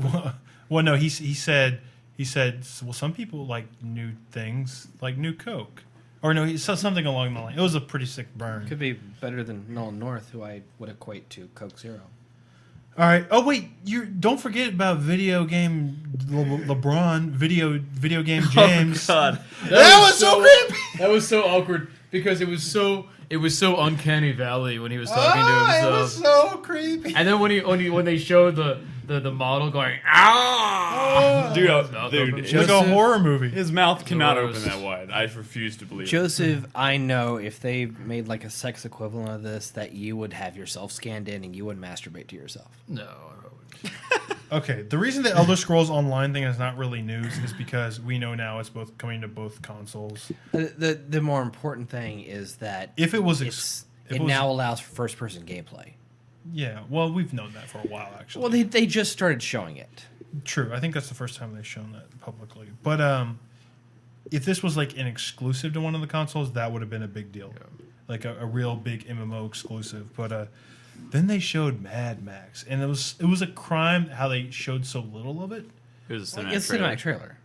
well, no, he said, well, some people like new things, like new Coke. Or no, he said something along the line. It was a pretty sick burn. Could be better than Nolan North, who I would equate to Coke Zero. All right. Oh wait, don't forget about video game LeBron, video game James. Oh God. That was so creepy. That was so awkward because it was so uncanny valley when he was talking to himself. It was so creepy. And then when they showed the model going ah, Dude, It's like a horror movie. his mouth cannot Gross. open that wide. I refuse to believe it. Joseph, I know if they made like a sex equivalent of this, that you would have yourself scanned in and you would masturbate to yourself. no, I wouldn't. Okay, the reason the Elder Scrolls Online thing is not really news is because we know now it's both coming to both consoles. The more important thing is that If it was, it now allows for first person gameplay. yeah. Well, we've known that for a while, actually. Well, they just started showing it. True. I think that's the first time they've shown that publicly. But if this was like an exclusive to one of the consoles, that would have been a big deal, like a real big MMO exclusive. But then they showed Mad Max, and it was a crime how they showed so little of it. It was a cinematic It's a trailer. cinematic trailer.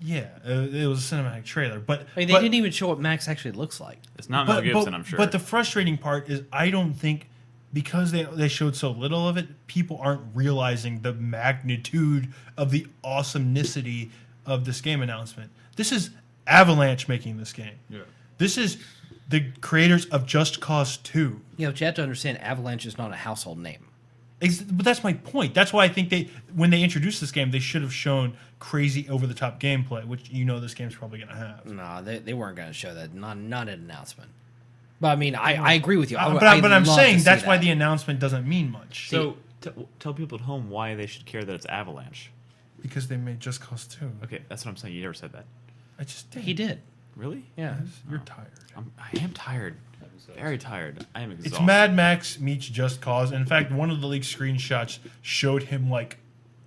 Yeah, it was a cinematic trailer, but I mean, they didn't even show what Max actually looks like. It's not Mel Gibson, I'm sure. But the frustrating part is, I don't think because they showed so little of it, people aren't realizing the magnitude of the awesomenessity of this game announcement. This is Avalanche making this game. Yeah. This is the creators of Just Cause 2. You know, but you have to understand, Avalanche is not a household name. But that's my point. That's why I think when they introduced this game, they should have shown crazy over-the-top gameplay, which this game's probably going to have. No, they weren't going to show that. Not an announcement. But I mean, I agree with you. But I'm saying that's why the announcement doesn't mean much. So tell people at home why they should care that it's Avalanche. Because they made Just Cause 2. Okay, that's what I'm saying. You never said that. I just did. He did. Really? Yeah. You're tired. I am tired. Very tired. I am exhausted. It's Mad Max meets Just Cause. In fact, one of the leaked screenshots showed him like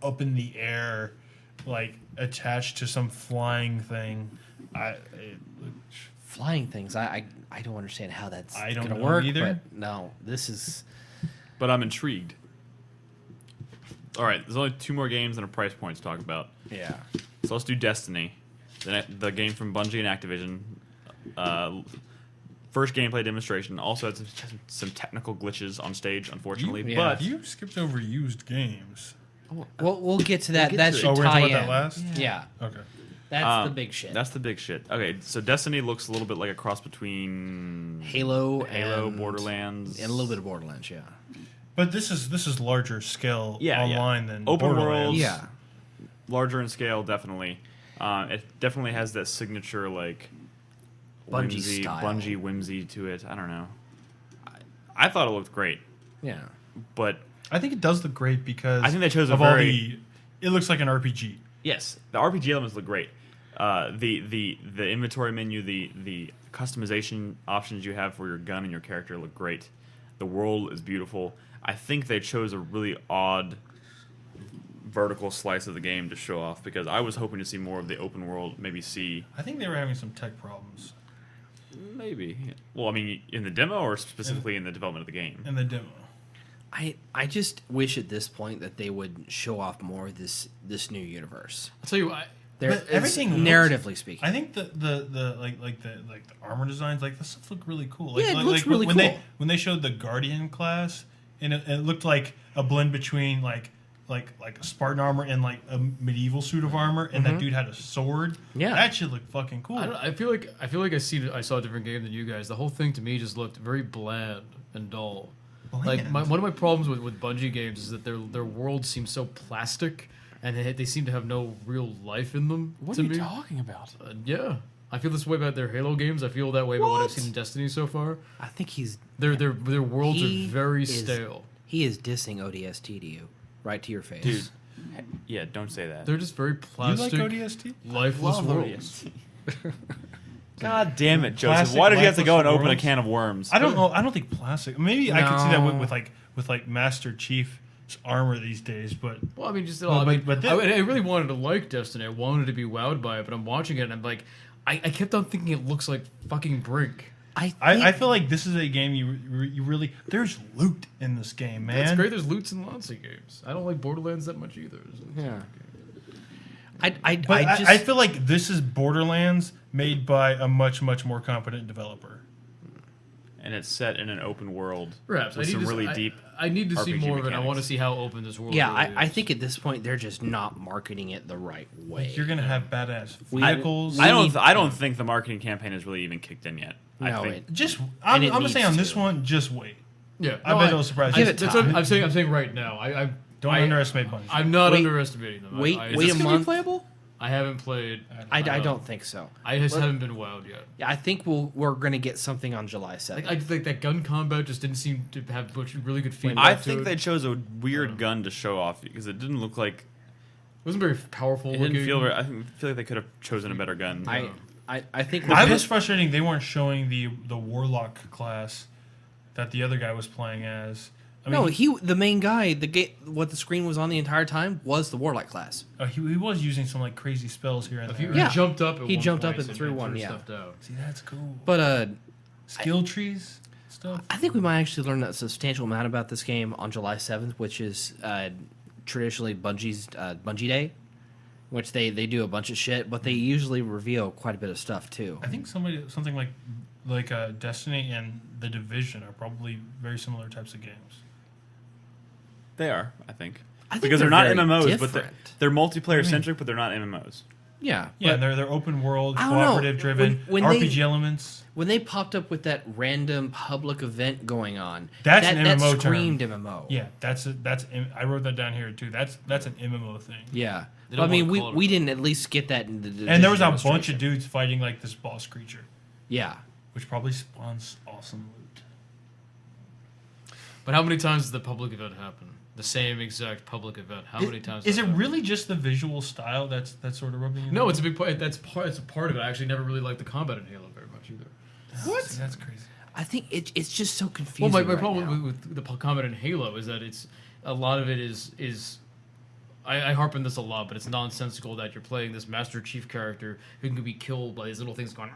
up in the air, like attached to some flying thing. Flying things. I don't understand how that's I don't going to know work. either. But no, this is. But I'm intrigued. All right, there's only 2 more games and a price point to talk about. Yeah. So let's do Destiny, the game from Bungie and Activision. First gameplay demonstration. Also had some technical glitches on stage, unfortunately. But you skipped over used games. We'll get to that. That should Oh, we're tie talking in. about that last? Yeah. Okay. That's the big shit. That's the big shit. Okay, so Destiny looks a little bit like a cross between Halo, and Borderlands, and a little bit of Borderlands. Yeah. But this is larger scale online than open Borderlands. world. Yeah. Larger in scale, definitely. It definitely has that signature like Bungie style. Bungie whimsy to it. I don't know. I thought it looked great, Yeah. but I think it does look great because I think they chose a of very it looks like an RPG. yes, the RPG elements look great. The inventory menu, the customization options you have for your gun and your character look great. The world is beautiful. I think they chose a really odd vertical slice of the game to show off because I was hoping to see more of the open world, maybe see... I think they were having some tech problems Maybe. Well, I mean, in the demo or specifically in the development of the game? in the demo. I just wish at this point that they would show off more of this new universe. I'll tell you what. But everything looks- narratively speaking. I think the armor designs, like the stuff look really cool. Yeah, it looks really when cool. when they showed the Guardian class, and it looked like a blend between like a Spartan armor and like a medieval suit of armor, and that dude had a sword. Yeah. That should look fucking cool. I feel like I saw a different game than you guys. The whole thing to me just looked very bland and dull. Like one of my problems with Bungie games is that their worlds seem so plastic, and they seem to have no real life in them. What to are you me. talking about? Yeah, I feel this way about their Halo games. I feel that way about what I've seen in Destiny so far. I think he's Their worlds He are very is- stale. he is dissing ODST to you, right to your face. Dude. Yeah, don't say that. They're just very you plastic, like ODST? lifeless Love worlds. God damn it, Joseph. Plastic Why did you have to go and lifeless open a worlds? can of worms? I don't know. I don't think plastic. Maybe I could see that No. with Master Chief's armor these days, but Well, I mean, just Well, I mean, but I really wanted to like Destiny. I wanted to be wowed by it, but I'm watching it and I'm like, I kept on thinking it looks like fucking Brink. I feel like this is a game you really there's loot in this game, man. It's great. There's loots and lots of games. I don't like Borderlands that much either. Yeah. But I just I feel like this is Borderlands made by a much more competent developer. And it's set in an open world Perhaps with some really deep. I need to see RPG more of it. I mechanics. want to see how open this world. yeah, really I is. think at this point they're just not marketing it the right way. Like you're gonna have badass I- vehicles. I don't think the marketing campaign has really even kicked in yet. I No, think it- just And I'm it gonna say needs on this to. one, just wait. Yeah, I bet it'll surprise you. Give it That's time. what I'm saying right now. Don't underestimate Bungie. I'm not Wait- underestimating them. wait I, a Is this gonna month. be playable? I haven't played. I don't think so. I just haven't been wowed yet. Yeah, I think we're gonna get something on July 7th. I think that gun combat just didn't seem to have much really good feedback. I to think it. they chose a weird gun to show off because it didn't look like It wasn't very powerful. it didn't feel. I feel like they could have chosen a better gun. I think I was frustrating they weren't showing the warlock class that the other guy was playing as. I mean, the main guy, what the screen was on the entire time was the warlock class. he was using some like crazy spells here and there. He jumped up. He jumped up point and threw one. threw Yeah. stuff down. See, that's cool. But Skill trees stuff. I think we might actually learn a substantial amount about this game on July 7th, which is traditionally Bungie's Bungie Day, which they do a bunch of shit, but they usually reveal quite a bit of stuff too. I think something like Destiny and The Division are probably very similar types of games. They are, I think. I think Because they're not very MMOs, but different. they're multiplayer centric, but they're not MMOs. Yeah, Yeah, but they're open world, I don't know. cooperative driven, When RPG they- elements. when they popped up with that random public event going on, That's that an MMO term. screamed MMO. Yeah, I wrote that down here too. That's an MMO thing. Yeah. They But, I don't mean, wanna call it we a- didn't at least get that in the And there was a Division bunch of demonstration. dudes fighting like this boss creature, Yeah. which probably spawns awesome loot. But how many times does the public event happen? The same exact public event. How many times? Is does it that happen? really just the visual style that's sort of rubbing you? No, the it's a big part. It's a part of it. I actually never really liked the combat in Halo very much either. What? That's crazy. I think it's just so Well, confusing. my right problem now. with the combat in Halo is that it's a lot of it is I harp on this a lot, but it's nonsensical that you're playing this Master Chief character who can be killed by these little things going.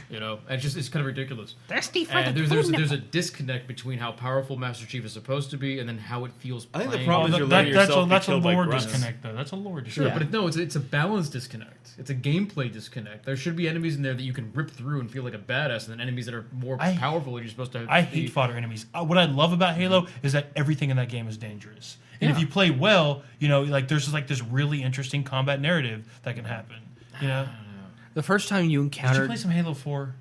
You know, and it's kind of ridiculous. Thirsty for And the there's a disconnect between how powerful Master Chief is supposed to be and then how it feels. I think the playing. problem is you're letting yourself be that's a killed by lore grunts. disconnect though. That's a lore Sure, disconnect. but it's a balance disconnect. It's a gameplay disconnect. There should be enemies in there that you can rip through and feel like a badass, and then enemies that are more powerful and you're supposed to. I hate fodder enemies. What I love about Halo is that everything in that game is dangerous. And if you play well, you know, like there's like this really interesting combat narrative that can happen. You know, The first time you did you encountered play some Halo 4?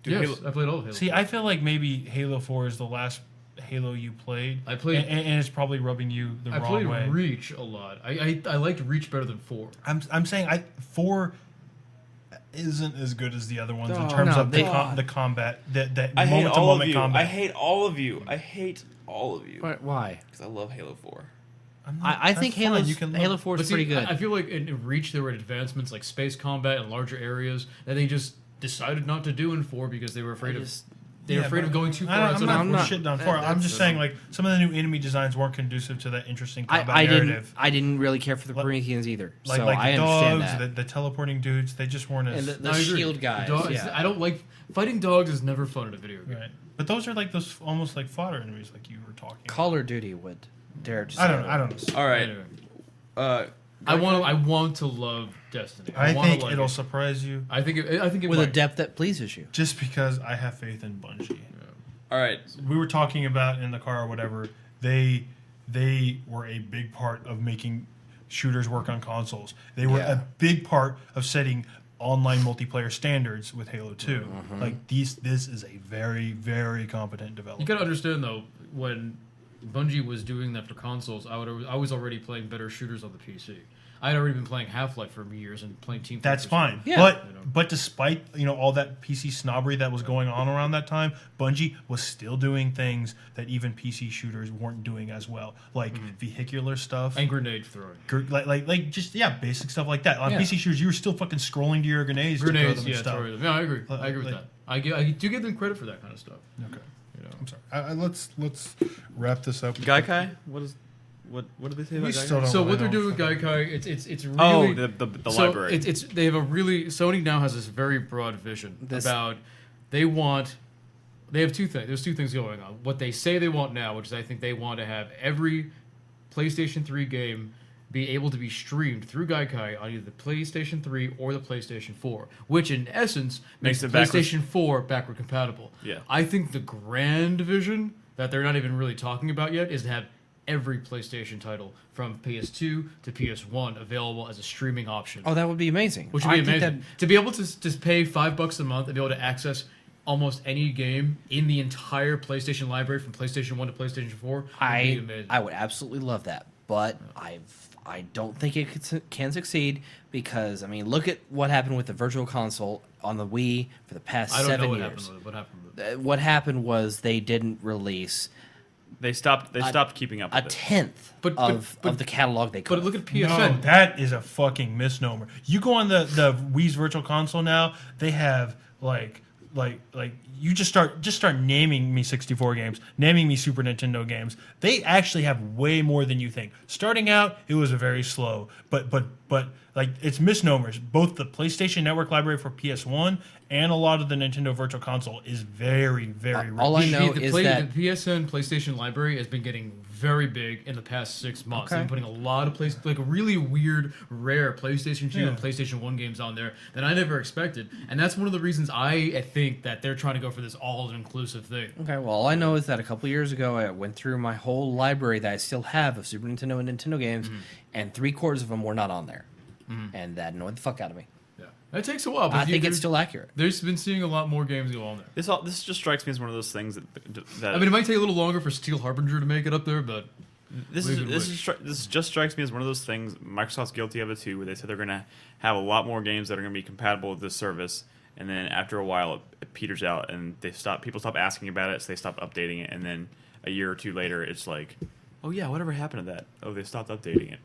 Yes, Halo- I played all of Halo. See, I feel like maybe Halo 4 is the last Halo you played. I played- and it's probably rubbing you the I wrong played way. Reach a lot. I liked Reach better than 4. I'm saying 4 isn't as good as the other ones in Oh, terms no, of the combat, that I hate moment to all of moment you. combat. I hate all of you. I hate all of you. why? Because I love Halo 4. I think That's fine, Halo 4 is But see, pretty good. I feel like in Reach there were advancements like space combat and larger areas that they just decided not to do in 4 because they were afraid of but going too far. I'm outside not, of- not- shitting on 4. I'm that's- just saying like some of the new enemy designs weren't conducive to that interesting combat I narrative. didn't really care for the Like- Prometheans either. Like so the I understand dogs, that. the teleporting dudes, they just weren't as And the I agree. shield guys. The dogs, yeah. I don't like fighting dogs. Is never fun in a video game. right. But those are like those almost like fodder enemies, like you were talking. Call of Duty would dare to say I don't that. know. All right. Anyway, Uh, I want to love Destiny. I wanna think like it'll it. surprise you I think it With a might. depth that pleases you. just because I have faith in Bungie. all right. We were talking about in the car or whatever. They were a big part of making shooters work on consoles. They were Yeah. a big part of setting online multiplayer standards with Halo 2. Like this is a very, very competent developer. You gotta understand though, when Bungie was doing that for consoles, I was already playing better shooters on the PC. I had already been playing Half-Life for years and playing Team That's Fortress. fine. Yeah. You know. But despite all that PC snobbery that was going on around that time, Bungie was still doing things that even PC shooters weren't doing as well, like vehicular stuff. And grenade throwing. Like just basic stuff like that. On Yeah. PC shooters, you were still fucking scrolling to your grenades to throw Grenades, them yeah, and stuff. throwing them. Yeah, I agree. I agree with like- that. I do give them credit for that kind of stuff. Okay, You know. I'm sorry. Let's wrap this up. Gaikai? What did they say about We Gaikai? still don't So really what they're know doing with fucking- Gaikai, it's really Oh, the so library. they have a really Sony now has this very broad vision about they have two things. There's two things going on. What they say they want now, which is I think they want to have every PlayStation 3 game be able to be streamed through Gaikai on either the PlayStation 3 or the PlayStation 4, which in essence makes Makes the it backwards. PlayStation 4 backward compatible. Yeah. I think the grand vision that they're not even really talking about yet is to have every PlayStation title from PS2 to PS1 available as a streaming option. Oh, that would be amazing. Which would be I think amazing. To be able to just pay $5 a month and be able to access almost any game in the entire PlayStation library from PlayStation 1 to PlayStation 4 would be amazing. I would absolutely love that. but I don't think it can succeed because, I mean, look at what happened with the Virtual Console on the Wii for the past I don't 7 know what years. happened with it. What happened with it? What happened was they didn't release They stopped keeping up a with it. tenth But- of the catalog they could. But look at No, PSN. that is a fucking misnomer. You go on the Wii's Virtual Console now, they have like you just start naming me 64 games, naming me Super Nintendo games. They actually have way more than you think. Starting out, it was a very slow, but like it's misnomers. Both the PlayStation Network library for PS1 and a lot of the Nintendo Virtual Console is very very rich. all I know is that the PSN PlayStation library has been getting very big in the past 6 months. Okay. They've been putting a lot of like really weird, rare PlayStation 2 Yeah. and PlayStation 1 games on there that I never expected. And that's one of the reasons I think that they're trying to go for this all-inclusive thing. Okay, well, all I know is that a couple years ago, I went through my whole library that I still have of Super Nintendo and Nintendo games, and 3/4 of them were not on there, and that annoyed the fuck out of me. Yeah, it takes a while. But I think it's still accurate. There's been seeing a lot more games go on there. This just strikes me as one of those things that I mean, it might take a little longer for Steel Harbinger to make it up there, but this just strikes me as one of those things. Microsoft's guilty of it too, where they said they're going to have a lot more games that are going to be compatible with this service, and then after a while it peters out, and people stop asking about it, so they stop updating it, and then a year or two later it's like, oh yeah, whatever happened to that? Oh, they stopped updating it,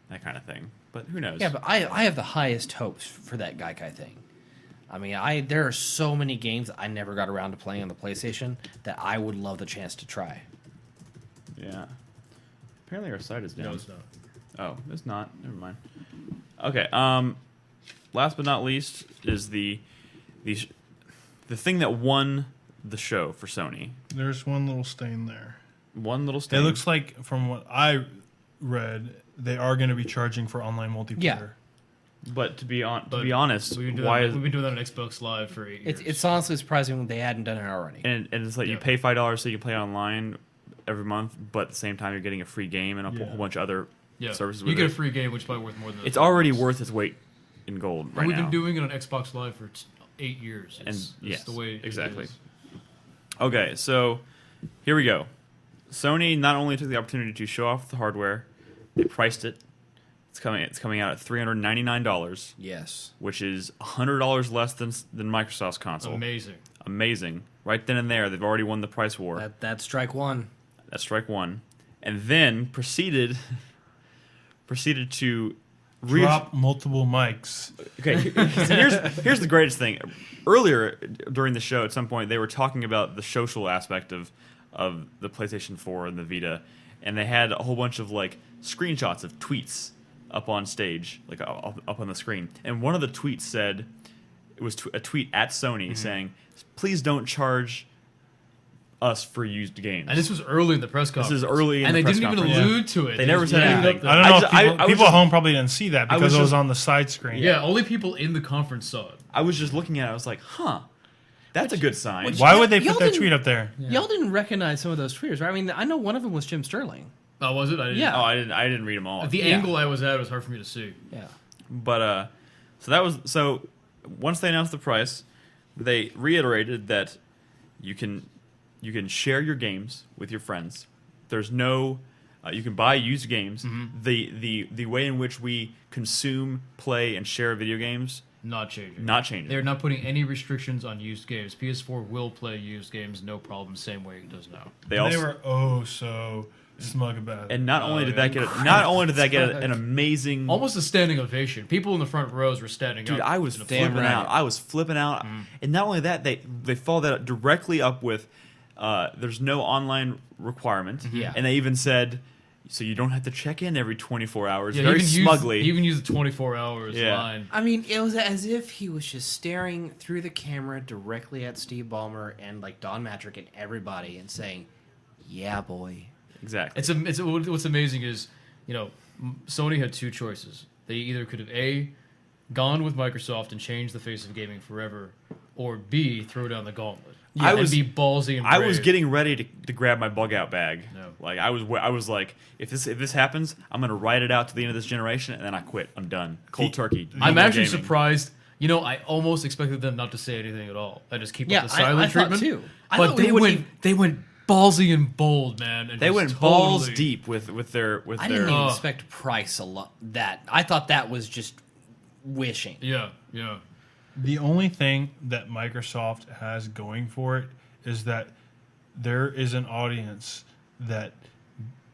that kind of thing. But who knows? Yeah, but I have the highest hopes for that Gaikai thing. I mean, there are so many games I never got around to playing on the PlayStation that I would love the chance to try. Yeah. Apparently our site is down. no, it's not. Oh, it's not. Never mind. Okay. Last but not least is the thing that won the show for Sony. There's one little stain there. One little It stain. looks like, from what I read, they are going to be charging for online multiplayer. Yeah. But to be But honest, We've been why? doing that on Xbox Live for 8 years. It's honestly surprising they hadn't done it already. And it's like you Yeah. pay $5 so you can play online every month, but at the same time you're getting a free game and a Yeah. whole bunch of other yeah. services. You With get a it. free game, which is probably worth more than It's already worth its weight in gold right We've now. been doing it on Xbox Live for 8 years. It's yes, the way it exactly. is. Okay, so here we go. Sony not only took the opportunity to show off the hardware, they priced it. It's coming out at $399, Yes. which is $100 less than Microsoft's console. Amazing. Right then and there, they've already won the price war. That's strike one. That's strike one. And then proceeded to Drop multiple mics. Okay, so here's the greatest thing. Earlier during the show, at some point, they were talking about the social aspect of the PlayStation 4 and the Vita, and they had a whole bunch of like screenshots of tweets up on stage, like up on the screen. And one of the tweets said, it was a tweet at Sony saying, "Please don't charge us for used games." And this was early in the press conference. This is early in and the they press didn't even conference. allude to it. They never just said leave it anything. up there. I don't know if I people, was people just- at home probably didn't see that I because was it was just- on the side screen. Yeah, only people in the conference saw it. I was just looking at it. I was like, "Huh, that's a good sign." Why would they Y'all put that didn't- tweet up there? Y'all didn't recognize some of those tweeters, right? I mean, I know one of them was Jim Sterling. Oh, was it? I didn't. Yeah. Oh, I didn't read them all. The angle I was at was hard for me to see. Yeah. But so once they announced the price, they reiterated that you can share your games with your friends. There's no you can buy used games. The way in which we consume, play, and share video games Not changing. not changing. They're not putting any restrictions on used games. PS4 will play used games, no problem, same way it does now. They They also were so smug about it. and not only did yeah. that get an amazing. Almost a standing ovation. People in the front rows were standing Dude, up. I was in a flipping right. out. I was flipping out, and not only that, they followed that directly up with, "There's no online requirement," Yeah. and they even said, "So you don't have to check in every 24 hours." Yeah, Very he smugly. even used the 24 hours Yeah. line. I mean, it was as if he was just staring through the camera directly at Steve Ballmer and like Don Matrick and everybody and saying, "Yeah, boy." Exactly. What's amazing is, Sony had two choices. They either could have gone with Microsoft and changed the face of gaming forever, or B, throw down the gauntlet. I and was- be ballsy and I brave. was getting ready to grab my bug out bag. No. Like I was like, if this happens, I'm gonna ride it out to the end of this generation, and then I quit. I'm done. Cold turkey. No I'm more actually gaming. surprised. I almost expected them not to say anything at all. I just keep Yeah, up the silent I thought treatment. too. I But thought we they wouldn't went ballsy and bold, man. And They just went balls totally- deep with their I didn't even Oh. expect price a lot. That I thought that was just wishing. Yeah, yeah. The only thing that Microsoft has going for it is that there is an audience that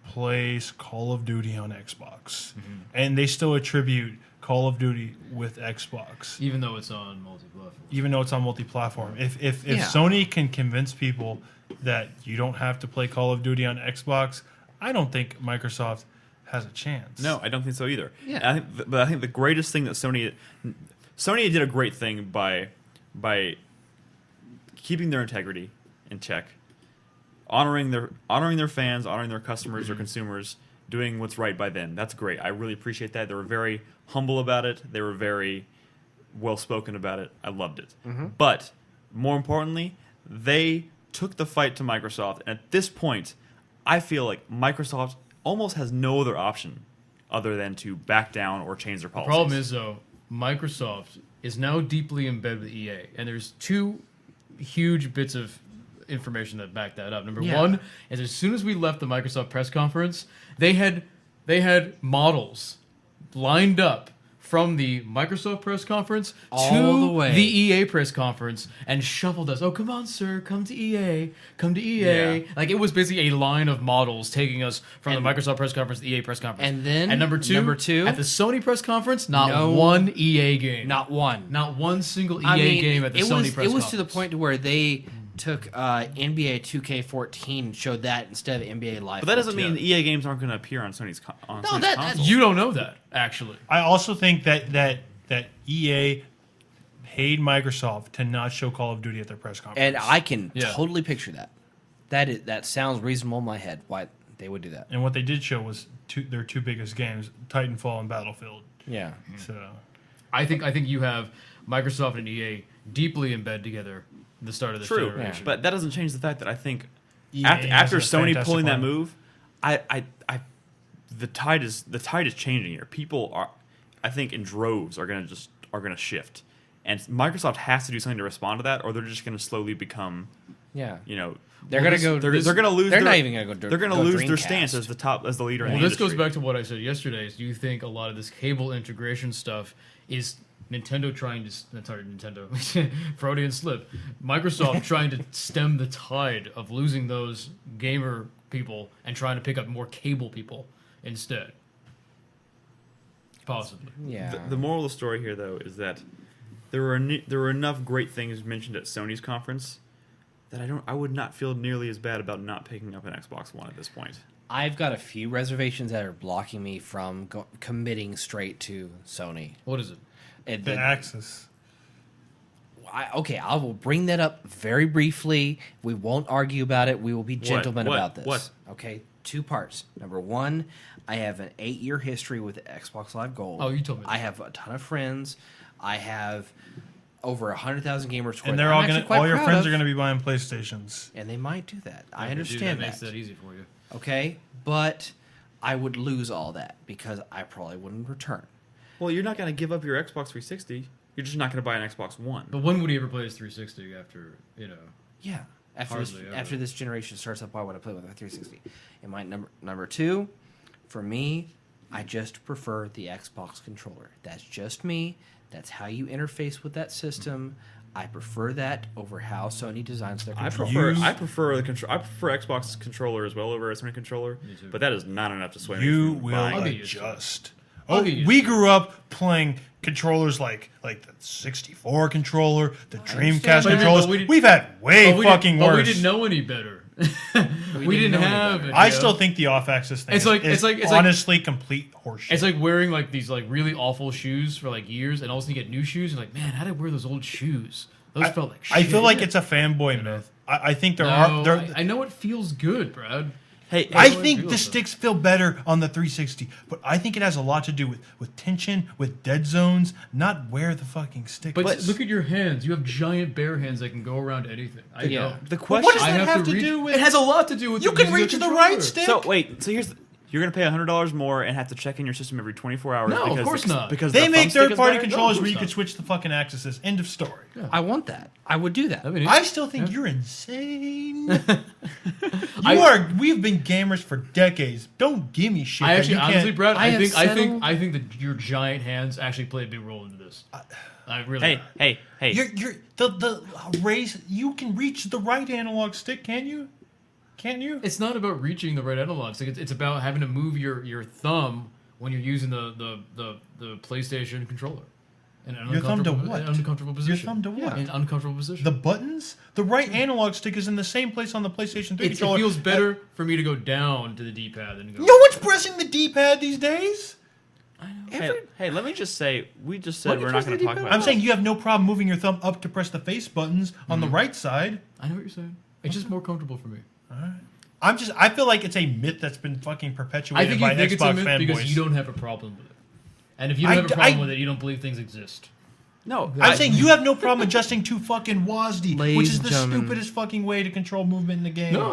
plays Call of Duty on Xbox, and they still attribute Call of Duty with Xbox, Even though it's on multi-platform. even though it's on multi-platform. If Yeah. Sony can convince people that you don't have to play Call of Duty on Xbox, I don't think Microsoft has a chance. No, I don't think so either. Yeah. But I think the greatest thing that Sony did a great thing by keeping their integrity in check, honoring their fans, honoring their customers, their consumers, doing what's right by them. That's great. I really appreciate that. They were very humble about it. They were very well spoken about it. I loved it. But more importantly, they took the fight to Microsoft, and at this point, I feel like Microsoft almost has no other option other than to back down or change their The policies. problem is, though, Microsoft is now deeply embedded with EA, and there's two huge bits of information that back that up. Number Yeah. one is as soon as we left the Microsoft press conference, they had models lined up from the Microsoft press conference All to the way. the EA press conference and shuffled us. Oh, come on, sir, come to EA, come to EA. Yeah. Like it was basically a line of models taking us from And- the Microsoft press conference to the EA press conference. And then number two, at the Sony press conference, not No. one EA game, Not one. not one single EA I mean, game at the it Sony was, press It was conference. to the point to where they took NBA 2K14 and showed that instead of NBA Live. But that doesn't 14. mean EA games aren't going to appear on Sony's Sony's that- console. You don't know that, actually. I also think that EA paid Microsoft to not show Call of Duty at their press conference. And I can Yeah. totally picture that. That sounds reasonable in my head. Why they would do that? And what they did show was their two biggest games, Titanfall and Battlefield. Yeah. So I think you have Microsoft and EA deeply embedded together at the start of this True, generation. but that doesn't change the fact that I think EA after has a Sony fantastic pulling that lineup. move, the tide is changing here. People are, I think, in droves are going to shift, and Microsoft has to do something to respond to that, or they're just going to slowly become, Yeah. they're They're gonna go. They're going to lose. They're their, not even gonna go. They're going to go lose their Dreamcast. stance as the leader. in Well, the this goes industry. back to what I said yesterday. Is do you think a lot of this cable integration stuff is Nintendo trying to Nintendo Freudian slip, Microsoft trying to stem the tide of losing those gamer people and trying to pick up more cable people instead? Possibly. Yeah. The moral of the story here, though, is that there were enough great things mentioned at Sony's conference that I would not feel nearly as bad about not picking up an Xbox One at this point. I've got a few reservations that are blocking me from committing straight to Sony. What is it? And the Axis. I will bring that up very briefly. We won't argue about it. We will be gentlemen What? about this. What? Okay, two parts. Number one, I have an 8-year history with Xbox Live Gold. Oh, you told me that. I have a ton of friends. I have over 100,000 gamers. score And that they're I'm all actually gonna. quite All your proud friends of. are gonna be buying PlayStations. And they might do that. I Dude, understand that makes that. that easy for you. Okay, but I would lose all that because I probably wouldn't return. Well, you're not going to give up your Xbox 360. You're just not going to buy an Xbox One. But when would he ever play his 360 after, Yeah. Hardly ever. After this generation starts up, why would I play with a 360? And my number two, for me, I just prefer the Xbox controller. That's just me. That's how you interface with that system. I prefer that over how Sony designs their I controller. prefer I prefer Xbox controller as well over a Sony controller, Me too. but that is not enough to sway me. You from will buying I'll it. get used to it. adjust. I'll Oh, get used we to grew up playing controllers like the 64 controller, the understand Dreamcast that. controllers. But we didn't- We've had way But fucking worse. we didn't know any better. we didn't didn't know any have better. it. I you know? still think the off-axis thing It's like- is it's like- honestly complete horseshit. It's like wearing like these like really awful shoes for like years, and all of a sudden you get new shoes. And like, man, how did I wear those old shoes? Those felt like shit. I feel like it's a fanboy myth. I think there No, are. There, I know it feels good, Brad. Hey, I how I think feel the about sticks feel better on the 360, but I think it has a lot to do with tension, with dead zones, not where the fucking stick But is. look at your hands. You have giant bare hands that can go around anything. I Yeah. know. the What question. does I that have to reach- do with? It has a lot to do with You can using reach the controller. right stick. So wait, so You're going to pay $100 more and have to check in your system every 24 hours. No, because of course not. Because They the make thumbstick is third-party better? controllers No, of where you course could not. switch the fucking axes. End of story. I want that. I would do that. I mean, I still think you're insane. We've been gamers for decades. Don't give me shit. I that actually, you can't- honestly, Brad, I have settled- I think that your giant hands actually play a big role into this. I really. Hey. You're the race. You can reach the right analog stick, can you? Can't you? It's not about reaching the right analog stick. It's about having to move your thumb when you're using the PlayStation controller. In an Your thumb to uncomfortable- what? in an uncomfortable position. Your thumb to what? In an uncomfortable position. The buttons? The right analog stick is in the same place on the PlayStation 3 it controller. feels better for me to go down to the D-pad than to go. No one's pressing the D-pad these days. Hey, let me just say, we just said What we're not going to talk difference about I'm saying you have no problem moving your thumb up to press the face buttons on the right side. I know what you're saying. It's just more comfortable for me. I feel like it's a myth that's been fucking I perpetuated think by you think it's a Xbox myth fanboys. because you don't have a problem with it. And if you don't have a problem with it, you don't believe things exist. No, I'm saying you have no problem adjusting to fucking WASD, which Ladies is and the gentlemen. stupidest fucking way to control movement in the game. No,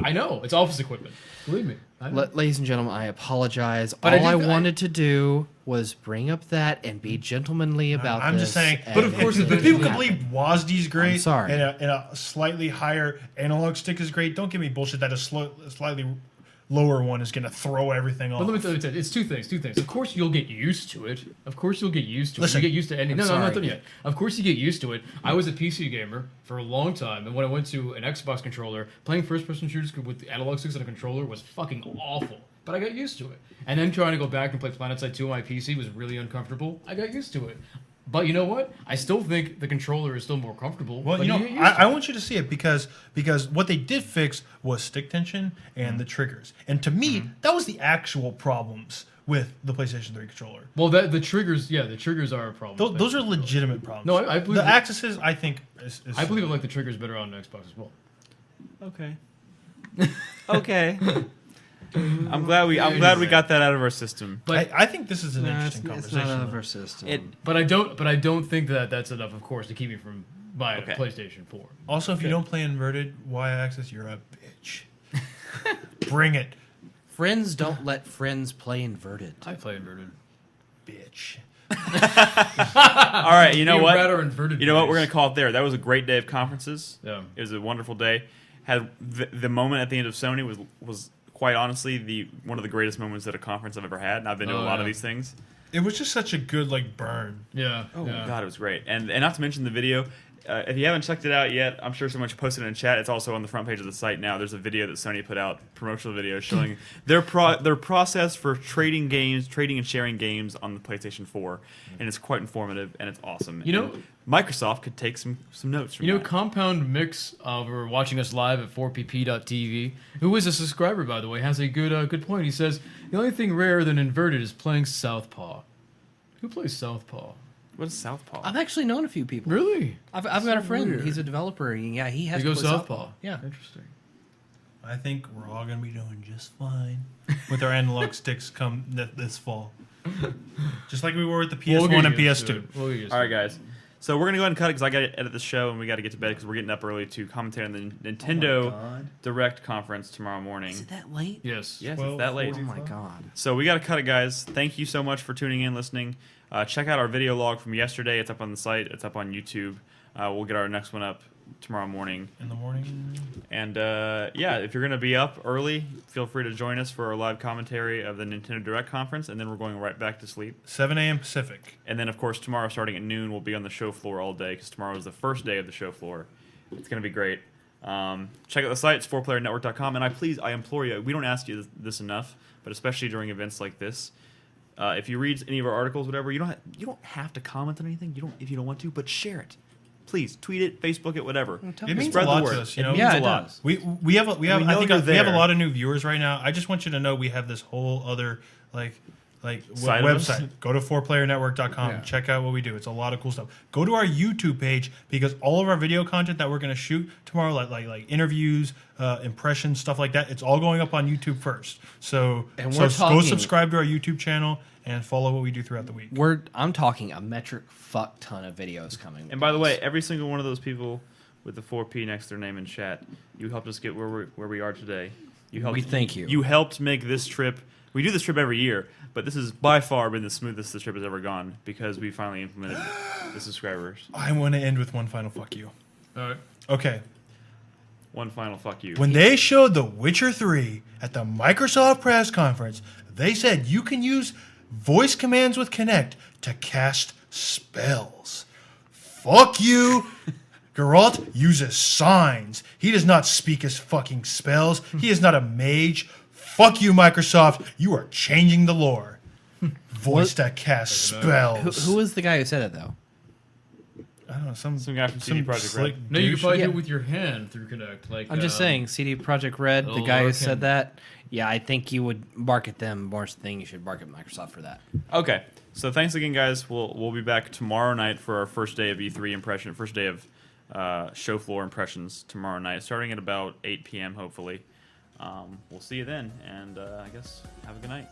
I know it's office equipment. Believe me. I know. Ladies and gentlemen, I apologize. But All I I wanted to do was bring up that and be gentlemanly about I'm this. just saying. and But of course, it if If didn't people can happen. believe WASD's great, I'm sorry. and a slightly higher analog stick is great, don't give me bullshit that a slightly lower one is going to throw everything off. But let me tell you, it's two things. Of course, you'll get used to it. Listen, You get used to any. No, I'm sorry. not done yet. Of course, you get used to it. I was a PC gamer for a long time, and when I went to an Xbox controller, playing first-person shooters with the analog sticks and a controller was fucking awful. But I got used to it. And then trying to go back and play PlanetSide 2 on my PC was really uncomfortable. I got used to it. But you know what? I still think the controller is still more comfortable. Well, but you know, get used to I it. want you to see it because what they did fix was stick tension and the triggers. And to me, that was the actual problems with the PlayStation 3 controller. Well, the triggers are a problem. Those are legitimate problems. No, I believe the that- axes, I think, is I believe I like the triggers better on Xbox as well. Okay. Okay. I'm glad we got that out of our system. But I think this is an Nah, interesting it's conversation. not out though. of our system. But I don't think that that's enough, of course, to keep me from buying Okay. a PlayStation 4. Also, if you don't play inverted Y-axis, you're a bitch. Bring it, Friends don't let friends play inverted. I play inverted. bitch. All right, you know You'd what? rather inverted You know what? We're plays. gonna call it there. That was a great day of conferences. Yeah. It was a wonderful day. Had the moment at the end of Sony was quite honestly one of the greatest moments at a conference I've ever had. And I've been to a Oh, lot yeah. of these things. It was just such a good burn. Yeah. Oh yeah. God, it was great. And not to mention the video. If you haven't checked it out yet, I'm sure someone posted it in chat. It's also on the front page of the site now. There's a video that Sony put out, promotional video showing their process for trading and sharing games on the PlayStation 4, and it's quite informative and it's awesome. You know- And Microsoft could take some notes from You know, that. Compound Mix, over watching us live at 4pp.tv, who is a subscriber, by the way, has a good point. He says, the only thing rarer than inverted is playing Southpaw. Who plays Southpaw? What is Southpaw? I've actually known a few people. Really? I've got a friend. weird. He's a developer. And yeah, he has He to goes play Southpaw. Yeah. Interesting. I think we're all gonna be doing just fine with our analog sticks come this fall. Just like we were with the PS1 We'll and get used to PS2. it. We'll get used All to right, guys. So we're gonna go ahead and cut it because I got to edit this show and we got to get to bed because we're getting up early to commentate on the Nintendo Direct conference tomorrow morning. Is it that late? it. Yes. Yes, it's that late. Oh my god. So we got to cut it, guys. Thank you so much for tuning in, listening. Check out our video log from yesterday. It's up on the site. It's up on YouTube. We'll get our next one up tomorrow morning. In the morning. And yeah, if you're going to be up early, feel free to join us for our live commentary of the Nintendo Direct conference. And then we're going right back to sleep. 7 a.m. Pacific. And then, of course, tomorrow starting at noon, we'll be on the show floor all day because tomorrow is the first day of the show floor. It's going to be great. Check out the site. It's 4playernetwork.com. And I implore you, we don't ask you this enough, but especially during events like this, if you read any of our articles, whatever, you don't have to comment on anything. If you don't want to, but share it. Please tweet it, Facebook it, whatever. tell It me. means Spread a lot the word. to us, you It know. means Yeah, a it lot. does. We have know I you're think we have a there. lot of new viewers right now. I just want you to know we have this whole other Side of us? website. Go to 4playernetwork.com. Yeah. Check out what we do. It's a lot of cool stuff. Go to our YouTube page because all of our video content that we're going to shoot tomorrow, like interviews, impressions, stuff like that, it's all going up on YouTube first. So, And so we're go talking- subscribe to our YouTube channel and follow what we do throughout the week. I'm talking a metric fuck ton of videos coming. And by the way, every single one of those people with the 4P next to their name in chat, you helped us get where we are today. You helped. We thank you. You helped make this trip. We do this trip every year, but this has by far been the smoothest this trip has ever gone because we finally implemented the subscribers. I want to end with one final fuck you. All right. Okay. One final fuck you. When they showed The Witcher 3 at the Microsoft press conference, they said you can use voice commands with Kinect to cast spells. Fuck you. Geralt uses signs. He does not speak his fucking spells. He is not a mage. Fuck you, Microsoft. You are changing the lore. Voice that casts spells. Who was the guy who said it though? I don't know. Some guy from CD Projekt slick Red. No, you can douche. probably Yeah. do it with your hand through Kinect. Like I'm just saying, CD Projekt Red, the guy who Larkin. said that. Yeah, I think you would bark at them more than you should bark at Microsoft for that. Okay, so thanks again, guys. We'll be back tomorrow night for our first day of E3 impression, first day of show floor impressions tomorrow night, starting at about 8 p.m. Hopefully. We'll see you then, and I guess have a good night.